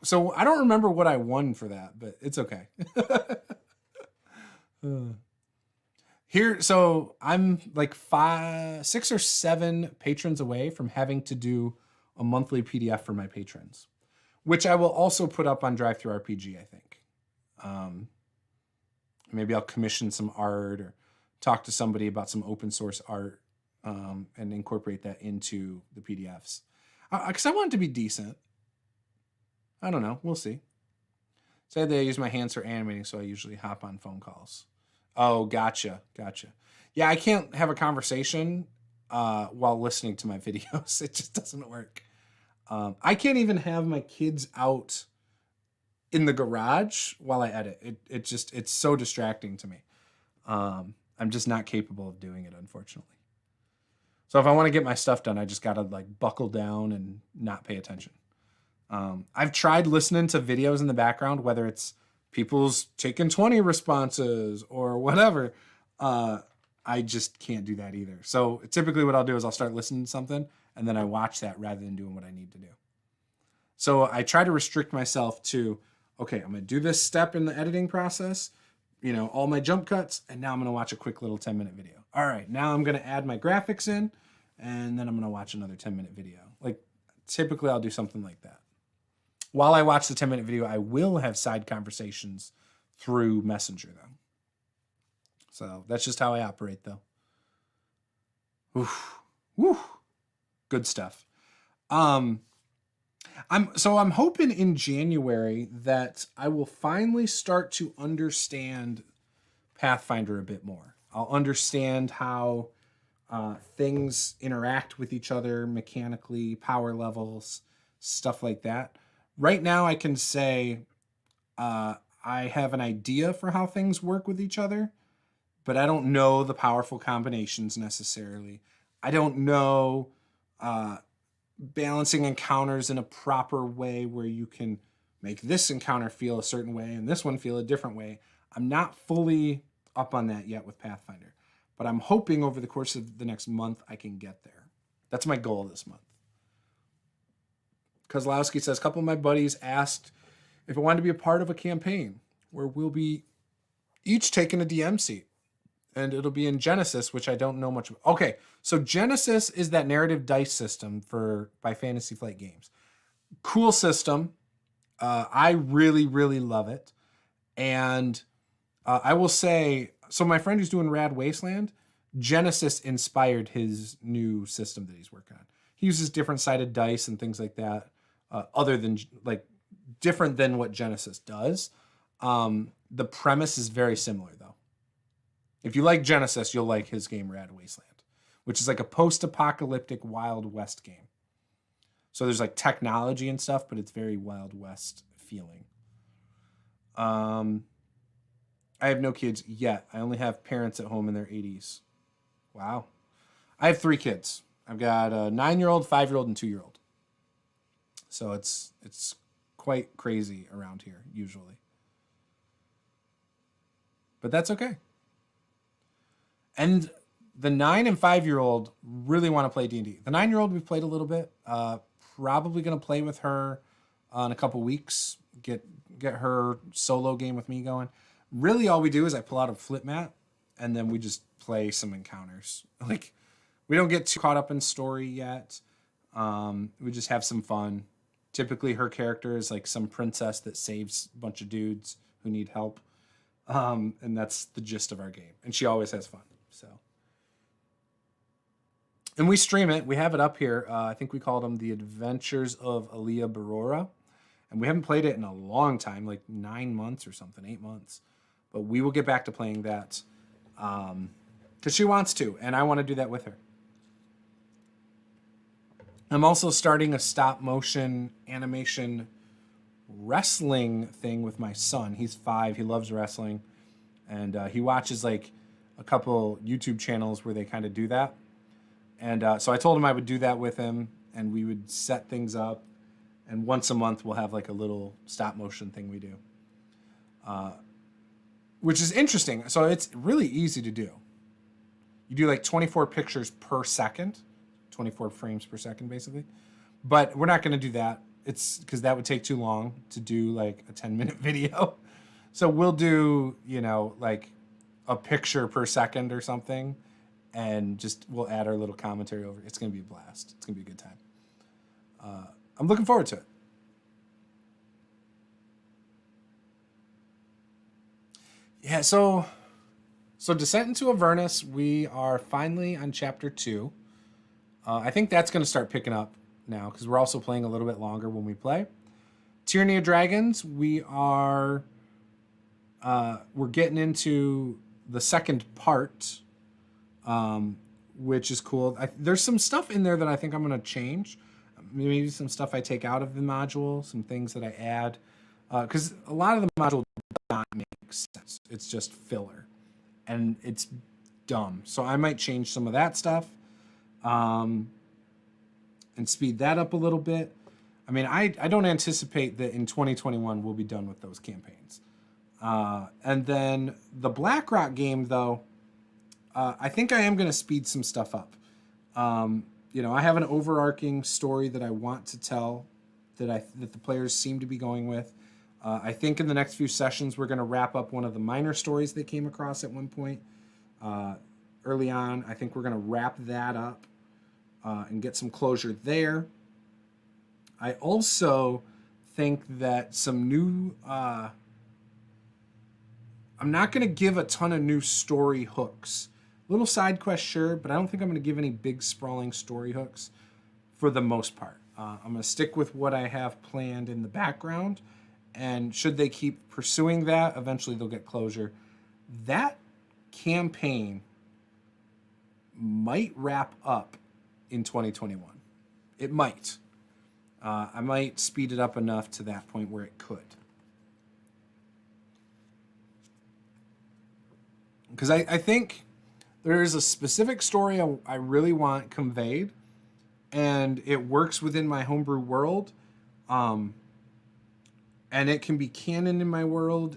So I don't remember what I won for that, but it's okay. Here, so I'm like 6 or 7 patrons away from having to do a monthly PDF for my patrons, which I will also put up on DriveThruRPG, I think. Maybe I'll commission some art or talk to somebody about some open source art and incorporate that into the PDFs. Because I want it to be decent. I don't know. We'll see. Sadly, I use my hands for animating, so I usually hop on phone calls. Oh, gotcha. Yeah, I can't have a conversation while listening to my videos. It just doesn't work. I can't even have my kids out in the garage while I edit. It's so distracting to me. I'm just not capable of doing it, unfortunately. So if I want to get my stuff done, I just got to like buckle down and not pay attention. I've tried listening to videos in the background, whether it's people's taking 20 responses or whatever. I just can't do that either. So typically what I'll do is I'll start listening to something and then I watch that rather than doing what I need to do. So I try to restrict myself to, okay, I'm going to do this step in the editing process, all my jump cuts, and now I'm going to watch a quick little 10-minute video. All right, now I'm going to add my graphics in, and then I'm going to watch another 10-minute video. Like, typically I'll do something like that. While I watch the 10-minute video, I will have side conversations through Messenger, though. So that's just how I operate, though. Oof. Woo. Good stuff. I'm hoping in January that I will finally start to understand Pathfinder a bit more. I'll understand how things interact with each other mechanically, power levels, stuff like that. Right now I can say I have an idea for how things work with each other, but I don't know the powerful combinations necessarily. I don't know balancing encounters in a proper way where you can make this encounter feel a certain way and this one feel a different way. I'm not fully up on that yet with Pathfinder, but I'm hoping over the course of the next month I can get there. That's my goal this month. Kozlowski says, a couple of my buddies asked if I wanted to be a part of a campaign where we'll be each taking a DM seat. And it'll be in Genesis, which I don't know much about. Okay, so Genesis is that narrative dice system by Fantasy Flight Games. Cool system. I really, really love it. And I will say, so my friend who's doing Rad Wasteland, Genesis inspired his new system that he's working on. He uses different sided dice and things like that, other than like different than what Genesis does. The premise is very similar though. If you like Genesis, you'll like his game Rad Wasteland, which is like a post-apocalyptic Wild West game. So there's like technology and stuff, but it's very Wild West feeling. I have no kids yet. I only have parents at home in their 80s. Wow. I have 3 kids. I've got a 9-year-old, 5-year-old, and 2-year-old. So it's quite crazy around here, usually. But that's okay. And the 9 and 5-year-old really want to play D&D. The 9-year-old we've played a little bit. Probably going to play with her in a couple weeks. Get her solo game with me going. Really all we do is I pull out a flip mat and then we just play some encounters. Like, we don't get too caught up in story yet. We just have some fun. Typically her character is like some princess that saves a bunch of dudes who need help. And that's the gist of our game. And she always has fun. So, and we stream it. We have it up here. I think we called them The Adventures of Aaliyah Barora. And we haven't played it in a long time, like 9 months or something, 8 months. But we will get back to playing that because she wants to, and I want to do that with her. I'm also starting a stop motion animation wrestling thing with my son. He's 5. He loves wrestling. And he watches like a couple YouTube channels where they kind of do that. And so I told him I would do that with him and we would set things up. And once a month we'll have like a little stop motion thing we do. Which is interesting. So it's really easy to do. You do like 24 pictures per second. 24 frames per second, basically. But we're not going to do that. it's because that would take too long to do like a 10-minute video. So we'll do, like a picture per second or something, and just we'll add our little commentary over. It's going to be a blast. It's going to be a good time. I'm looking forward to it. Yeah, so Descent into Avernus, we are finally on chapter 2. I think that's going to start picking up now because we're also playing a little bit longer when we play. Tyranny of Dragons, we're getting into the second part, which is cool. There's some stuff in there that I think I'm going to change. Maybe some stuff I take out of the module, some things that I add. Because a lot of the module does not make sense. It's just filler. And it's dumb. So I might change some of that stuff. And speed that up a little bit. I mean, I don't anticipate that in 2021 we'll be done with those campaigns. And then the BlackRock game, though, I think I am going to speed some stuff up. I have an overarching story that I want to tell that the players seem to be going with. I think in the next few sessions we're going to wrap up one of the minor stories they came across at one point early on. I think we're going to wrap that up and get some closure there. I also think that some new... I'm not going to give a ton of new story hooks. Little side quest, sure, but I don't think I'm going to give any big sprawling story hooks for the most part. I'm going to stick with what I have planned in the background, and should they keep pursuing that, eventually they'll get closure. That campaign might wrap up in 2021. It might. I might speed it up enough to that point where it could. Because I think there is a specific story I really want conveyed, and it works within my homebrew world, and it can be canon in my world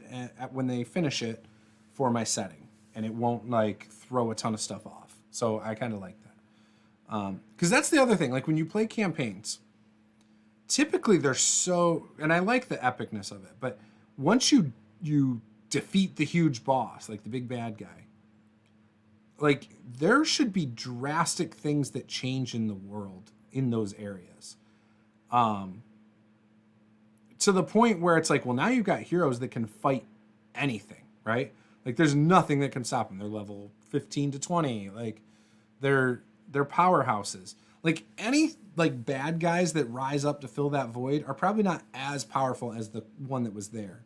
when they finish it for my setting, and it won't like throw a ton of stuff off. So I kind of like that. Because that's the other thing. Like when you play campaigns, typically they're so, and I like the epicness of it, but once you defeat the huge boss, like the big bad guy, like there should be drastic things that change in the world in those areas. To the point where it's like, well, now you've got heroes that can fight anything, right? Like there's nothing that can stop them. They're level 15 to 20. Like they're powerhouses. Like any like bad guys that rise up to fill that void are probably not as powerful as the one that was there,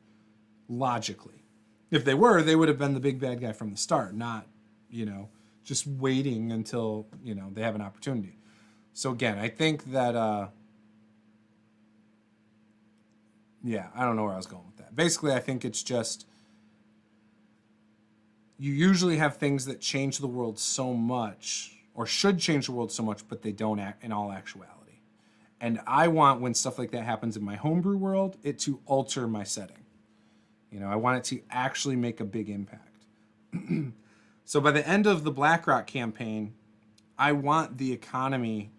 logically. If they were, they would have been the big bad guy from the start, not, just waiting until, they have an opportunity. So again, I think that, I don't know where I was going with that. Basically, I think it's just, you usually have things that change the world so much, or should change the world so much, but they don't act in all actuality. And I want, when stuff like that happens in my homebrew world, it to alter my setting. I want it to actually make a big impact. So by the end of the BlackRock campaign, I want the economy,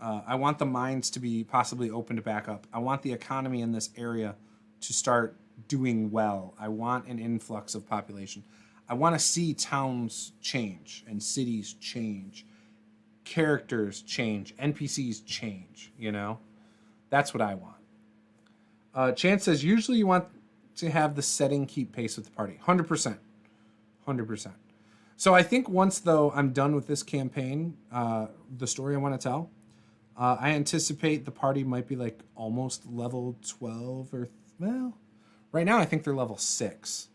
I want the mines to be possibly opened back up. I want the economy in this area to start doing well. I want an influx of population. I want to see towns change and cities change, characters change, NPCs change, That's what I want. Chance says, usually you want to have the setting keep pace with the party. 100%. 100%. So I think once, though, I'm done with this campaign, the story I want to tell, I anticipate the party might be like almost level 12 or, right now I think they're level 6.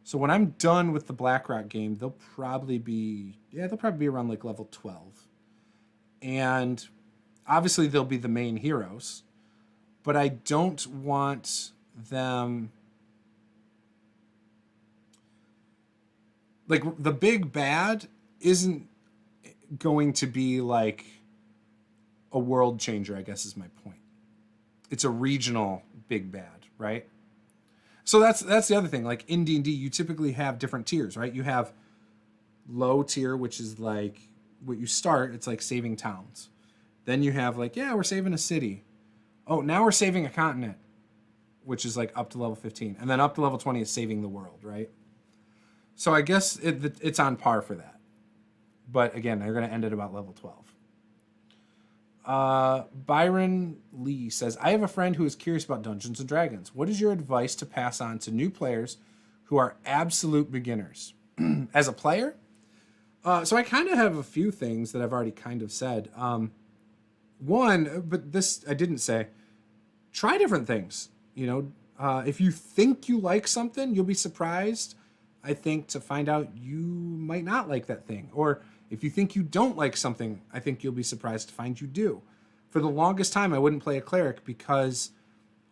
So when I'm done with the BlackRock game, they'll probably be around like level 12. And obviously they'll be the main heroes, but I don't want them, like the big bad isn't going to be like a world changer, I guess is my point. It's a regional big bad, right? So that's the other thing. Like in D&D, you typically have different tiers, right? You have low tier, which is like what you start. It's like saving towns. Then you have like, we're saving a city. Oh, now we're saving a continent, which is like up to level 15. And then up to level 20 is saving the world, right? So I guess it's on par for that. But again, they're going to end at about level 12. Byron Lee says, I have a friend who is curious about Dungeons and Dragons. What is your advice to pass on to new players who are absolute beginners? As a player? So I kind of have a few things that I've already kind of said. One, but this I didn't say, try different things. If you think you like something, you'll be surprised, I think, to find out you might not like that thing. Or if you think you don't like something, I think you'll be surprised to find you do. For the longest time, I wouldn't play a cleric because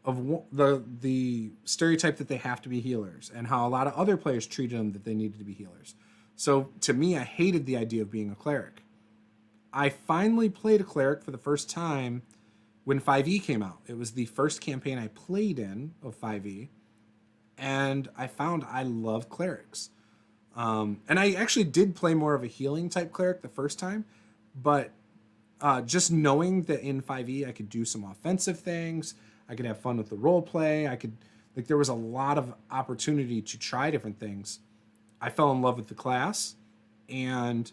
of the stereotype that they have to be healers and how a lot of other players treated them that they needed to be healers. So to me, I hated the idea of being a cleric. I finally played a cleric for the first time when 5e came out. It was the first campaign I played in of 5e, and I found I love clerics. And I actually did play more of a healing type cleric the first time, but just knowing that in 5e I could do some offensive things, I could have fun with the role play, there was a lot of opportunity to try different things. I fell in love with the class, and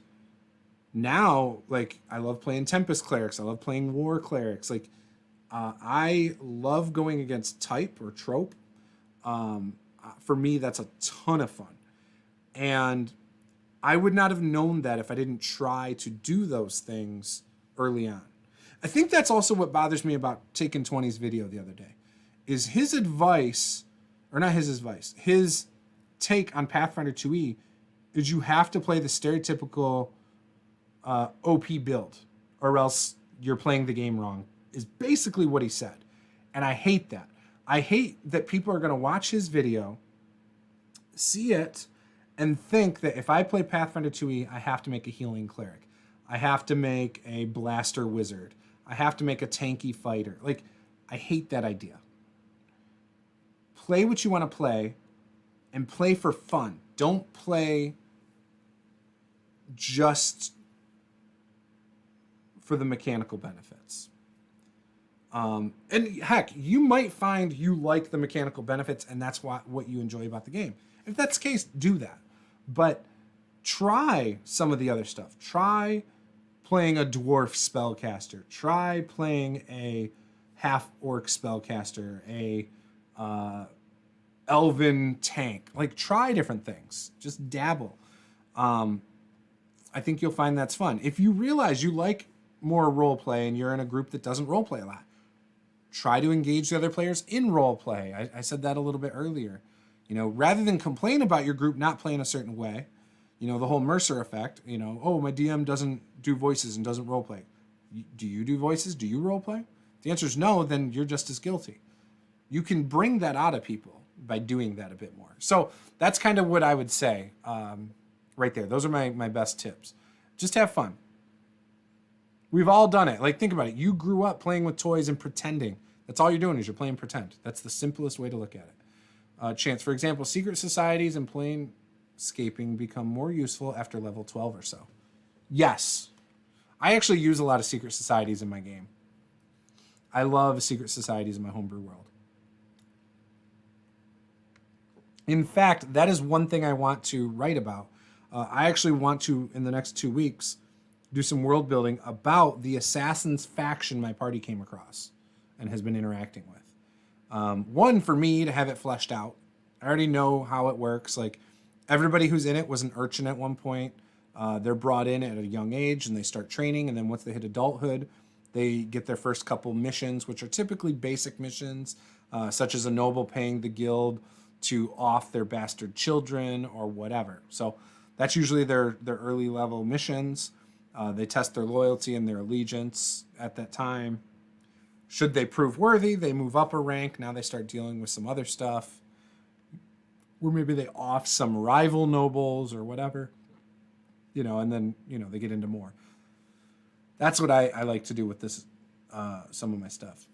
now, I love playing Tempest clerics. I love playing War clerics. I love going against type or trope. For me, that's a ton of fun. And I would not have known that if I didn't try to do those things early on. I think that's also what bothers me about Taken 20's video the other day, is his advice, or not his advice, his take on Pathfinder 2e is you have to play the stereotypical OP build, or else you're playing the game wrong, is basically what he said. And I hate that. I hate that people are going to watch his video, see it, and think that if I play Pathfinder 2e, I have to make a healing cleric. I have to make a blaster wizard. I have to make a tanky fighter. I hate that idea. Play what you want to play, and play for fun. Don't play just for the mechanical benefits. And heck, you might find you like the mechanical benefits and that's what you enjoy about the game. If that's the case, do that. But try some of the other stuff. Try playing a dwarf spellcaster. Try playing a half-orc spellcaster, a elven tank. Try different things. Just dabble. I think you'll find that's fun. If you realize you like more role play and you're in a group that doesn't role play a lot, try to engage the other players in role play. I said that a little bit earlier. Rather than complain about your group not playing a certain way, the whole Mercer effect, oh, my DM doesn't do voices and doesn't role play. Do you do voices? Do you role play? If the answer is no, then you're just as guilty. You can bring that out of people by doing that a bit more. So that's kind of what I would say right there. Those are my best tips. Just have fun. We've all done it. Think about it. You grew up playing with toys and pretending. That's all you're doing is you're playing pretend. That's the simplest way to look at it. Chance, for example, secret societies and planescaping become more useful after level 12 or so. Yes. I actually use a lot of secret societies in my game. I love secret societies in my homebrew world. In fact, that is one thing I want to write about. I actually want to, in the next 2 weeks, do some world building about the assassins faction my party came across and has been interacting with. One, for me to have it fleshed out. I already know how it works. Everybody who's in it was an urchin at one point. They're brought in at a young age and they start training, and then once they hit adulthood, they get their first couple missions, which are typically basic missions, such as a noble paying the guild to off their bastard children or whatever. So that's usually their early level missions. They test their loyalty and their allegiance at that time. Should they prove worthy, they move up a rank. Now they start dealing with some other stuff. Or maybe they off some rival nobles or whatever. And then, they get into more. That's what I like to do with this, some of my stuff.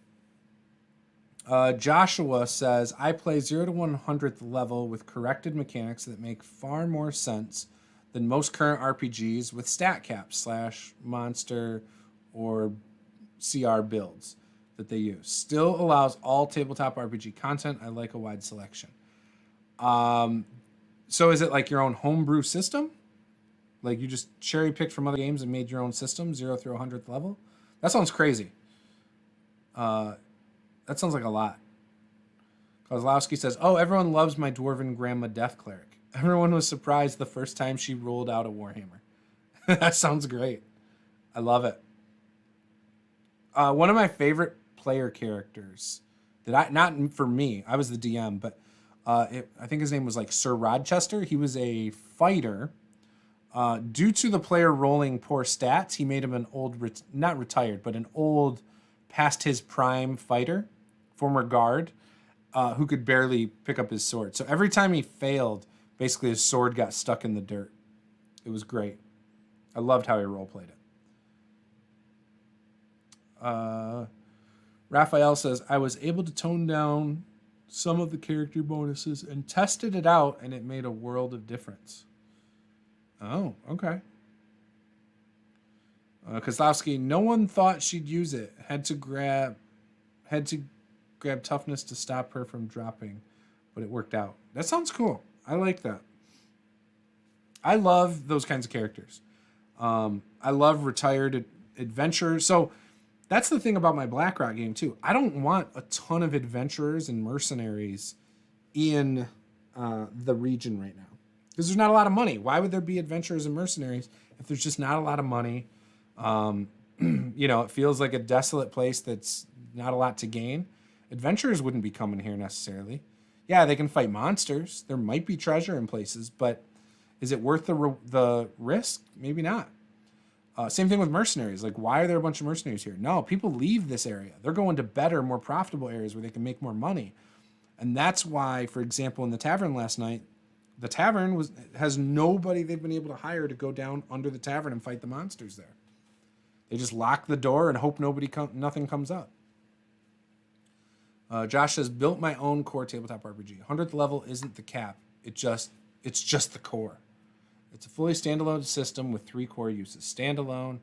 Joshua says, I play 0 to 100th level with corrected mechanics that make far more sense than most current RPGs with stat caps / monster or CR builds. that they use. Still allows all tabletop RPG content. I like a wide selection. So is it like your own homebrew system? Like you just cherry picked from other games and made your own system, 0 through 100th level? That sounds crazy. That sounds like a lot. Kozlowski says, oh, everyone loves my dwarven grandma Death Cleric. Everyone was surprised the first time she rolled out a Warhammer. That sounds great. I love it. One of my favorite player characters that not for me, I was the DM, but I think his name was like Sir Rochester. He was a fighter. Due to the player rolling poor stats, he made him an old, not retired, but an old, past his prime fighter, former guard, who could barely pick up his sword. So every time he failed, basically his sword got stuck in the dirt. It was great. I loved how he roleplayed it. Raphael says, I was able to tone down some of the character bonuses and tested it out, and it made a world of difference. Oh, okay. Kozlowski, no one thought she'd use it. Had to grab toughness to stop her from dropping, but it worked out. That sounds cool. I like that. I love those kinds of characters. I love retired adventurers. So that's the thing about my BlackRock game too. I don't want a ton of adventurers and mercenaries in the region right now because there's not a lot of money. Why would there be adventurers and mercenaries if there's just not a lot of money? It feels like a desolate place that's not a lot to gain. Adventurers wouldn't be coming here necessarily. Yeah, they can fight monsters. There might be treasure in places, but is it worth the risk? Maybe not. Same thing with mercenaries. Like, why are there a bunch of mercenaries here? No, people leave this area. They're going to better, more profitable areas where they can make more money. And that's why, for example, in the tavern last night, the tavern has nobody they've been able to hire to go down under the tavern and fight the monsters there. They just lock the door and hope nothing comes up. Josh says, built my own core tabletop RPG. 100th level isn't the cap. It's just the core. It's a fully standalone system with 3 core uses. Standalone,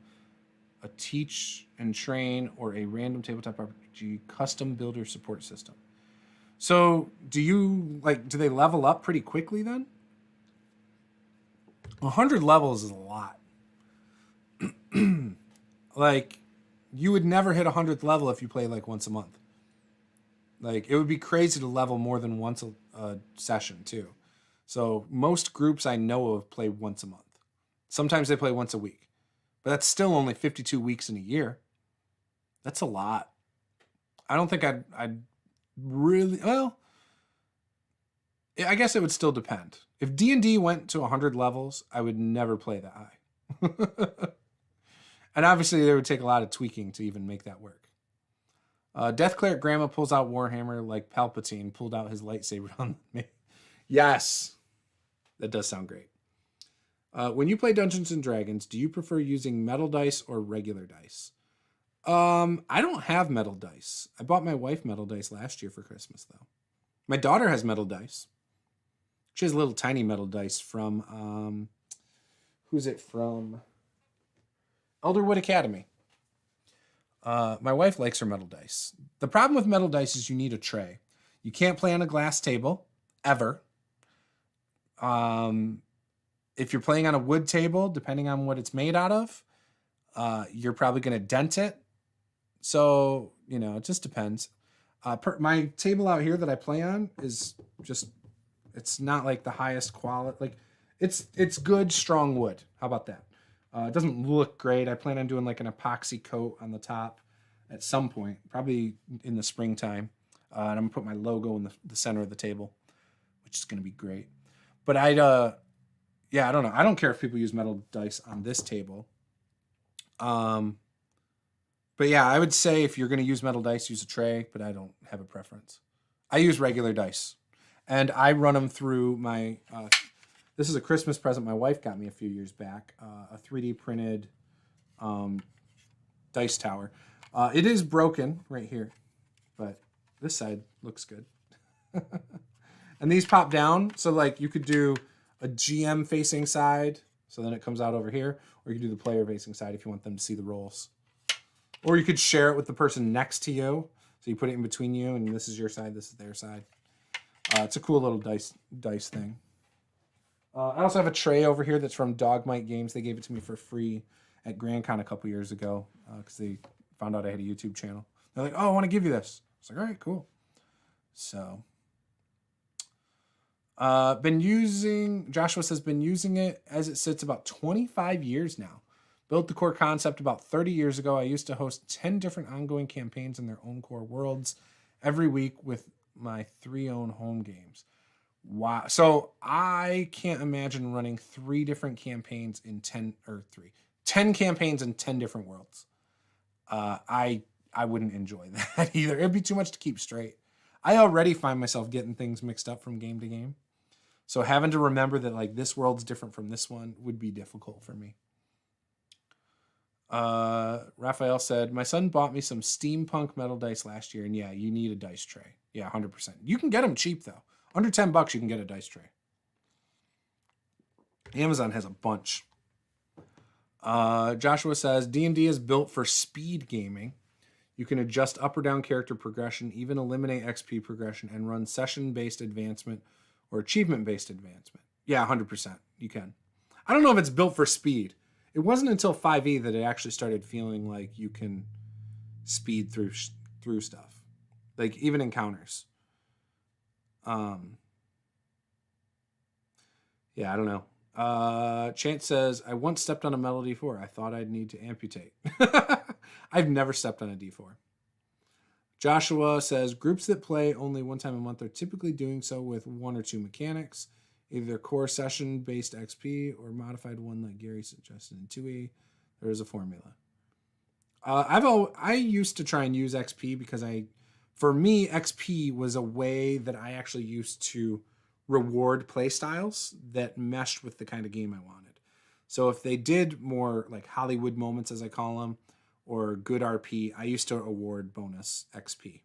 a teach and train, or a random tabletop RPG custom builder support system. So do they level up pretty quickly then? 100 levels is a lot. Like, you would never hit 100th level if you play like once a month. Like, it would be crazy to level more than once a session too. So most groups I know of play once a month. Sometimes they play once a week. But that's still only 52 weeks in a year. That's a lot. I don't think I'd really... Well, I guess it would still depend. If D&D went to 100 levels, I would never play that high. And obviously, there would take a lot of tweaking to even make that work. Death Cleric Grandma pulls out Warhammer like Palpatine pulled out his lightsaber on me. Yes. That does sound great. When you play Dungeons and Dragons, do you prefer using metal dice or regular dice? I don't have metal dice. I bought my wife metal dice last year for Christmas, though. My daughter has metal dice. She has little tiny metal dice from, who's it from? Elderwood Academy. My wife likes her metal dice. The problem with metal dice is you need a tray. You can't play on a glass table, ever. If you're playing on a wood table, depending on what it's made out of, you're probably going to dent it. So, it just depends. My table out here that I play on is just, it's not like the highest quality. Like, it's good, strong wood. How about that? It doesn't look great. I plan on doing like an epoxy coat on the top at some point, probably in the springtime. And I'm going to put my logo in the center of the table, which is going to be great. But I don't know. I don't care if people use metal dice on this table. But yeah, I would say if you're going to use metal dice, use a tray, but I don't have a preference. I use regular dice. And I run them through my... this is a Christmas present my wife got me a few years back. A 3D printed dice tower. It is broken right here, but this side looks good. And these pop down, so like you could do a GM facing side, so then it comes out over here, or you could do the player facing side if you want them to see the rolls. Or you could share it with the person next to you. So you put it in between you, and this is your side, this is their side. It's a cool little dice thing. I also have a tray over here that's from Dogmite Games. They gave it to me for free at GrandCon a couple years ago because they found out I had a YouTube channel. They're like, "Oh, I want to give you this." I was like, "All right, cool." So, Joshua says, been using it as it sits about 25 years now. Built the core concept about 30 years ago. I used to host 10 different ongoing campaigns in their own core worlds every week with my 3 own home games. Wow. So I can't imagine running 3 different campaigns in 10 campaigns in 10 different worlds. I wouldn't enjoy that either. It'd be too much to keep straight. I already find myself getting things mixed up from game to game. So having to remember that like this world's different from this one would be difficult for me. Raphael said, my son bought me some steampunk metal dice last year, and yeah, you need a dice tray. Yeah, 100%. You can get them cheap though. Under $10 you can get a dice tray. Amazon has a bunch. Joshua says, D&D is built for speed gaming. You can adjust up or down character progression, even eliminate XP progression, and run session-based advancement or achievement-based advancement. Yeah, 100%. You can. I don't know if it's built for speed. It wasn't until 5e that it actually started feeling like you can speed through stuff. Like, even encounters. Yeah, I don't know. Chance says, I once stepped on a metal D4. I thought I'd need to amputate. I've never stepped on a D4. Joshua says, groups that play only one time a month are typically doing so with 1 or 2 mechanics, either core session-based XP or modified one like Gary suggested in 2e. There is a formula. I used to try and use XP because for me, XP was a way that I actually used to reward play styles that meshed with the kind of game I wanted. So if they did more like Hollywood moments, as I call them, or good RP, I used to award bonus XP.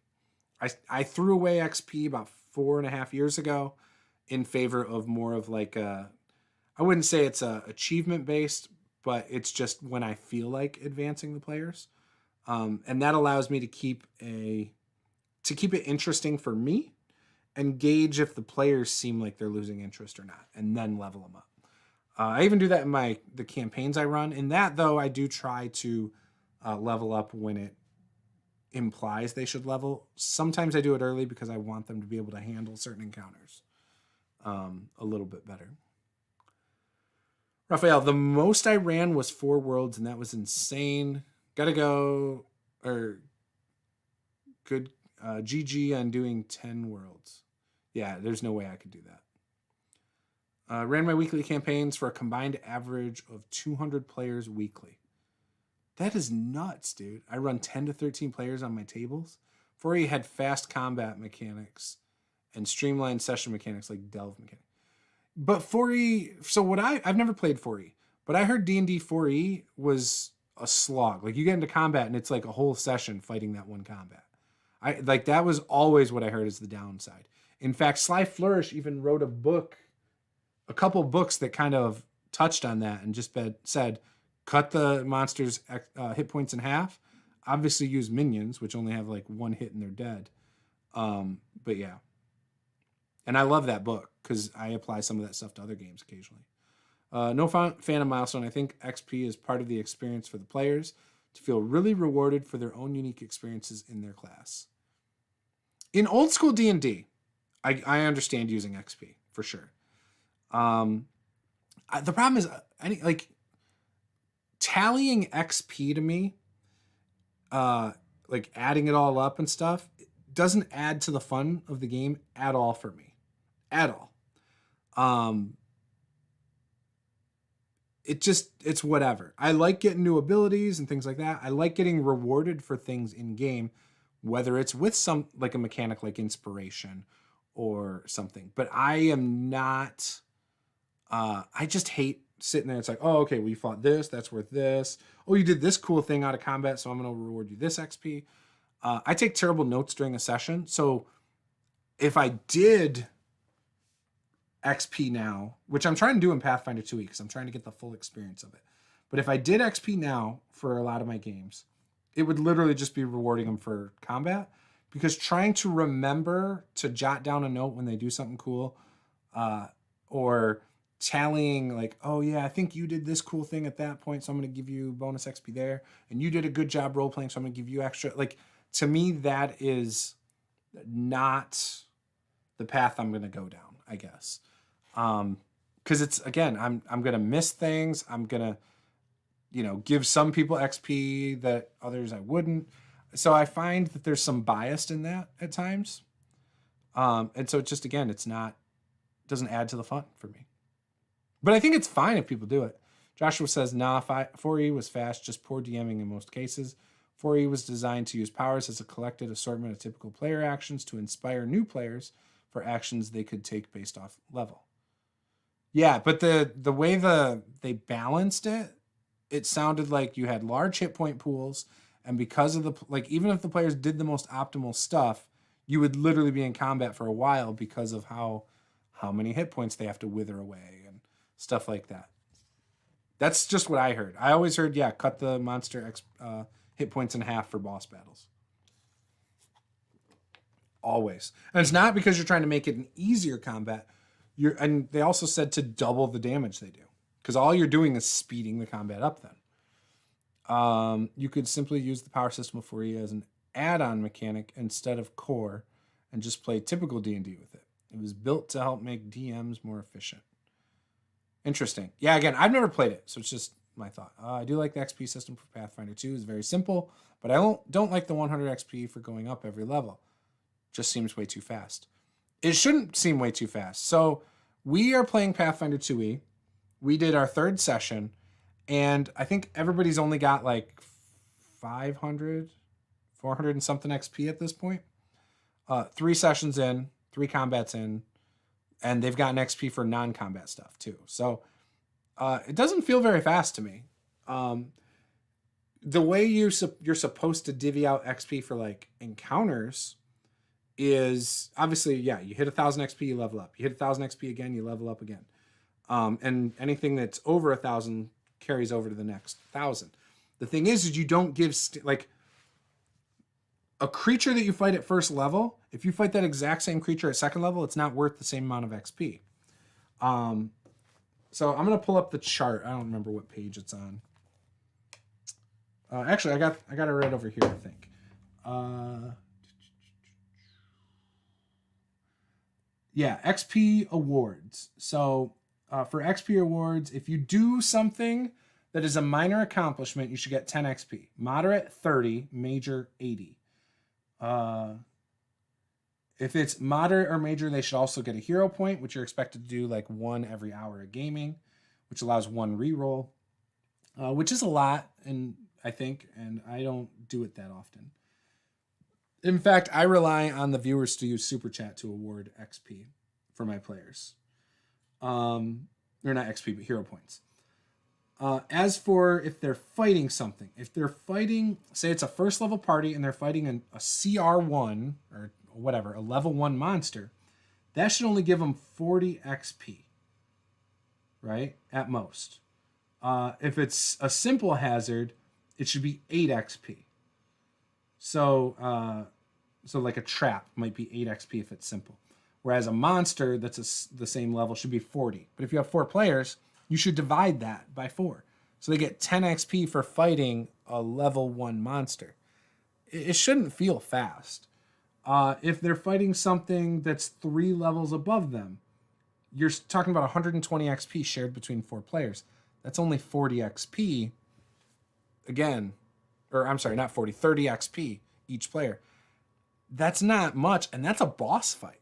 I threw away XP about 4.5 years ago in favor of more of like I wouldn't say it's achievement based, but it's just when I feel like advancing the players. And that allows me to keep it interesting for me and gauge if the players seem like they're losing interest or not, and then level them up. I even do that in the campaigns I run. In that, though, I do try to level up when it implies they should level. Sometimes I do it early because I want them to be able to handle certain encounters a little bit better. Raphael, the most I ran was 4 worlds, and that was insane. Gotta go, or good GG on doing 10 worlds. Yeah, there's no way I could do that. Ran my weekly campaigns for a combined average of 200 players weekly. That is nuts, dude. I run 10 to 13 players on my tables. 4E had fast combat mechanics and streamlined session mechanics like delve mechanics. But 4E, so I've never played 4E, but I heard D&D 4E was a slog. Like you get into combat and it's like a whole session fighting that one combat. That was always what I heard as the downside. In fact, Sly Flourish even wrote a couple books that kind of touched on that and just said, cut the monster's hit points in half. Obviously use minions, which only have like 1 hit and they're dead. But yeah. And I love that book because I apply some of that stuff to other games occasionally. No fan of Milestone. I think XP is part of the experience for the players to feel really rewarded for their own unique experiences in their class. In old school D&D, I understand using XP for sure. The problem is tallying XP to me, like adding it all up and stuff, doesn't add to the fun of the game at all for me. At all. It's whatever. I like getting new abilities and things like that. I like getting rewarded for things in game, whether it's with some like a mechanic like inspiration or something. But I am not, I just hate sitting there. It's like, oh, okay, we fought this, that's worth this. Oh, you did this cool thing out of combat, so I'm going to reward you this XP. I take terrible notes during a session. So if I did XP now, which I'm trying to do in Pathfinder 2e because I'm trying to get the full experience of it. But if I did XP now for a lot of my games, it would literally just be rewarding them for combat, because trying to remember to jot down a note when they do something cool, or tallying like, oh yeah, I think you did this cool thing at that point, so I'm going to give you bonus XP there, and you did a good job role playing, so I'm going to give you extra. Like, to me, that is not the path I'm going to go down, I guess. Because it's, again, I'm going to miss things. I'm going to, give some people XP that others I wouldn't. So I find that there's some bias in that at times. And so it's just, again, doesn't add to the fun for me. But I think it's fine if people do it. Joshua says, nah, 4E was fast, just poor DMing in most cases. 4E was designed to use powers as a collected assortment of typical player actions to inspire new players for actions they could take based off level. Yeah, but the way they balanced it, it sounded like you had large hit point pools, and because of even if the players did the most optimal stuff, you would literally be in combat for a while because of how many hit points they have to wither away and stuff like that. That's just what I heard. I always heard, cut the monster hit points in half for boss battles. Always. And it's not because you're trying to make it an easier combat. And they also said to double the damage they do, because all you're doing is speeding the combat up then. You could simply use the power system of 4E as an add-on mechanic instead of core and just play typical D&D with it. It was built to help make DMs more efficient. Interesting. Yeah, again, I've never played it, so it's just my thought. I do like the XP system for Pathfinder 2. It's very simple, but I don't like the 100 XP for going up every level. Just seems way too fast. It shouldn't seem way too fast. So we are playing Pathfinder 2E. We did our third session, and I think everybody's only got like 500, 400 and something XP at this point. 3 sessions in, 3 combats in, and they've gotten XP for non-combat stuff too. So it doesn't feel very fast to me. The way you're supposed to divvy out XP for like encounters is obviously, you hit 1,000 XP, you level up. You hit 1,000 XP again, you level up again. And anything that's over 1,000 carries over to the next 1,000. The thing is you don't give like a creature that you fight at first level. If you fight that exact same creature at second level, it's not worth the same amount of XP. So I'm gonna pull up the chart. I don't remember what page it's on. Actually, I got it right over here, I think. XP awards. So for XP awards, if you do something that is a minor accomplishment, you should get 10 XP. Moderate, 30. Major, 80. If it's moderate or major, they should also get a hero point, which you're expected to do like 1 every hour of gaming, which allows 1 reroll, which is a lot, and I think, and I don't do it that often. In fact, I rely on the viewers to use Super Chat to award XP for my players. Or not XP, but hero points. As for if they're fighting something, if they're fighting, say it's a first level party and they're fighting a CR1 or whatever, a level 1 monster, that should only give them 40 XP, right? At most. If it's a simple hazard, it should be 8 XP. So like a trap might be 8 XP if it's simple. Whereas a monster that's the same level should be 40. But if you have 4 players, you should divide that by 4. So they get 10 XP for fighting a level 1 monster. It shouldn't feel fast. If they're fighting something that's 3 levels above them, you're talking about 120 XP shared between 4 players. That's only 40 XP. Again, or I'm sorry, not 40, 30 XP each player. That's not much, and that's a boss fight.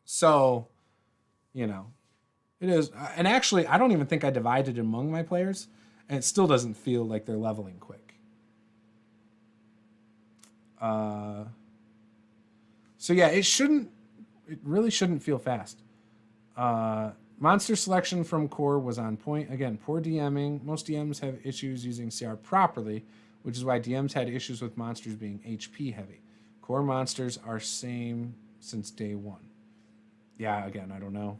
So, it is. And actually, I don't even think I divided among my players, and it still doesn't feel like they're leveling quick. So yeah, it really shouldn't feel fast. Monster selection from core was on point. Again, poor DMing. Most DMs have issues using CR properly, which is why DMs had issues with monsters being HP heavy. Core monsters are same since day 1. Yeah, again, I don't know.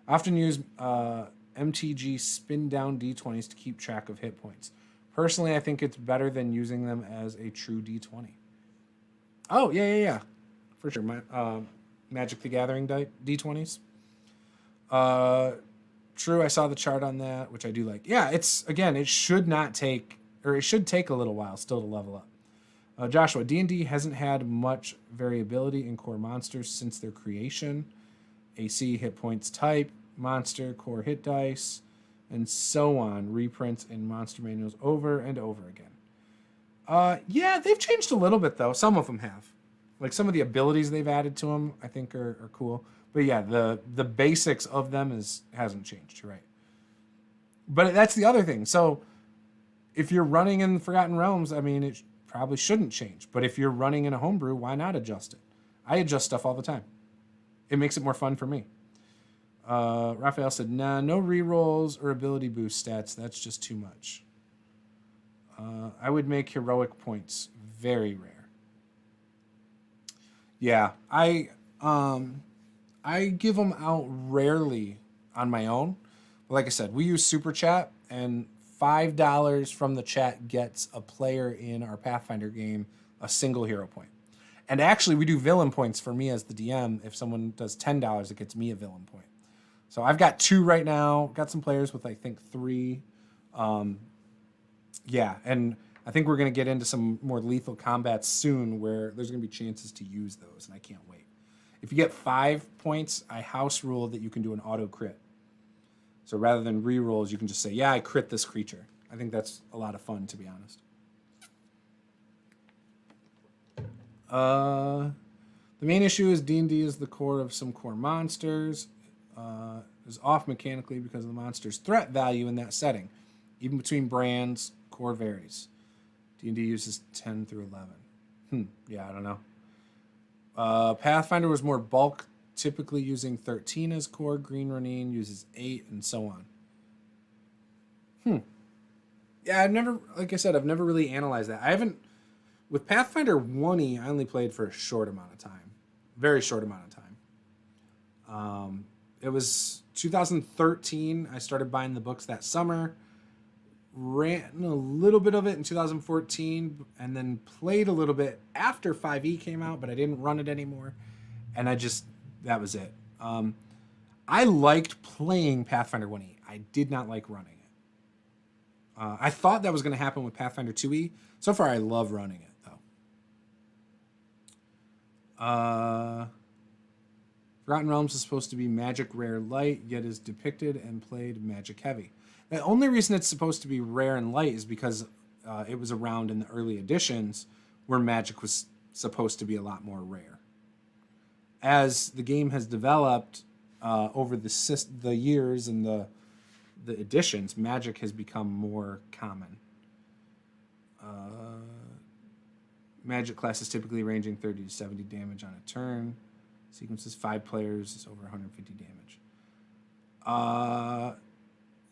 I often use MTG spin down D20s to keep track of hit points. Personally, I think it's better than using them as a true D20. Oh, yeah. For sure. Magic the Gathering D20s. True, I saw the chart on that, which I do like. Yeah, it should take a little while still to level up. Joshua, D&D hasn't had much variability in core monsters since their creation. AC, hit points, type, monster, core hit dice, and so on. Reprints in monster manuals over and over again. Yeah, they've changed a little bit, though. Some of them have. Like, some of the abilities they've added to them, I think, are cool. But yeah, the basics of them hasn't changed, right? But that's the other thing. So if you're running in Forgotten Realms, I mean, it probably shouldn't change. But if you're running in a homebrew, why not adjust it? I adjust stuff all the time. It makes it more fun for me. Raphael said, nah, no rerolls or ability boost stats. That's just too much. I would make heroic points very rare. Yeah, I give them out rarely on my own. But like I said, we use Super Chat, and $5 from the chat gets a player in our Pathfinder game a single hero point. And actually, we do villain points for me as the DM. If someone does $10, it gets me a villain point. So I've got 2 right now. Got some players with, I think, 3. Yeah, and I think we're going to get into some more lethal combats soon where there's going to be chances to use those, and I can't wait. If you get 5 points, I house rule that you can do an auto crit. So rather than rerolls, you can just say, yeah, I crit this creature. I think that's a lot of fun, to be honest. The main issue is D&D is the core of some core monsters. Is off mechanically because of the monster's threat value in that setting. Even between brands, core varies. D&D uses 10 through 11. Yeah, I don't know. Pathfinder was more bulk, typically using 13 as core. Green Ronin uses 8, and so on. Yeah, I've never really analyzed that. I haven't. With Pathfinder 1E, I only played for a short amount of time. Very short amount of time. It was 2013. I started buying the books that summer. Ran a little bit of it in 2014, and then played a little bit after 5E came out, but I didn't run it anymore. And that was it. I liked playing Pathfinder 1E. I did not like running it. I thought that was going to happen with Pathfinder 2E. So far, I love running it, though. Forgotten Realms is supposed to be magic rare light, yet is depicted and played magic heavy. The only reason it's supposed to be rare and light is because it was around in the early editions where magic was supposed to be a lot more rare. As the game has developed over the years and the editions, magic has become more common. Magic classes typically ranging 30 to 70 damage on a turn. Sequences 5 players is over 150 damage.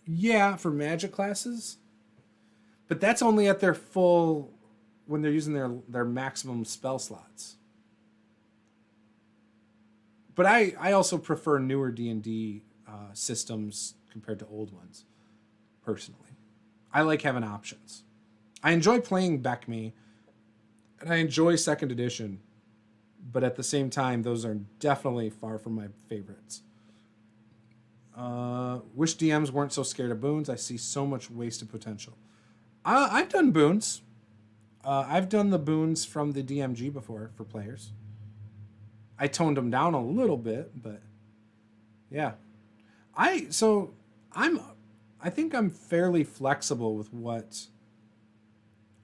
Yeah, for magic classes. But that's only at their full, when they're using their maximum spell slots. But I also prefer newer D&D systems compared to old ones, personally. I like having options. I enjoy playing Beckme, and I enjoy 2nd edition, but at the same time, those are definitely far from my favorites. Wish DMs weren't so scared of boons. I see so much wasted potential. I've done boons. I've done the boons from the DMG before for players. I toned them down a little bit, but yeah. I think I'm fairly flexible with what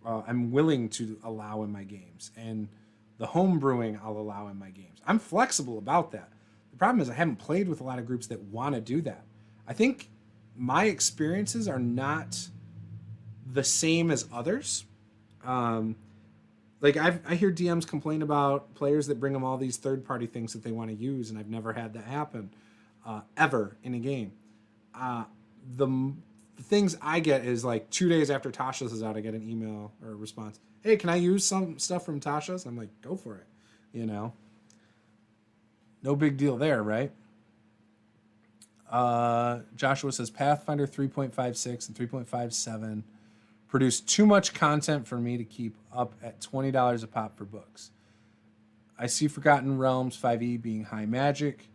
I'm willing to allow in my games, and the home brewing I'll allow in my games. I'm flexible about that. The problem is I haven't played with a lot of groups that want to do that. I think my experiences are not the same as others. Like I hear DMs complain about players that bring them all these third-party things that they want to use, and I've never had that happen ever in a game. The things I get is like 2 days after Tasha's is out, I get an email or a response. Hey, can I use some stuff from Tasha's? I'm like, go for it. You know, no big deal there, right? Joshua says Pathfinder 3.56 and 3.57 produce too much content for me to keep up at $20 a pop for books. I see Forgotten Realms 5e being high magic,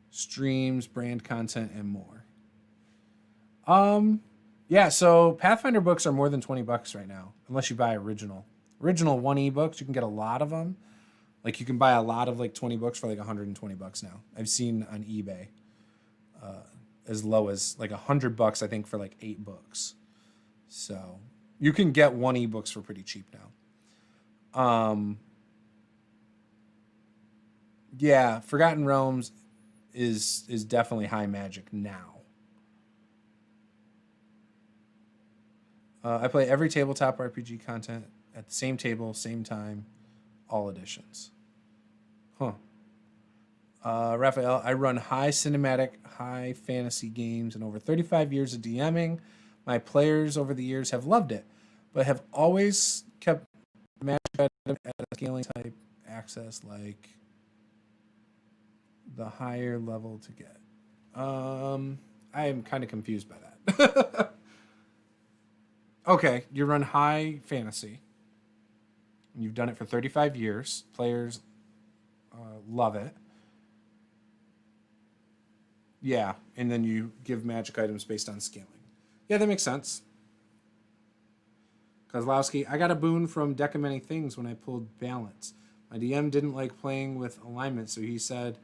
streams, brand content, and more. Yeah, so Pathfinder books are more than $20 right now, unless you buy original 1e books. You can get a lot of them. Like you can buy a lot of like 20 books for like $120 now. I've seen on eBay as low as like $100, I think, for like 8 books. So you can get 1e books for pretty cheap now. Yeah, Forgotten Realms is definitely high magic now. I play every tabletop RPG content at the same table, same time, all editions. Huh. Raphael, I run high cinematic, high fantasy games, and over 35 years of DMing. My players over the years have loved it, but have always kept magic at a scaling type access, like the higher level to get. I am kind of confused by that. Okay, you run high fantasy. You've done it for 35 years. Players love it. Yeah, and then you give magic items based on scaling. Yeah, that makes sense. Kozlowski, I got a boon from Deck of Many Things when I pulled balance. My DM didn't like playing with alignment, so he said,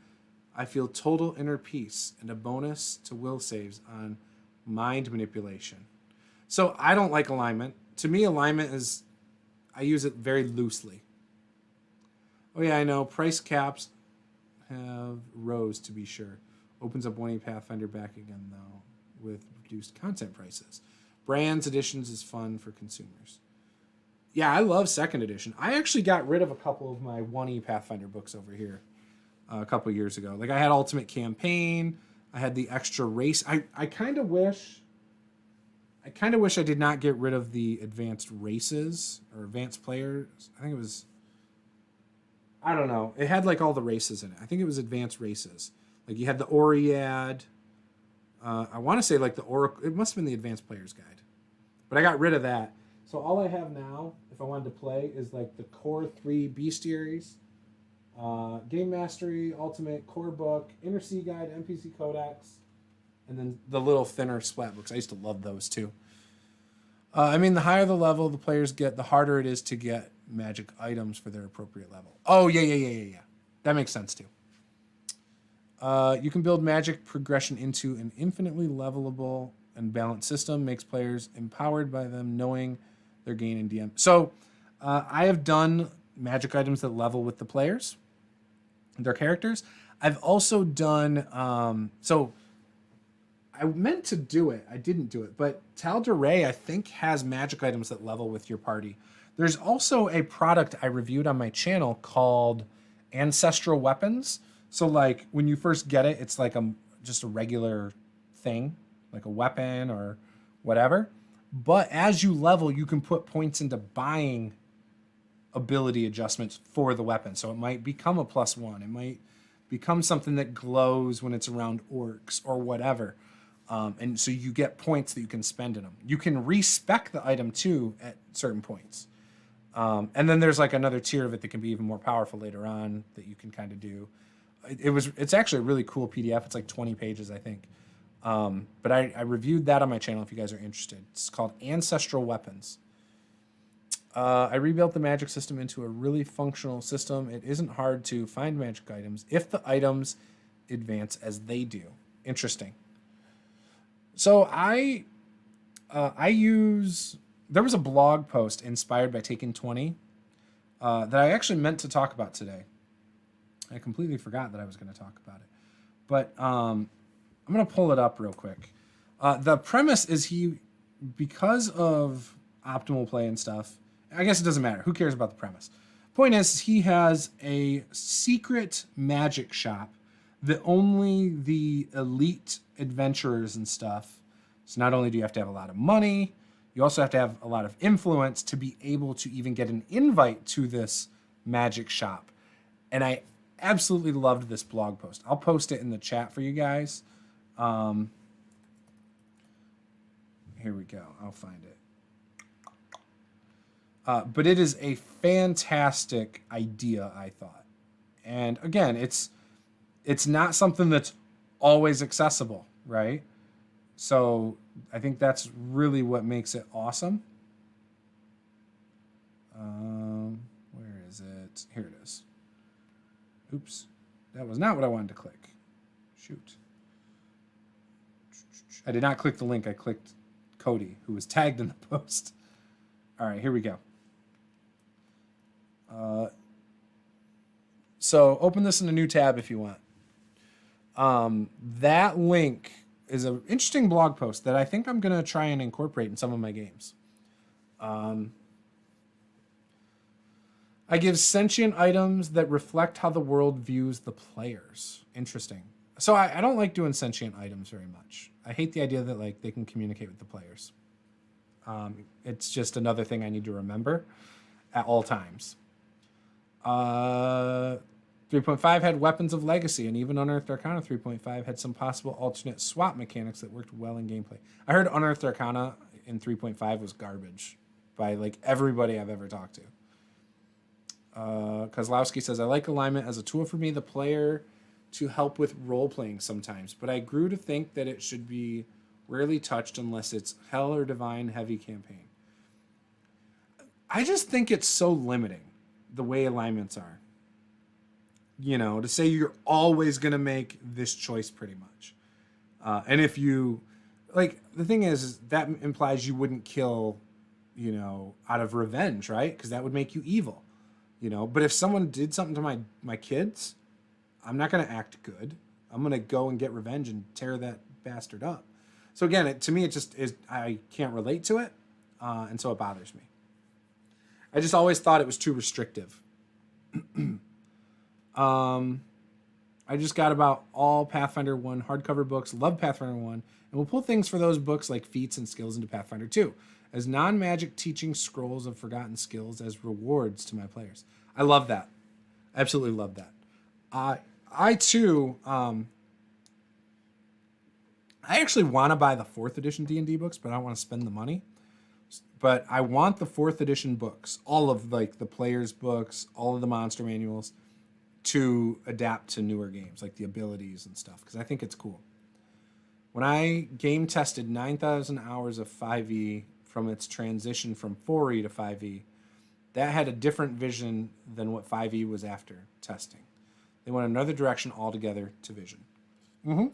I feel total inner peace and a bonus to will saves on mind manipulation. So I don't like alignment. To me, alignment is, I use it very loosely. Oh yeah, I know. Price caps have rose, to be sure. Opens up 1E Pathfinder back again, though, with reduced content prices. Brands editions is fun for consumers. Yeah, I love 2nd edition. I actually got rid of a couple of my 1E Pathfinder books over here a couple years ago. Like I had Ultimate Campaign. I had the extra race. I kind of wish I did not get rid of the advanced races or advanced players. I think it was, I don't know. It had like all the races in it. I think it was advanced races. Like you had the Oread. I want to say like the Oracle. It must have been the advanced players guide. But I got rid of that. So all I have now, if I wanted to play, is like the core 3 bestiaries, Game Mastery, Ultimate, Core Book, Inner Sea Guide, NPC Codex, and then the little thinner splat books. I used to love those too. I mean, the higher the level the players get, the harder it is to get magic items for their appropriate level. Oh, yeah. That makes sense too. You can build magic progression into an infinitely levelable and balanced system. Makes players empowered by them knowing their gain in DM. So I have done magic items that level with the players, their characters. I've also done... So I meant to do it. I didn't do it. But Tal'Darai, I think, has magic items that level with your party. There's also a product I reviewed on my channel called Ancestral Weapons. So, like, when you first get it, it's like just a regular thing, like a weapon or whatever. But as you level, you can put points into buying ability adjustments for the weapon. So it might become a +1. It might become something that glows when it's around orcs or whatever. And so you get points that you can spend in them. You can respec the item too at certain points. And then there's like another tier of it that can be even more powerful later on that you can kind of do. It's actually a really cool PDF. It's like 20 pages, I think. But I reviewed that on my channel if you guys are interested. It's called Ancestral Weapons. I rebuilt the magic system into a really functional system. It isn't hard to find magic items if the items advance as they do. Interesting. So I use... There was a blog post inspired by Taken 20 that I actually meant to talk about today. I completely forgot that I was going to talk about it. But I'm going to pull it up real quick. The premise is because of optimal play and stuff, I guess it doesn't matter. Who cares about the premise? Point is, he has a secret magic shop that only the elite adventurers and stuff. So not only do you have to have a lot of money, you also have to have a lot of influence to be able to even get an invite to this magic shop. And I absolutely loved this blog post. I'll post it in the chat for you guys. Here we go. I'll find it. But it is a fantastic idea, I thought. And again, it's not something that's always accessible, right? So I think that's really what makes it awesome. Where is it? Here it is. Oops. That was not what I wanted to click. Shoot. I did not click the link. I clicked Cody, who was tagged in the post. All right, here we go. So open this in a new tab if you want. That link is an interesting blog post that I think I'm going to try and incorporate in some of my games. I give sentient items that reflect how the world views the players. Interesting. So I don't like doing sentient items very much. I hate the idea that like they can communicate with the players. It's just another thing I need to remember at all times. 3.5 had Weapons of Legacy, and even Unearthed Arcana 3.5 had some possible alternate swap mechanics that worked well in gameplay. I heard Unearthed Arcana in 3.5 was garbage by like everybody I've ever talked to. Kozlowski says, I like alignment as a tool for me, the player, to help with role-playing sometimes, but I grew to think that it should be rarely touched unless it's Hell or Divine heavy campaign. I just think it's so limiting, the way alignments are. You know, to say you're always going to make this choice pretty much. And if you, like, the thing is that implies you wouldn't kill, you know, out of revenge, right? Because that would make you evil, you know. But if someone did something to my kids, I'm not going to act good. I'm going to go and get revenge and tear that bastard up. So again, to me, it just is, I can't relate to it. And so it bothers me. I just always thought it was too restrictive. I just got about all Pathfinder 1 hardcover books, love Pathfinder 1, and we'll pull things for those books like feats and skills into Pathfinder 2 as non-magic teaching scrolls of forgotten skills as rewards to my players. I love that. I absolutely love that. I too, I actually want to buy the 4th edition D&D books, but I don't want to spend the money. But I want the 4th edition books, all of like the players' books, all of the monster manuals, to adapt to newer games, like the abilities and stuff, because I think it's cool. When I game tested 9,000 hours of 5e from its transition from 4e to 5e, that had a different vision than what 5e was after testing. They went another direction altogether to vision. Mm-hmm.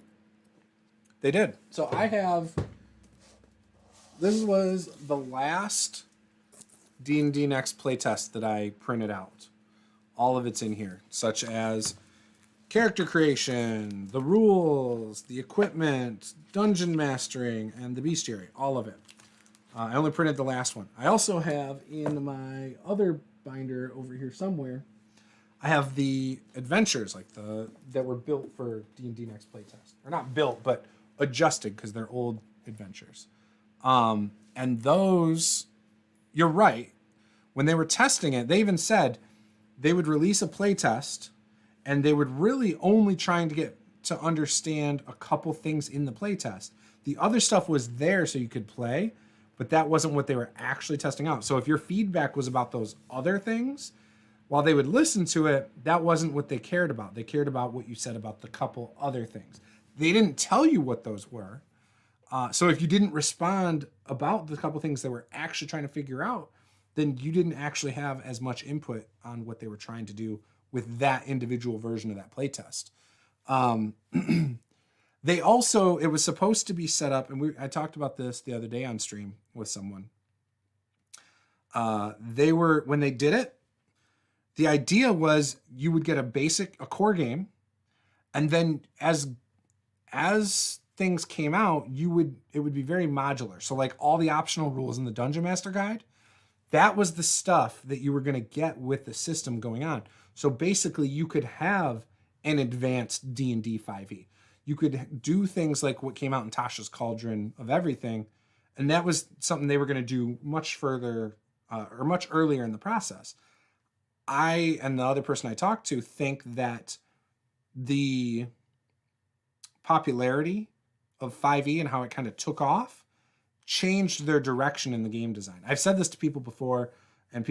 They did. So I have... This was the last D&D Next playtest that I printed out. All of it's in here, such as character creation, the rules, the equipment, dungeon mastering, and the bestiary. All of it. I only printed the last one. I also have in my other binder over here somewhere, I have the adventures like that were built for D&D Next playtest. Or not built, but adjusted because they're old adventures. And those, you're right. When they were testing it, they even said they would release a playtest and they would really only trying to get to understand a couple things in the playtest. The other stuff was there so you could play, but that wasn't what they were actually testing out. So if your feedback was about those other things, while they would listen to it, that wasn't what they cared about. They cared about what you said about the couple other things. They didn't tell you what those were. So if you didn't respond about the couple things they were actually trying to figure out, then you didn't actually have as much input on what they were trying to do with that individual version of that playtest. They also, it was supposed to be set up, and I talked about this the other day on stream with someone. When they did it, the idea was you would get a core game, and then as things came out, it would be very modular. So like all the optional rules in the Dungeon Master Guide, that was the stuff that you were going to get with the system going on. So basically you could have an advanced D&D 5e. You could do things like what came out in Tasha's Cauldron of Everything. And that was something they were going to do much further or much earlier in the process. I and the other person I talked to think that the popularity of 5e and how it kind of took off changed their direction in the game design. I've said this to people before, and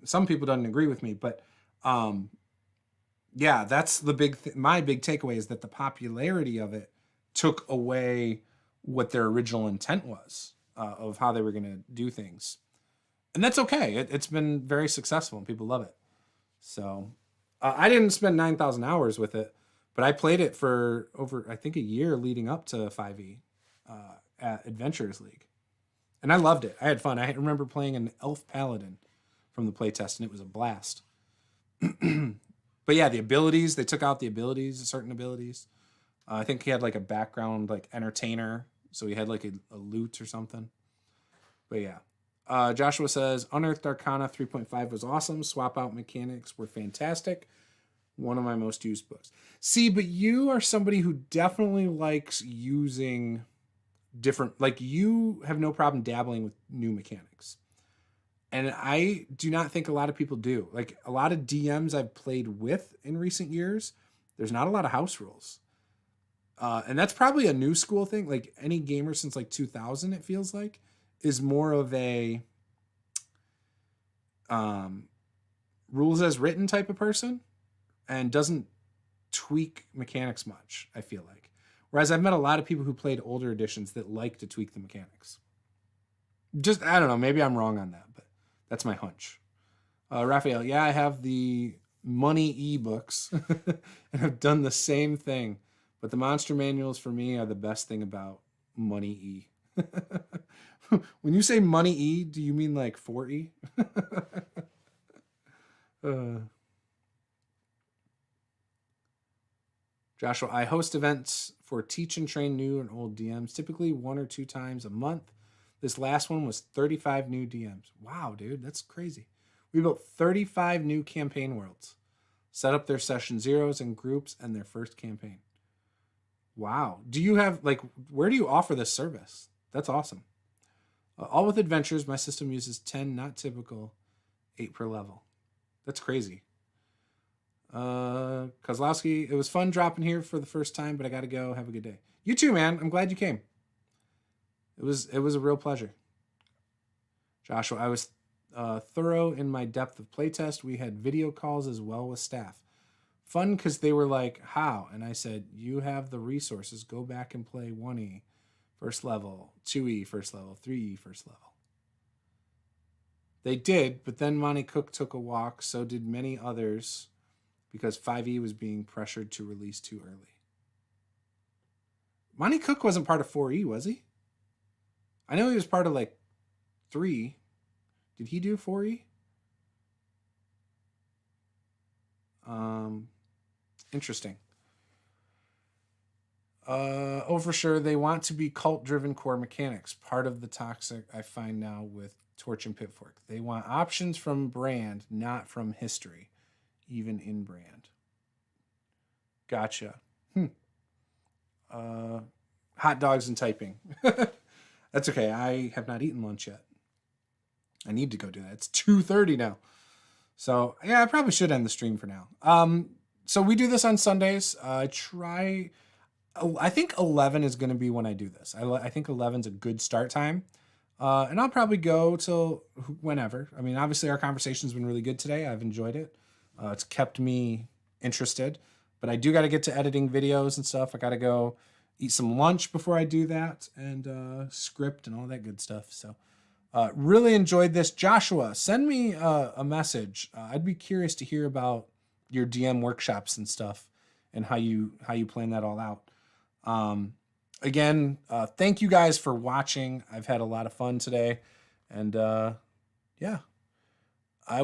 some people don't agree with me, but yeah, that's the my big takeaway is that the popularity of it took away what their original intent was of how they were going to do things. And that's okay. It's been very successful and people love it. So I didn't spend 9,000 hours with it, but I played it for over, I think, a year leading up to 5e at Adventurers League. And I loved it. I had fun. I remember playing an elf paladin from the playtest, and it was a blast. But yeah, the abilities, they took out the abilities, certain abilities. I think he had like a background, like entertainer. So he had like a lute or something. But yeah. Joshua says, Unearthed Arcana 3.5 was awesome. Swap out mechanics were fantastic. One of my most used books. See, but you are somebody who definitely likes using different, like you have no problem dabbling with new mechanics. And I do not think a lot of people do. Like a lot of DMs I've played with in recent years, there's not a lot of house rules. And that's probably a new school thing. Like any gamer since like 2000, it feels like, is more of a rules as written type of person and doesn't tweak mechanics much, I feel like. Whereas I've met a lot of people who played older editions that like to tweak the mechanics. Just, I don't know, maybe I'm wrong on that, but that's my hunch. Raphael, yeah, I have the Money e-books and I've done the same thing. But the monster manuals for me are the best thing about Money E. When you say Money E, do you mean like 4E? Joshua, I host events for teach and train new and old DMs, typically 1 or 2 times a month. This last one was 35 new DMs. Wow, dude, that's crazy. We built 35 new campaign worlds, set up their session zeros and groups and their first campaign. Wow. Do you have, like, where do you offer this service? That's awesome. All with adventures. My system uses 10, not typical, 8 per level. That's crazy. Kozlowski, it was fun dropping here for the first time, but I got to go. Have a good day. You too, man. I'm glad you came. It was a real pleasure. Joshua, I was thorough in my depth of playtest. We had video calls as well with staff. Fun because they were like, how? And I said, you have the resources. Go back and play 1E first level, 2E first level, 3E first level. They did, but then Monty Cook took a walk. So did many others because 5E was being pressured to release too early. Monty Cook wasn't part of 4E, was he? I know he was part of like 3. Did he do 4E? Interesting. For sure, they want to be cult-driven core mechanics. Part of the toxic I find now with Torch and Pitfork. They want options from brand, not from history, even in brand. Gotcha. Hot dogs and typing. That's okay. I have not eaten lunch yet. I need to go do that. It's 2:30 now. So, yeah, I probably should end the stream for now. So we do this on Sundays. I think 11 is going to be when I do this. I think 11 is a good start time. And I'll probably go till whenever. I mean, obviously our conversation's been really good today. I've enjoyed it. It's kept me interested. But I do got to get to editing videos and stuff. I got to go eat some lunch before I do that. And script and all that good stuff. So really enjoyed this. Joshua, send me a message. I'd be curious to hear about your DM workshops and stuff and how you plan that all out. Again, thank you guys for watching. I've had a lot of fun today. And yeah, I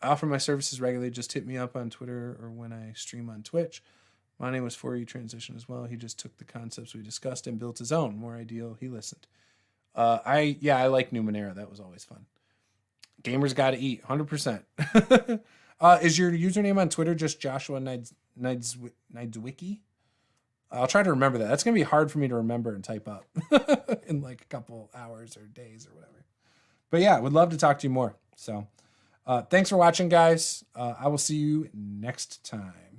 offer my services regularly. Just hit me up on Twitter or when I stream on Twitch. My name was 4E Transition as well. He just took the concepts we discussed and built his own. More ideal, he listened. I like Numenera. That was always fun. Gamers got to eat, 100%. Is your username on Twitter just Joshua Neidzwicki? I'll try to remember that. That's going to be hard for me to remember and type up in like a couple hours or days or whatever. But yeah, would love to talk to you more. So thanks for watching, guys. I will see you next time.